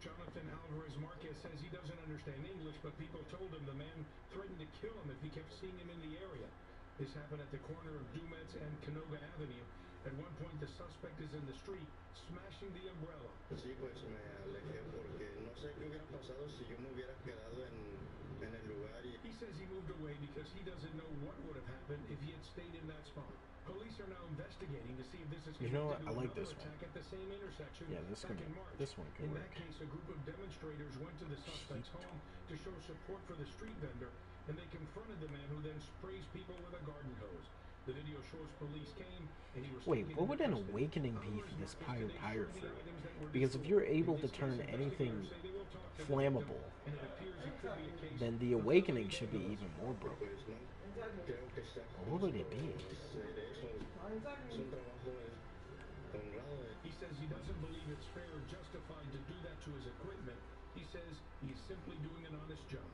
Jonathan Alvarez Marquez says he doesn't understand English, but people told him the man threatened to kill him if he kept seeing him in the area. This happened at the corner of Dumetz and Canoga Avenue. At one point, the suspect is in the street, smashing the umbrella. Sí, pues me alejé porque no sé qué hubiera pasado si yo me hubiera quedado en el lugar. He says he moved away because he doesn't know what would have happened if he had stayed in that spot. Police are now investigating to see if this is You know what? connected to I like another this one. attack at the same intersection Yeah, this back one. in March. This one could In work. that case, a group of demonstrators went to the suspect's home to show support for the street vendor, and they confronted the man who then sprays people with a garden hose. The video shows police came, and he was Wait, taken what would into an custody. awakening be for this pyre fruit? Because if you're able to turn anything flammable, then the awakening should be even more broken. What would it be? He says he doesn't believe it's fair or justified to do that to his equipment. He says he's simply doing an honest job.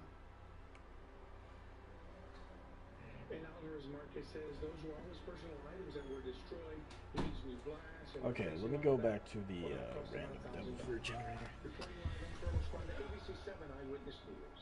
And Alvarez Marquez says those were all his personal items that were destroyed. He needs new glass and Okay, let me replacing go all that. back to the Well, that cost random about devil $1,000. fruit generator. Reporting live, I'm Carlos Fonda, ABC 7 Eyewitness News.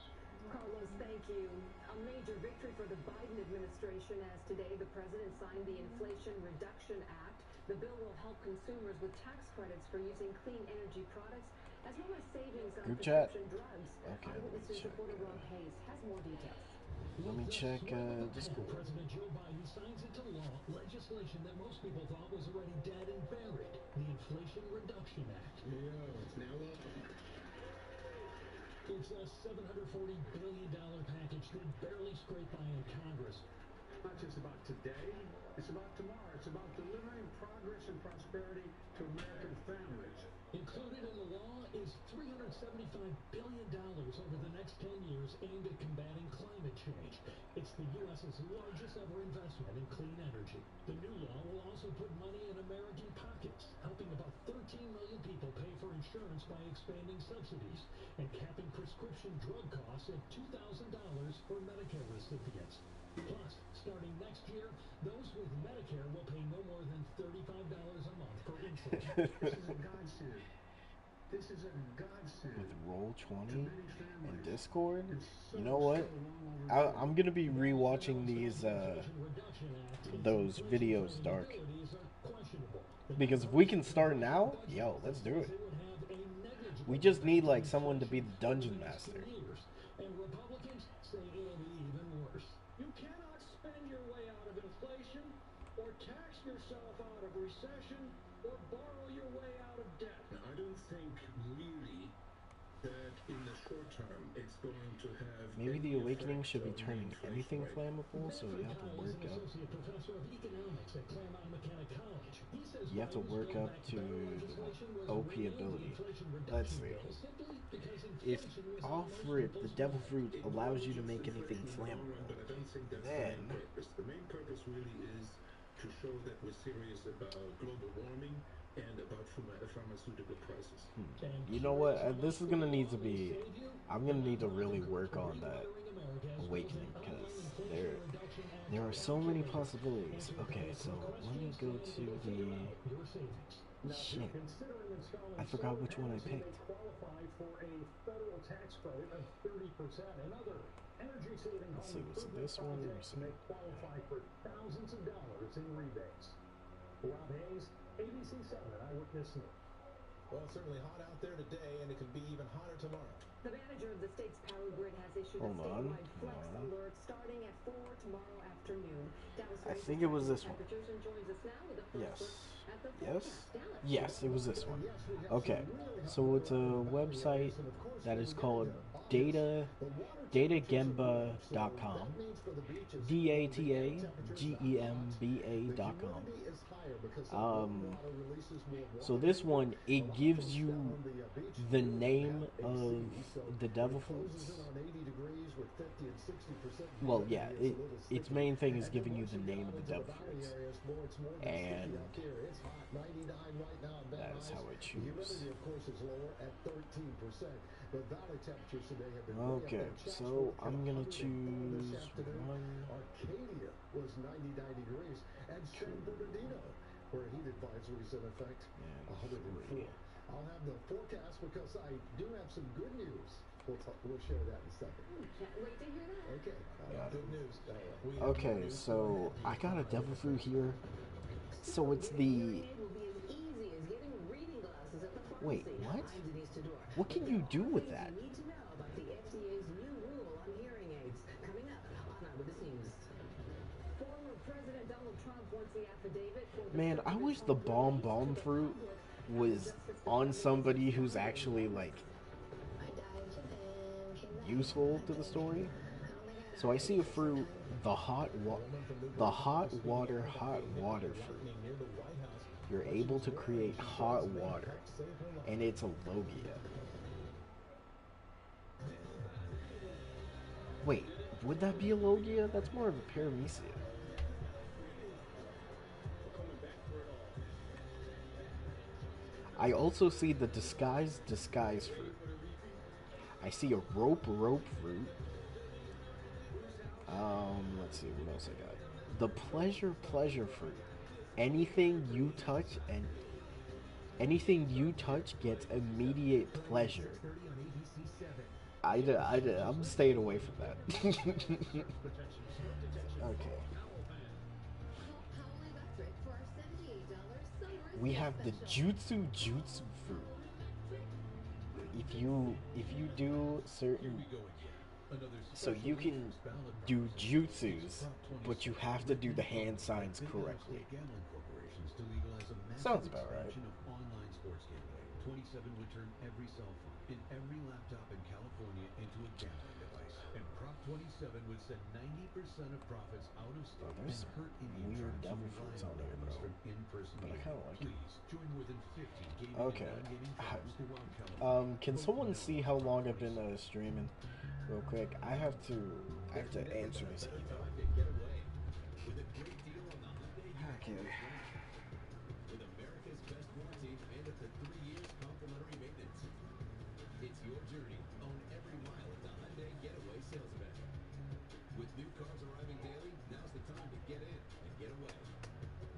Carlos, thank you. A major victory for the Biden administration as today the president signed the Inflation Reduction Act. The bill will help consumers with tax credits for using clean energy products as well as savings on Group chat? prescription drugs. Okay, let me Eyewitness News check. reporter Rob Hayes has more details. Let me check Discord. President Joe Biden signs into law legislation that most people thought was already dead and buried, the Inflation Reduction Act. It's now law. It's a $740 billion package that barely scraped by in Congress. Not just about today, it's about tomorrow. It's about delivering progress and prosperity to American families. Included in the law is $375 billion over the next 10 years aimed at combating climate change. It's the U.S.'s largest ever investment in clean energy. The new law will also put money in American pockets, helping about 13 million people pay for insurance by expanding subsidies and capping prescription drug costs at $2,000 for Medicare recipients. Plus, starting next year, those with Medicare will pay no more than $35 a month for insulin. This is a godsend. This is a godsend. With Roll20 and Discord? You know what? I'm gonna be rewatching these those videos, Dark. Because if we can start now, yo, let's do it. We just need like someone to be the dungeon master. And Republicans say it'll be even worse. You cannot spend your way out of inflation, or tax yourself out of recession, or borrow your way out of debt. Now, I don't think really that in the short term it's going to have Maybe the any awakening effect should be on the turning inflation anything rate. flammable, so you have to work up. Associate professor of economics at Claremont McKenna College. He says You have to work up to OP ability. Let's see. If off rip the devil fruit allows you to make anything flammable, But I don't think that's then the main purpose. The main purpose really is to show that we're serious about global warming and about pharmaceutical prices. you know what? This is gonna need to be. I'm gonna need to really work on that awakening because there are so many possibilities. Okay, so let me go to the shit. I forgot which one I picked. Qualify for a federal tax credit of 30% and other energy-saving Let's home see, was it this one or projects something? may qualify for thousands of dollars in rebates. Rob Hayes, ABC 7 Eyewitness News. Well, it's certainly hot out there today, and it could be even hotter tomorrow. The manager of the state's power grid has issued a statewide flex alert starting at 4 tomorrow afternoon. Dallas I think it was this one. temperatures and joins us now with a Yes. at the Yes? Dallas. Yes, it was this one. Okay, so it's a website that is called datagemba.com. DATAGEMBA.com. So this one, it gives you the name of the devil fruits. Well, yeah, its main thing is giving you the name of the devil fruits. And that is how I choose. Okay, so I'm gonna choose one. Arcadia was 99 degrees, and San Bernardino, where heat advisories in effect, 104. I'll have the forecast because I do have some good news. We'll share that in a second. Can't wait to hear that. Okay. Good news. Okay, so I got a devil fruit here. So it's the. Wait, what? What can you do with that? Man, I wish the bomb fruit was on somebody who's actually like useful to the story. So I see a fruit, the hot water fruit. You're able to create hot water, and it's a Logia. Wait, would that be a Logia? That's more of a Paramecia. I also see the disguise fruit. I see a rope fruit. Let's see what else I got. The pleasure fruit. Anything you touch and anything you touch gets immediate pleasure. I'm staying away from that. Okay. We have the jutsu fruit. If you do certain, so you can do jutsus, but you have to do the hand signs correctly. Sounds about right. Online sports gambling. 27 would turn every cell phone in every laptop in California into a gambling device. And Prop 27 would send 90% of profits out of state and hurt Indian Weird tribes devil who rely fruits on on there, revenues though. from in-person But I gaming. kind of like it. Please join more than 50 gaming Okay. and non-gaming tribes throughout California. Can Vote someone no see on how Prop long I've been 27. streaming? Real quick. I have to answer this email. Okay. With America's best warranty and up to 3 years complimentary maintenance. It's your journey. Own every mile at the Hyundai Getaway sales event. With new cars arriving daily, now's the time to get in and get away.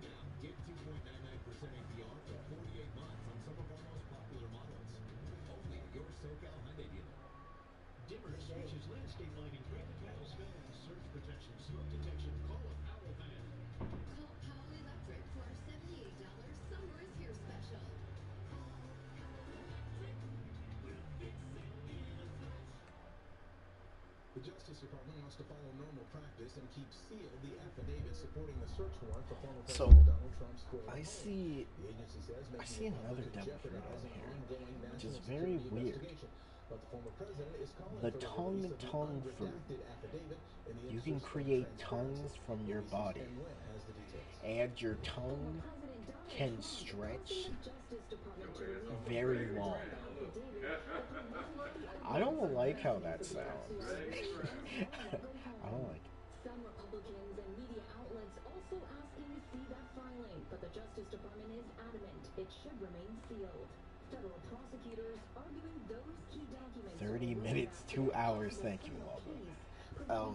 Now, get 2.99% APR for 48 months on some of our most popular models. Only at your SoCal Hyundai dealer. Dimmer switches landscape lighting, brake panel smell, surge protection, smoke detection. Call a Powell fan. Call Powell Electric for our $78 Summer is Here special. The Justice Department wants to follow normal practice and keep sealed the affidavit supporting the search warrant for former So, President Donald Trump's Florida I home. see The agency says I making see it another public could devil fruit jeopardize on an here, ongoing which national is very security weird. investigation. But the former president is calling The for the release of the tongue fruit. unredacted affidavit in the You can interest of create transparency. tongues from your ABC's body, Ken Wynn has the details. and your tongue can stretch very long. I don't like how that sounds. I don't like it. Some Republicans and media outlets also asking to see that filing, but the Justice Department is adamant it should remain sealed. Federal prosecutors arguing those key documents 30 minutes, 2 hours. Thank you, Lava.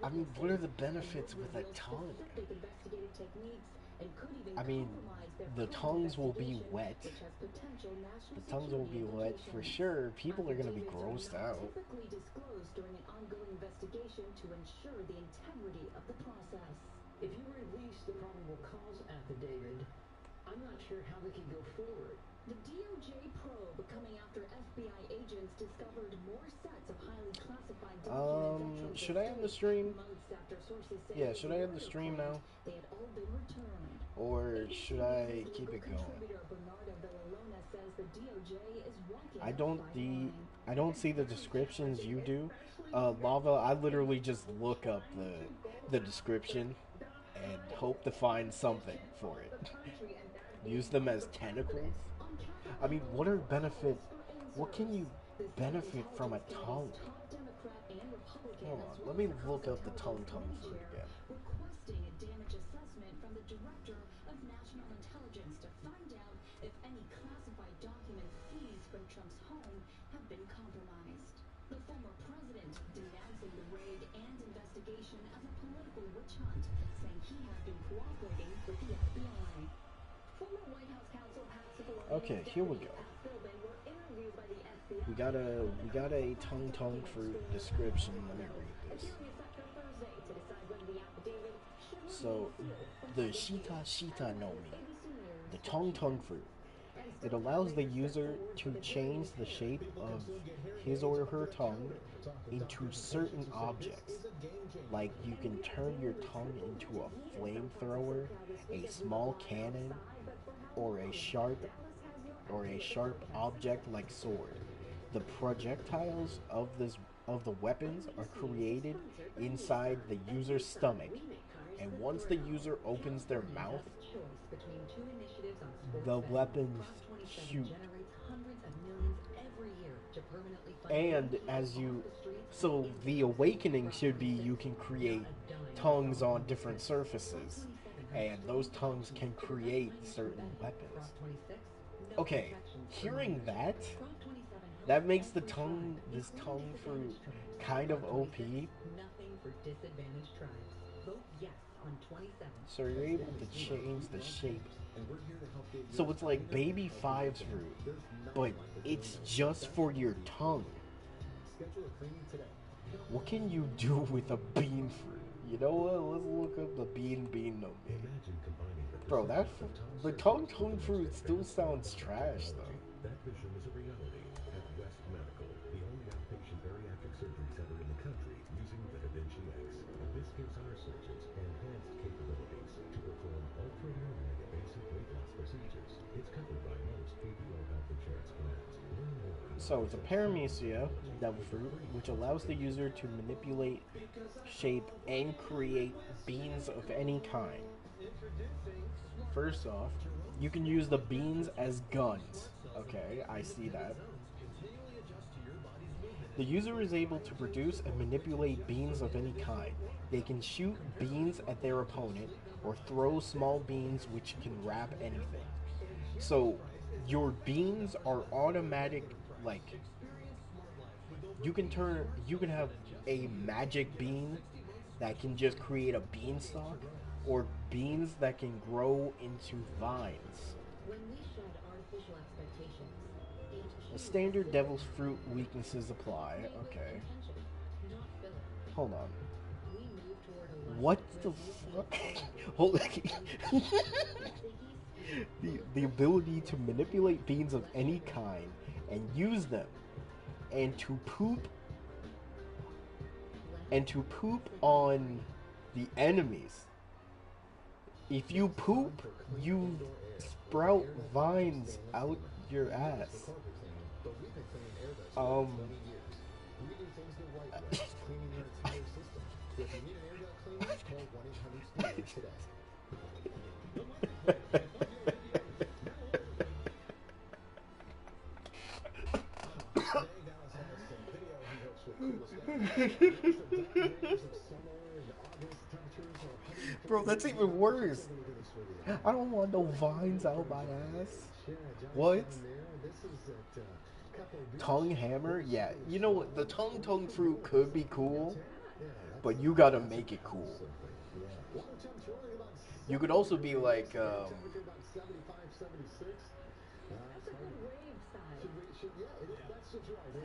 I mean, what are the benefits with a tongue? I mean, the tongues will be wet. The tongues will be wet for sure. People are going to be grossed out. Typically disclosed during an ongoing investigation to ensure the integrity of the process. If you release the probable cause affidavit, I'm not sure how they can go forward. The DOJ probe coming after FBI agents discovered more sets of highly classified documents. Should I end the stream? Months after sources say Yeah, should I end the stream now? they had all been returned. Or should I keep it going? I don't see the descriptions you do. Lava, I literally just look up the description and hope to find something for it. Use them as tentacles. I mean, what are benefits? What can you benefit from a tongue? Hold on, let me look up the tongue fruit again. Requesting a damage assessment from the Director of National Intelligence to find out if any classified documents seized from Trump's home have been compromised. The former president denouncing the raid and investigation as a political witch hunt, saying he has been cooperating with the FBI. Former White House counsel Pat Cipollone Okay, here we go. were interviewed by the FBI. We got a tongue fruit description. Let me read this. So, the Shita no Mi, the tongue fruit. It allows the user to change the shape of his or her tongue into certain objects. Like you can turn your tongue into a flamethrower, a small cannon, or a sharp object like sword. The projectiles of the weapons are created inside the user's stomach, and once the user opens their mouth, the weapons shoot. And so the awakening should be you can create tongues on different surfaces, and those tongues can create certain weapons. Okay, hearing that makes this tongue fruit kind of OP, for disadvantaged tribes. Vote yes on 27. So you're able to change the shape. So it's like baby five's fruit, but it's just for your tongue. Schedule a cleaning today. What can you do with a bean fruit? You know what? Let's look up the bean no game. Imagine combining Bro, the tongue fruit still sounds trash though. That vision is a reality at West Medical, the only outpatient bariatric surgery center in the country using the Da Vinci X. And this gives our surgeons enhanced capabilities to perform ultra-low basic weight loss procedures. It's covered by most PPO health insurance plans. Learn more. So it's a paramecia, devil fruit, which allows the user to manipulate, shape, and create beans of any kind. First off, you can use the beans as guns. Okay, I see that. The user is able to produce and manipulate beans of any kind. They can shoot beans at their opponent or throw small beans which can wrap anything. So your beans are automatic, like you can have a magic bean that can just create a beanstalk, or beans that can grow into vines. When we shed artificial expectations, The standard devil's fruit weaknesses apply. Okay. Hold on. What the fuck? Hold on. The ability to manipulate beans of any kind and use them, and to poop on the enemies. If you poop, you sprout vines out your ass. But we've been cleaning air ducts for 20 years. We do things the right way, cleaning your entire system. If you need an air duct cleaner, call 1-800-STEAM today. Bro, that's even worse. I don't want no vines out my ass. What? Tongue hammer? Yeah. You know what? The tongue fruit could be cool, but you gotta make it cool. You could also be like, That's a good wave size. That's right. I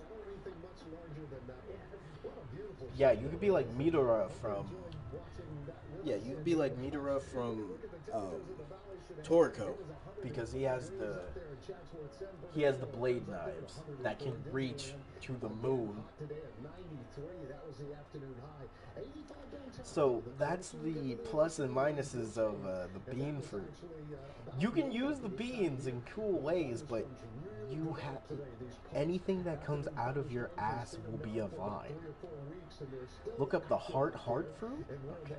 don't need anything much larger than that one. What a beautiful yeah, you could be like Midora from. Yeah, you could be like Midora from Toriko, because he has the blade knives that can reach to the moon. So that's the plus and minuses of the bean fruit. You can use the beans in cool ways, but you have anything that comes out of your ass will be a vine. Look up the heart fruit. Okay.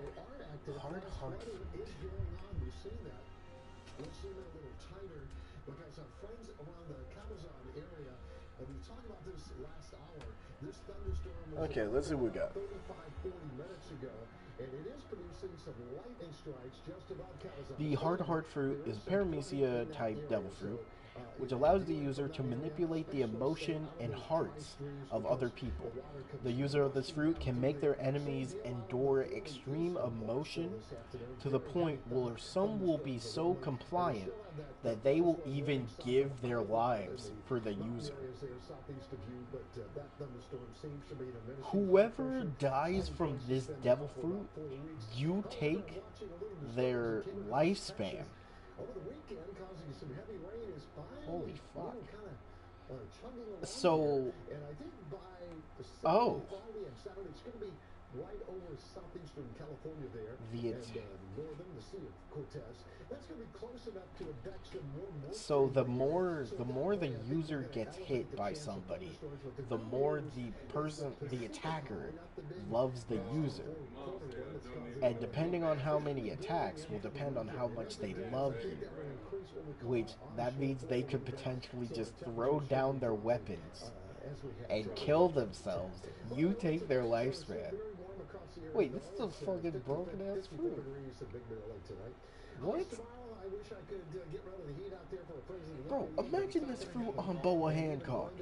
Heart fruit. Let's zoom in a little tighter because our friends around the Cabazon area, and we talked about this last hour. This thunderstorm was okay, let's see what we got. 40 minutes ago, and it is producing some lightning strikes just above Cabazon. The heart fruit is paramecia type devil fruit, which allows the user to manipulate the emotion and hearts of other people. The user of this fruit can make their enemies endure extreme emotion to the point where some will be so compliant that they will even give their lives for the user. Whoever dies from this devil fruit, you take their lifespan. Over the weekend, causing some heavy rain is finally, holy fuck. Chugging along So, here. And I think by Friday and Saturday, it's going to be right over southeastern California there, and northern, the Sea of Cortez. That's going to be close enough to affect some more. So the more the user gets hit by somebody, the more the attacker loves the user. And depending on how many attacks will depend on how much they love you. Which, that means they could potentially just throw down their weapons and kill themselves. You take their lifespan. Wait, this is a fucking broken ass fruit. What? Bro, imagine this fruit on Boa Hancock.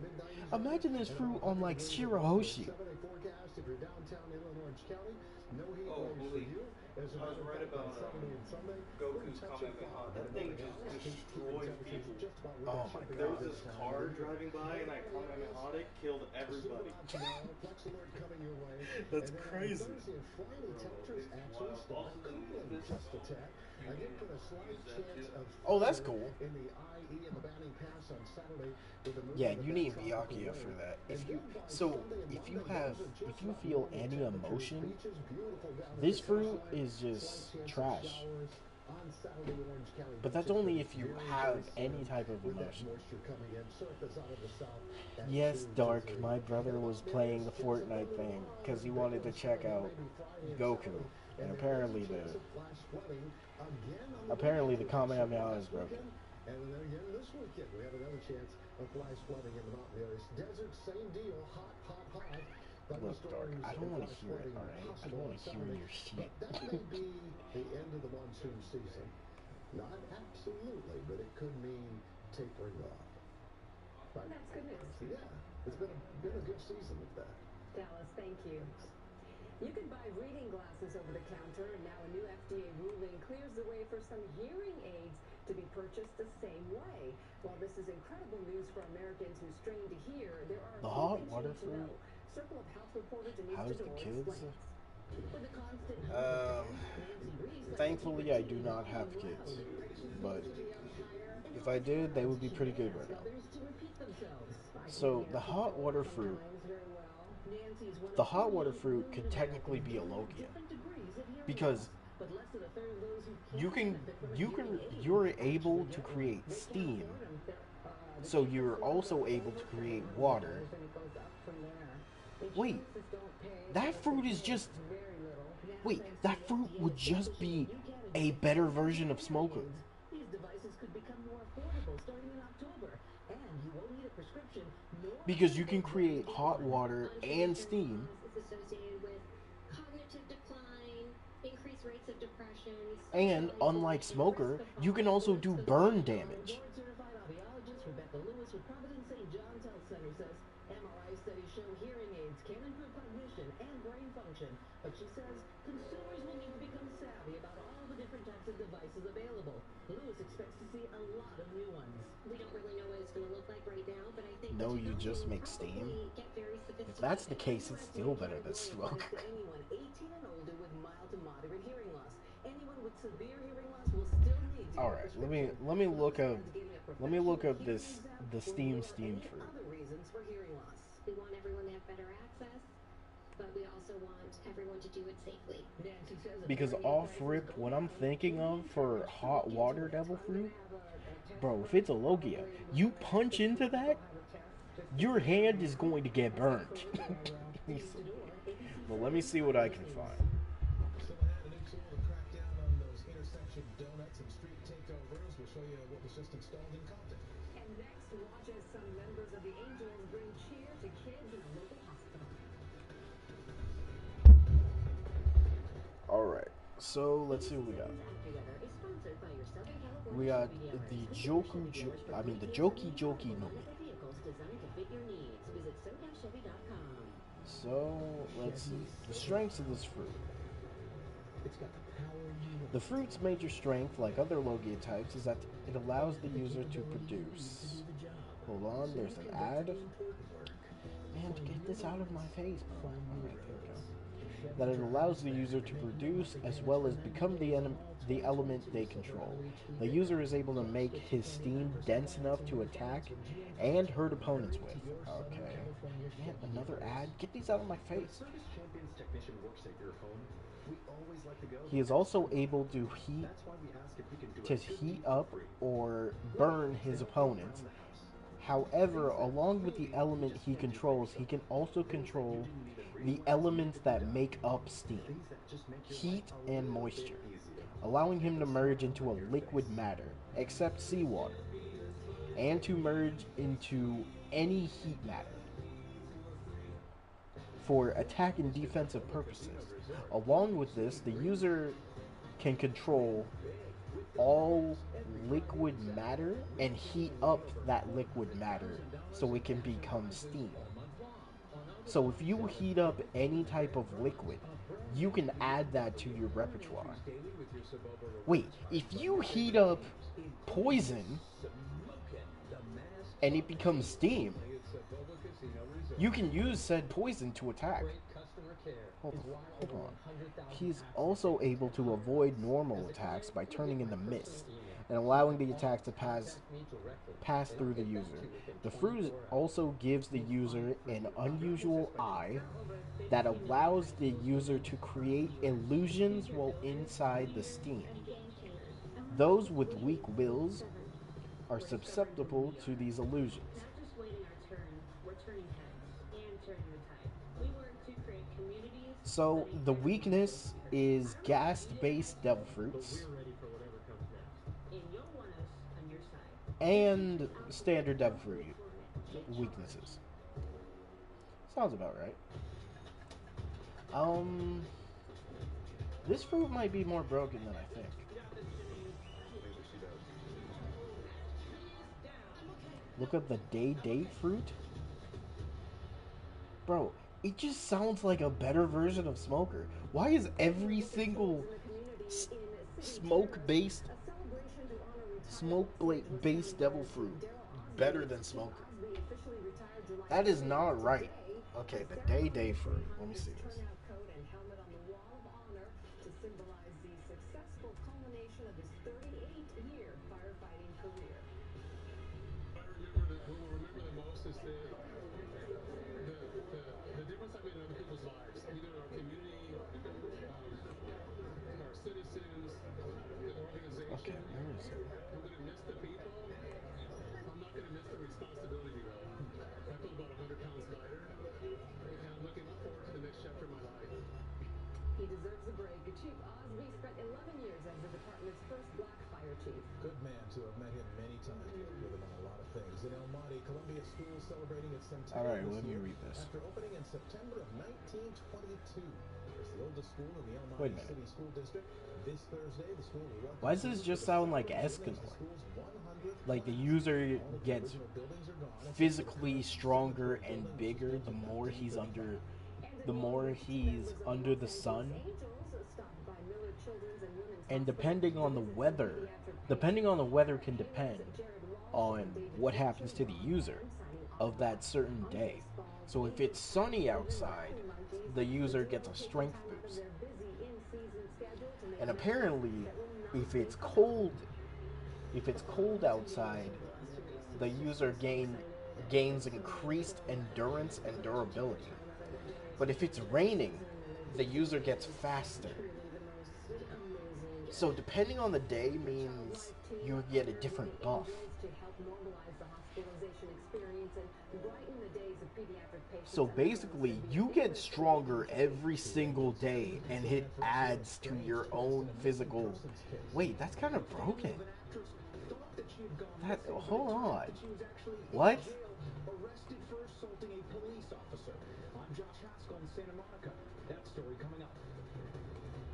Mid-90s. Imagine this fruit on like Shirahoshi. 7-day forecast if you're downtown Inland Orange County. No heat Oh, waves for believe. you. As a I was matter of right fact, on about Saturday and Sunday, Goku's touch and Kamehameha. fog. That But thing to be just honest, keeping destroys temperatures people. just about where Oh they my should be There at was this this time car of the year. driving by and I Kamehameha killed everybody. Flex alert coming your way. That's And then crazy. On Thursday and Friday, temperatures actually start cooling just a tad. Again, put a slight chance of Oh, that's thunder cool. in the IE and the Banning Pass on Saturday. With the Yeah, movement of you that need tropical Byakuya wave. for that. And If you then by so Sunday and if you Monday, have those are just if you about feel normal any temperatures. emotion, Beaches beautiful down at this the fruit coastline. is Slight just chance of trash. showers on Saturday in Orange County. But that's only if you have any type of With that emotion. moisture coming in, surface out of the south. at Yes, 2 to Dark. 3. My brother was playing the Fortnite thing because he wanted to check out Goku, and apparently the Kamehameha is broken. And then again this weekend, we have another chance of flash flooding in the mountain areas. Desert, same deal, hot. Look, Dark, I don't want to hear it, alright? I don't want to hear your shit. But that may be the end of the monsoon season. Not absolutely, but it could mean tapering off. But That's good news. yeah, it's been a good season with that. Dallas, thank you. You can buy reading glasses over the counter, and now a new FDA ruling clears the way for some hearing aids to be purchased the same way. While this is incredible news for Americans who strain to hear, there are The a few hot things water you need to fruit? know. Circle of Health reporter Denise How's the Tador kids? explains. With the constant health demand, Nancy Reed says Thankfully, I do not have kids, but if I did, they would be pretty good right now. So the hot water fruit, could technically be a Logia, because you're able to create steam, so you're also able to create water. Wait, that fruit is just. Wait, that fruit would just be a better version of Smoker. These devices could become more affordable starting in October, and you won't need a prescription. Because you can create hot water and steam. It's associated with cognitive decline, increased rates of depression. And unlike Smoker, you can also do burn damage. Board-certified audiologist Rebecca Lewis with Providence St. John's Health Center says MRI studies show hearing aids can improve cognition and brain function, but she says consumers will need to become savvy about all the different types of devices available. Lewis expects to see a lot of new ones. We don't really know what it's going to look like right now, but I think No, the you technology just will make steam. probably get very If that's the case, it's still better than Smoke. To anyone 18 and older with mild to moderate hearing loss. Anyone with severe hearing loss will still need to All right, let me look up this the steam fruit. other reasons for hearing loss. We want everyone to have better access, but we also want everyone to do it safely. Nancy says Because off rip, what I'm thinking of for hot water devil fruit, bro, if it's a Logia, you punch into that, your hand is going to get burned. Well, let me see what I can find. Someone had a new tool to crack down on those intersection donuts and street takeovers. We'll show you what was just installed in Compton. And next, watch as some members of the Angels bring cheer to kids in a local hospital. Alright, so let's see what we got. AccuWeather is sponsored by your Southern California We got Chevy the dealers. Joki no Mi. Vehicles designed to fit your needs. Visit so-chevy.com. So, let's see. The strengths of this fruit. It's got the power you want. The fruit's major strength, like other Logia types, is that it allows the user to produce. Hold on, there's an ad. Man, get this out of my face, bro. Alright, there we go. That it allows the user to produce as well as become the element they control. The user is able to make his steam dense enough to attack and hurt opponents with. Okay. Man, another ad? Get these out of my face. Service Champion's technician works at your home. We always like to go. He is also able to That's why we ask if we can do heat up or burn his opponents. However, along with the element he controls, he can also control the elements that make up steam, heat and moisture, allowing him to merge into a liquid matter, except seawater, and to merge into any heat matter for attack and defensive purposes. Along with this, the user can control all liquid matter and heat up that liquid matter so it can become steam. So if you heat up any type of liquid, you can add that to your repertoire. Wait, if you heat up poison and it becomes steam, you can use said poison to attack. Hold on. He's also able to avoid normal attacks by turning into mist and allowing the attack to pass through the user. The fruit also gives the user an unusual eye that allows the user to create illusions while inside the steam. Those with weak wills are susceptible to these illusions. Not just waiting our turn, we're turning heads and turning the tide. We work to create communities. So the weakness is gas-based devil fruits And you'll want us on your side. and standard devil fruit weaknesses. Sounds about right. This fruit might be more broken than I think. Look up the day fruit. Bro, it just sounds like a better version of Smoker. Why is every single smoke-based devil fruit better than Smoker? That is not right. Okay, the day fruit. Let me see this. To symbolize the successful culmination of his 38-year firefighting career. What will remember the most is the difference I made in other people's lives, either in our community, our citizens, the organization. Okay, where is it? I'm going to miss the people. I'm not going to miss the responsibility, though. I feel about 100 pounds lighter, and I'm looking forward to the next chapter of my life. He deserves a break. Chief Osby spent 11 years as the department's first black fire chief. Good man to have met him many times. Worked with him on a lot of things. In El Monte, Columbia School celebrating its centenary. All right, let me read this. After opening in September of 1922. It's the oldest school in the El Monte City School District. This Thursday, the school will welcome. Why does this just sound like Escanor? Like the user gets physically stronger and bigger the more he's under the sun. And depending on the weather can depend on what happens to the user of that certain day. So if it's sunny outside, the user gets a strength boost. And apparently, if it's cold outside, the user gains increased endurance and durability. But if it's raining, the user gets faster. So depending on the day means you get a different buff. So basically, you get stronger every single day, and it adds to your own physical. Wait, that's kind of broken. Hold on. What? Arrested for assaulting a police officer. I'm Josh Haskell in Santa Monica. That story coming up.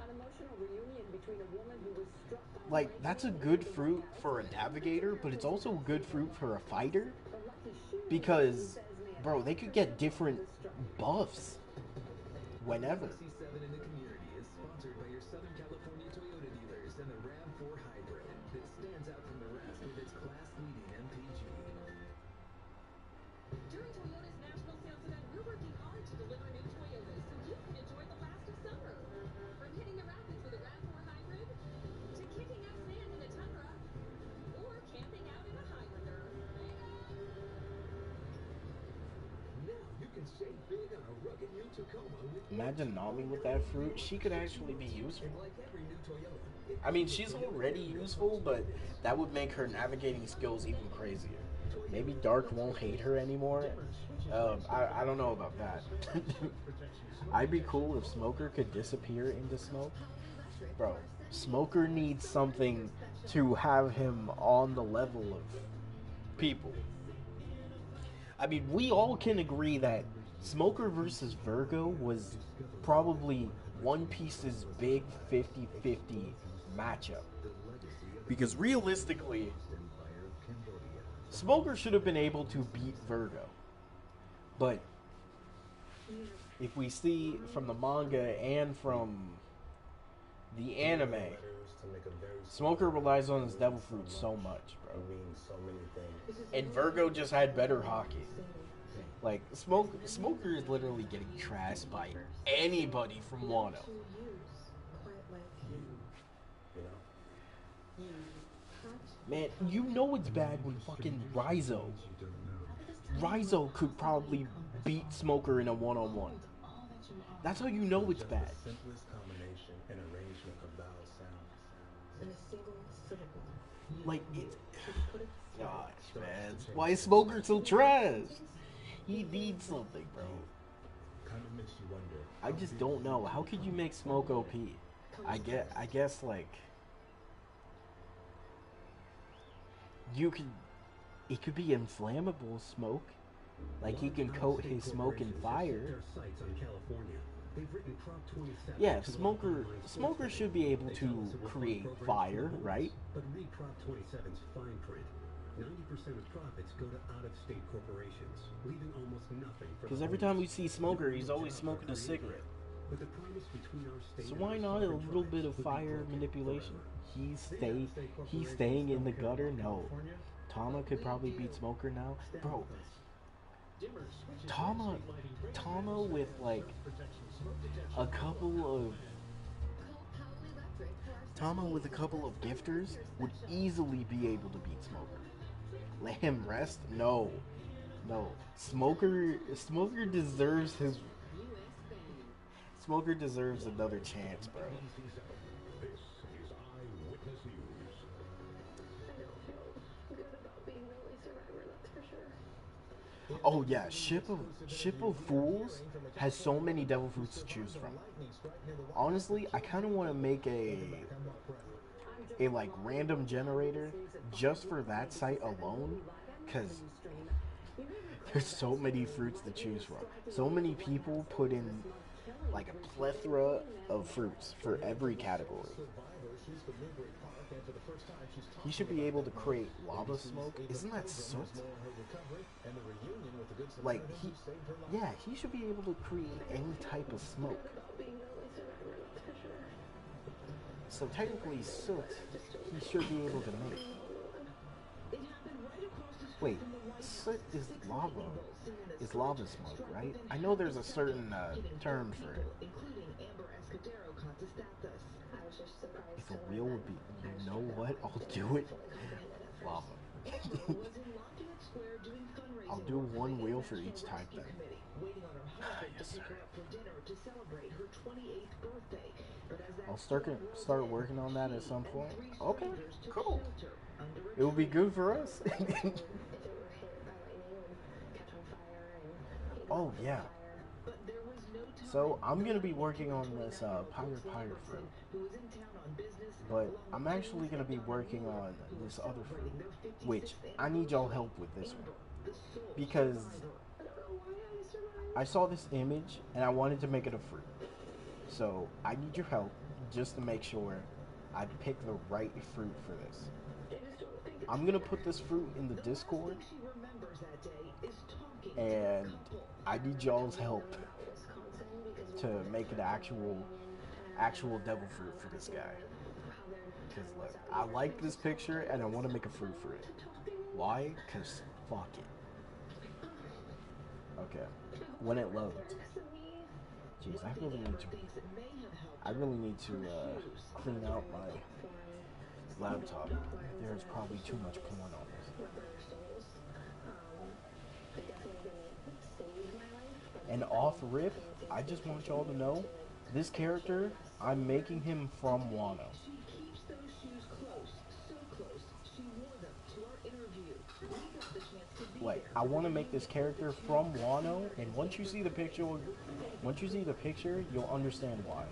An emotional reunion between a woman who was struck by Like, that's a good fruit for a navigator, but it's also a good fruit for a fighter. Because, bro, they could get different buffs whenever. TheLegacyU in the community is sponsored by your Southern California Toyota dealers and the RAV4 Hybrid that stands out from the rest with its class-leading MPG. During Toyota's national sales event, we're working hard to deliver new Toyotas so you can enjoy the last of summer. From hitting the rapids with a RAV4 Hybrid, to kicking up sand in the tundra, or camping out in a Highlander. Now you can save big on a rugged new Tacoma with Imagine Nami with that fruit. She could actually be useful. I mean, she's already useful, but that would make her navigating skills even crazier. Maybe Dark won't hate her anymore. I don't know about that. I'd be cool if Smoker could disappear into smoke. Bro, Smoker needs something to have him on the level of people. I mean, we all can agree that Smoker versus Virgo was probably One Piece's big 50-50 matchup. Because realistically, Smoker should have been able to beat Virgo. But if we see from the manga and from the anime, Smoker relies on his devil fruit so much, bro. And Virgo just had better hockey. Like, Smoker is literally getting trashed by anybody from Wano. Man, you know it's bad when fucking Rizzo could probably beat Smoker in a one-on-one. That's how you know it's bad. Simplest combination and arrangement of vowel sounds. In a single syllable. Like, it's... Gosh, man. Why is Smoker so trash? He needs something, bro. Kind of makes you wonder. I just don't know. How could you make Smoke OP? I guess, like... It could be inflammable smoke. Like, he can coat his smoke in fire. Yeah, Smoker should be able to create fire, right? But read Prop 27's fine print. 90% of profits go to out-of-state corporations, leaving almost nothing for. Because every time we see Smoker, he's always smoking a cigarette. So why not a little bit of fire manipulation? He's staying in the gutter? No. Tama could probably beat Smoker now. Bro, Tama with like a couple of gifters would easily be able to beat Smoker. Let him rest? No. Smoker deserves his... Smoker deserves another chance, bro. Oh yeah, Ship of Fools has so many devil fruits to choose from. Honestly, I kind of want to make a like random generator just for that site alone, because there's so many fruits to choose from. So many people put in like a plethora of fruits for every category. He should be able to create lava smoke. Isn't that soot? Like, he should be able to create any type of smoke. So technically soot, he should be able to make. Wait, soot is lava smoke, right? I know there's a certain term for it. If a wheel would be, you know what? I'll do it. Lava. I'll do one wheel for each type then. Yes, sir. I'll start working on that at some point. Okay, cool. It will be good for us. Oh yeah. So I'm gonna be working on this pirate fruit, but I'm actually gonna be working on this other fruit, which I need y'all help with this one, because I saw this image and I wanted to make it a fruit. So I need your help just to make sure I pick the right fruit for this. I'm gonna put this fruit in the Discord, and I need y'all's help to make an actual devil fruit for this guy. Because look, I like this picture and I want to make a fruit for it. Why? Because fuck it. Okay, when it loads. Jeez, I really need to clean out my laptop. There's probably too much porn on this. And off rip, I just want y'all to know, this character, I'm making him from Wano. Like, I want to make this character from Wano, and once you see the picture, you'll understand why.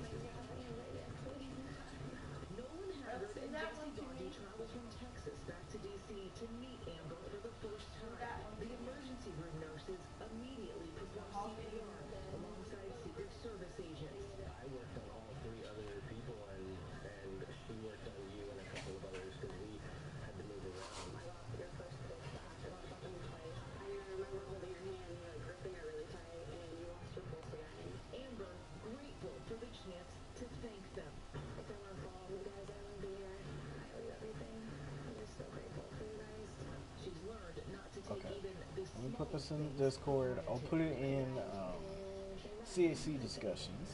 us in the Discord. I'll put it in CAC discussions.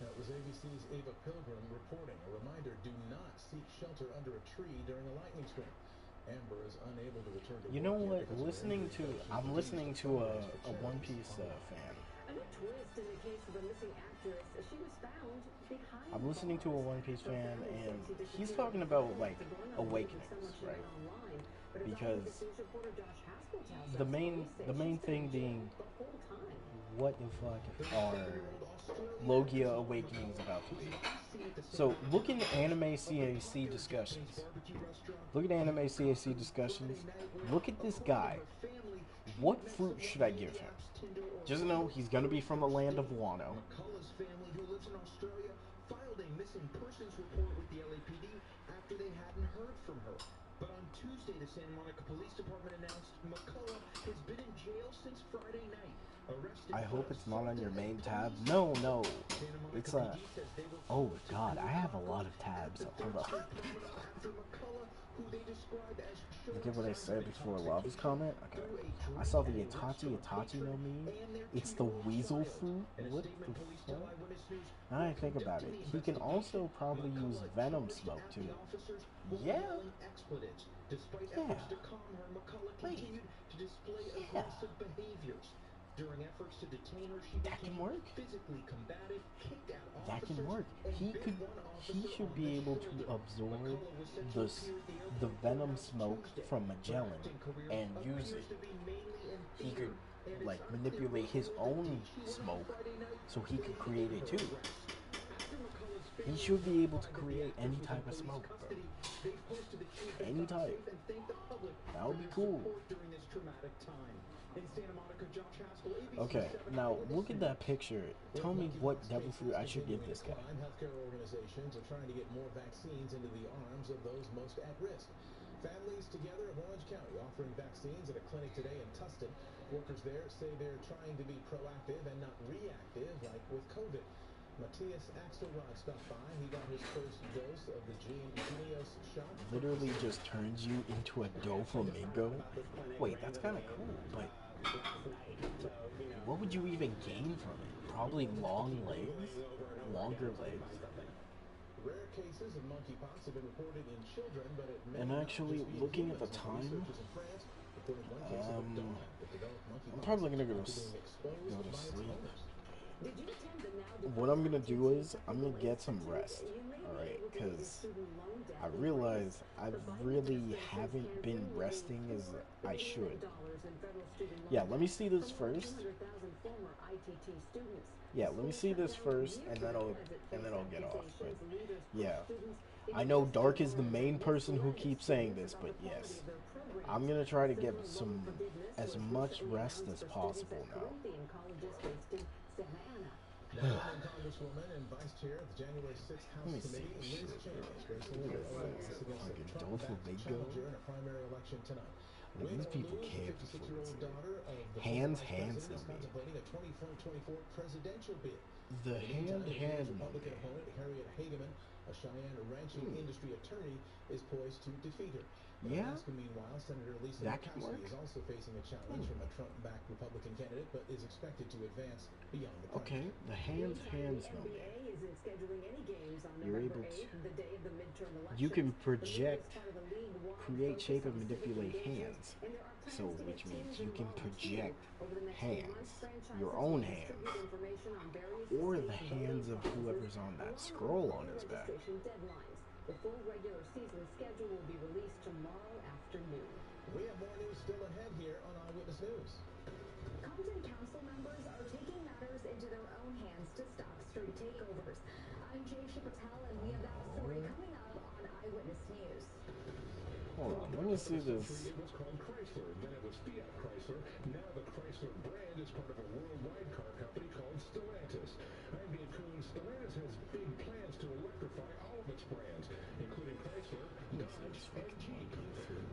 That was ABC's Ava Pilgrim reporting. A reminder, do not seek shelter under a tree during a lightning storm. Amber is unable to return to You know work what? yet because of her injury, but I'm she listening to continues a to One fundraise Piece for charities fan. A new twist in the case of a missing actress. She was found behind I'm listening to a bars. One Piece Her fan, family and says she he's disappeared talking about Friday like after going on a date with someone awakenings, she right? met online. But as Because Eyewitness News reporter Josh Haskell tells the us, main police say thing she's been in being, jail the whole time. what the fuck are Logia awakenings about to be? So look in Anime CAC discussions. Look at Anime CAC discussions. Look at this guy. What fruit should I give him? Just know he's gonna be from the land of Wano. McCullough's family, who lives in Australia, filed a missing persons report with the LAPD after they hadn't heard from her. But on Tuesday, the Santa Monica Police Department announced McCullough has been in jail since Friday night. Arrested I hope it's not on your main tab. No. It's oh god, I have a lot of tabs. Hold up. Look at what I said before Lava's comment. Okay. I saw the Itachi no meme. It's the weasel fruit. What the fuck? Now I think about it, he can also probably use venom smoke too. Yeah. Wait. Yeah. During efforts to detain her, she that can work. Physically combative, kicked out that can work. He should be able to absorb the venom smoke from Magellan and use it. He could like manipulate his own smoke so he could create it too. He should be able to create any type of smoke, bro. Any type. That would be cool. Okay, now look at that picture. Tell me what devil fruit I should give this guy. Healthcare organizations are trying to get more vaccines into the arms of those most at risk. Families Together of Orange County offering vaccines at a clinic today in Tustin. Workers there say they're trying to be proactive and not reactive like with COVID. Matthias Axelrod stopped by. He got his first dose of the Genios shot. Literally just turns you into a Doflamingo. Wait, that's kind of cool, but what would you even gain from it? Probably long legs? Longer legs? Rare cases of monkeypox have been reported in children, but it may and actually, looking at the time, I'm probably gonna go to sleep. What I'm gonna do is I'm gonna get some rest, alright? Because I realize I really haven't been resting as I should. Yeah, let me see this first. Yeah, let me see this first, and then I'll get off. But yeah, I know Dark is the main person who keeps saying this, but yes, I'm gonna try to get as much rest as possible now. Congresswoman and Vice Chair of the January 6th House Let me see Committee, this Liz shit. Cheney, Fucking Doflamingo. in a primary election tonight. These people care for fruits. Hands no me. Contemplating a 2024 presidential bid. The hand no me. Opponent Harriet Hageman, a Cheyenne ranching industry attorney, is poised to defeat her. Yeah. Alaska, meanwhile, Senator Lisa Murkowski is also facing a challenge from a Trump-backed Republican candidate, but is expected to advance beyond the primary. Okay, the hands no me. You're able to. You can project, create, shape, and manipulate hands. So, which means you can project hands, your own hands, or the hands of whoever's on that scroll on his back. The full regular season schedule will be released tomorrow afternoon. We have more news still ahead here on Eyewitness News. Compton Council members are taking matters into their own hands to stop street takeovers. I'm Jay Patel, and we have that story coming up on Eyewitness News. Hold on, let me see this. It was called Chrysler, then it was Fiat Chrysler. Now the Chrysler brand is part of a worldwide car company called Stellantis. I'm Dave Kuhn. Stellantis has big plans to electrify all of its brands, including Chrysler, Dodge, and Jeep.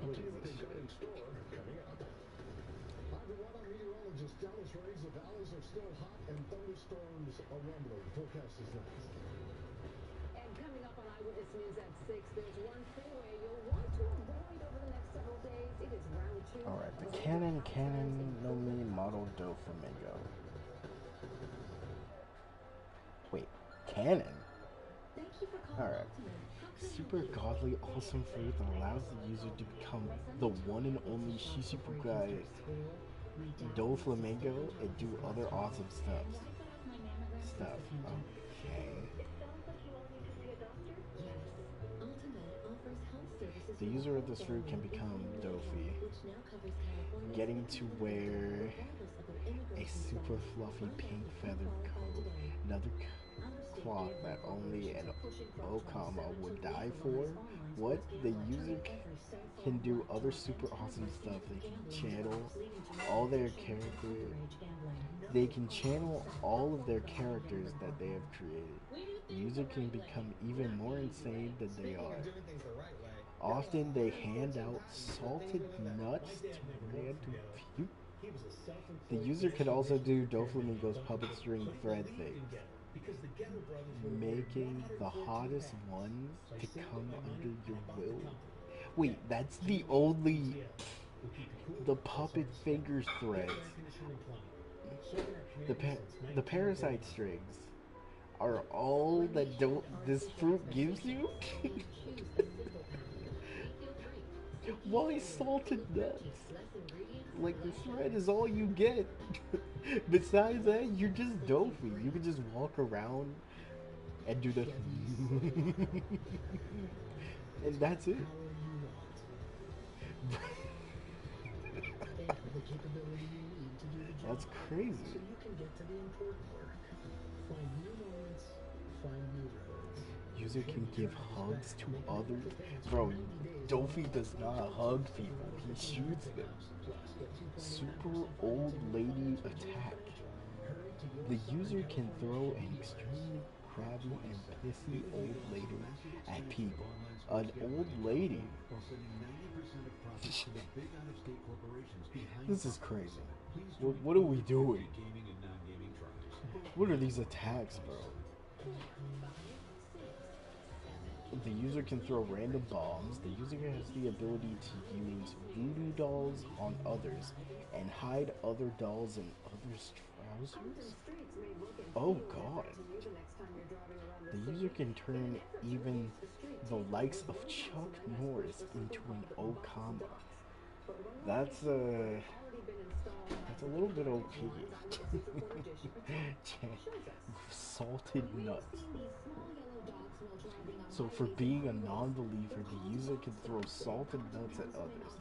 I'll tell you what they've got in store coming up. Hi everyone, I'm meteorologist Dallas Ray. The valleys are still hot and thunderstorms are rumbling. Forecast is next. And coming up on Eyewitness Eyewitness News at 6. There's one freeway you'll want to avoid over the next several days. It is round 2. Alright, the Canon no Me model Doflamingo. Wait, Canon? Alright. Super godly awesome fruit that allows the user to become the one and only Shichibukai Doflamingo and do other awesome stuff. Okay. The user of this fruit can become Dofi, getting to wear a super fluffy pink feathered coat, another cloth that only an Okama would die for. What? The user can do other super awesome stuff. They can channel all their characters. They can channel all of their characters that they have created. The user can become even more insane than they are. Often they hand out salted nuts to random people. The user can also do Doflamingo's puppet string thread things, making the hottest ones to come under your will. Wait, that's the only... the puppet finger threads. The parasite strings are all that this fruit gives you? Why salted nuts? Like, the thread is all you get. Besides that, you're just Dofi. You can just walk around and do the... and that's it. That's crazy. So you can get to the important work. Find new moments, find new roads. User can give hugs to others. Bro, Dofi does not hug people. He shoots them. Super old lady attack. The user can throw an extremely crabby and pissy old lady at people. An old lady? This is crazy. What are we doing? What are these attacks, bro? The user can throw random bombs. The user has the ability to use voodoo dolls on others and hide other dolls in others' trousers. Oh god. The user can turn even the likes of Chuck Norris into an Okama. That's a little bit OP. Salted nuts. So for being a non-believer, the user can throw salted nuts at others.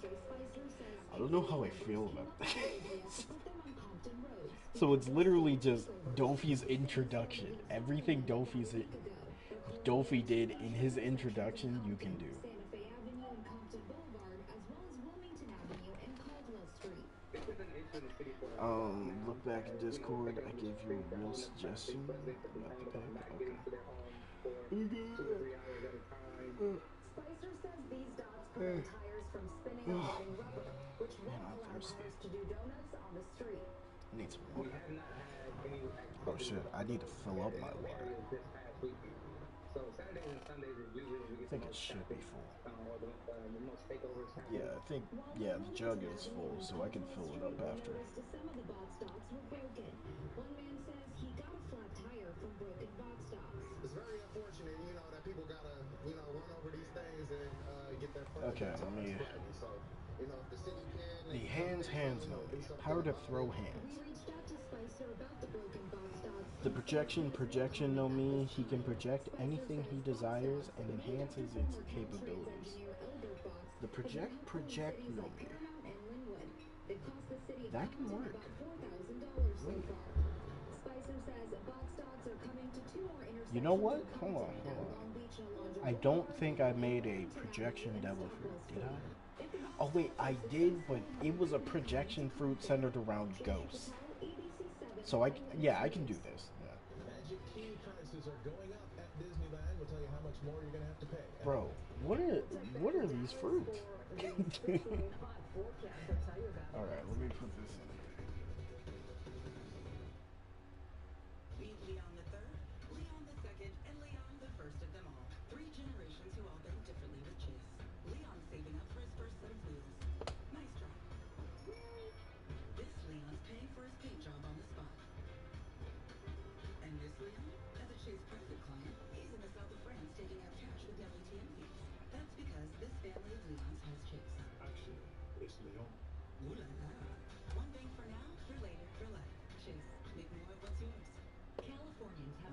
I don't know how I feel about this. So it's literally just Dofi's introduction. Everything Dofi did in his introduction, you can do. Look back in Discord. I gave you a real suggestion about the pick. Okay. Spicer says these dots prevent tires from spinning and getting rubber, which will allow riders to do donuts on the street. I need some water. Oh shit, I need to fill up my water. I think it should be full. Yeah, I think, yeah, the jug is full, so I can fill it up after. Some of the box stocks were broken. One man says he got a flat tire from broken box stocks. It's very unfortunate, that people gotta, run over these things and get their furniture. Okay, let me... So, if the city can... The hands no me. Power to throw hands. We reached out to Spicer about the broken box stocks. The projection no me. He can project anything he desires and enhances its capabilities. The project no me. That can work. Wait. You know what? Hold on. I don't think I made a projection devil fruit, did I? Oh wait, I did, but it was a projection fruit centered around ghosts. So I can do this. Yeah. Magic key prices are going up at Disneyland. We'll tell you how much more you're gonna have to pay. Bro, what are these fruits? Alright, let me put this in. Leon the Third, Leon the Second, and Leon the First of them all. 3 generations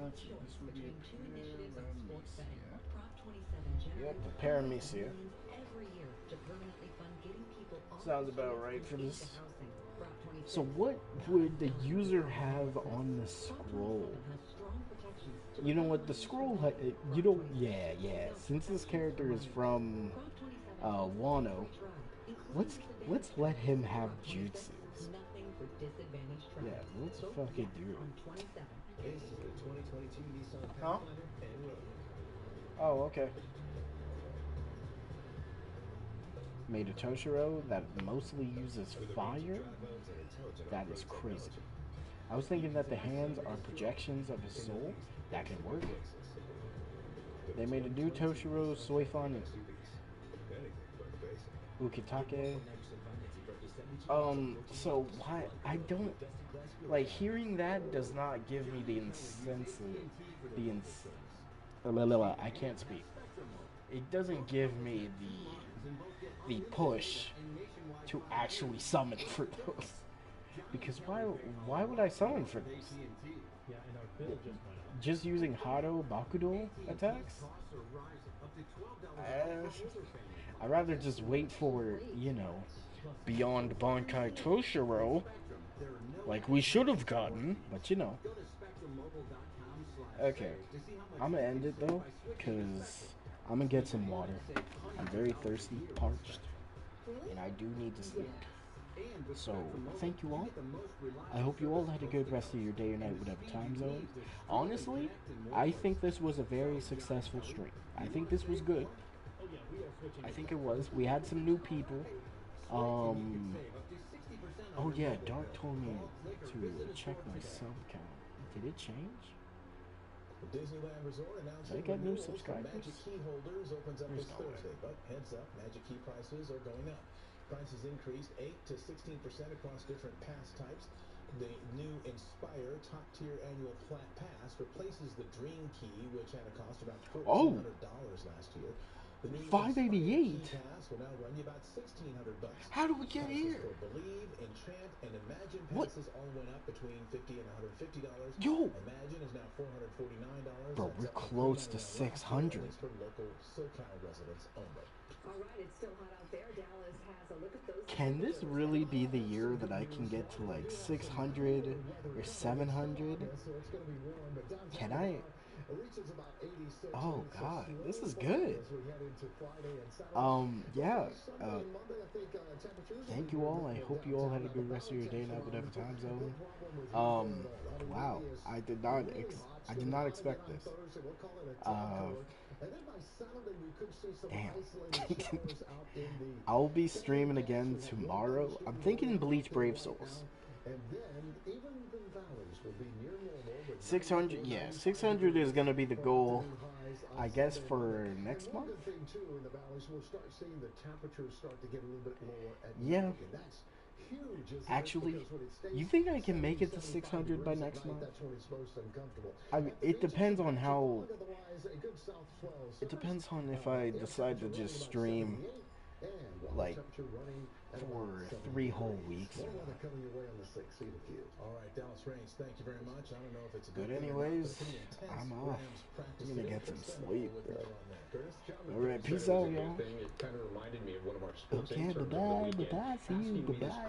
let's see. This would be a Two initiatives on sports betting. paramecia. Prop 27 Yep, generates the paramecia. millions every year to permanently fund getting people off Sounds the about streets right and for into this. housing. Prop 26 So what would the user have on the scroll? has strong protections to You know what, the scroll, you don't, yeah. Since this character is from Wano, let's let him have jutsus. nothing for disadvantaged tribes. Yeah, let's Vote fucking yes do it. on 27. This is the 2022 Nissan Huh? Pathfinder and Rogue. Oh, okay. Made a Toshiro that mostly uses fire? That is crazy. I was thinking that the hands are projections of his soul. That can work. They made a new Toshiro, Soifan, and Ukitake. So why I don't like hearing that does not give me the I can't speak. It doesn't give me the push to actually summon for those. Because why would I summon for this? Just using Hado Bakudo attacks? I'd rather just wait for, you know, Beyond Bankai Toshiro, like we should have gotten, but you know. Okay, I'm gonna end it though, because I'm gonna get some water. I'm very thirsty, parched, and I do need to sleep. So, thank you all. I hope you all had a good rest of your day or night, whatever time zone. Honestly, I think this was a very successful stream. I think this was good. I think it was. We had some new people. Oh yeah, Dark told me to check my sub count. Did it change? Disneyland Resort announcing Did I get new renewals for subscribers? Magic Key holders opens up There's this no way. Thursday, but heads up, Magic Key prices are going up. Prices increased 8 to 16% across different pass types. The new Inspire top-tier annual flat pass replaces the Dream Key, which had a cost about $1,400 last year. The new $588? Key pass will now run you about $1,600. How do we get Prices here? for Believe, Enchant, and Imagine What? passes all went up between $50 and $150. Yo! Imagine is now $449. Bro, we're close to 600. It's for local SoCal residents only. All right, it's still hot out there. Dallas has a look at those. Can this really be the year that I can get to like 600 or 700? Can I? Oh god, this is good. Yeah. Thank you all. I hope you all had a good rest of your day, night, whatever time zone. Wow. I did not expect this. Damn. I'll be streaming again tomorrow. I'm thinking Bleach Brave Souls. 600, yeah, 600 is gonna be the goal, I guess, for next month. Yeah. Actually, you think I can make it to 600 by next month? I mean, it depends on how. It depends on if I decide to just stream like for 3 whole weeks. All right, Dallas Reigns, thank you very much. I don't know if it's a But good anyways, I'm off. I'm gonna get some sleep, bro. Alright, peace out, y'all. It kind of reminded me of one of our sports Okay, interns over the bye-bye, weekend bye-bye, see you, asking me this bye-bye.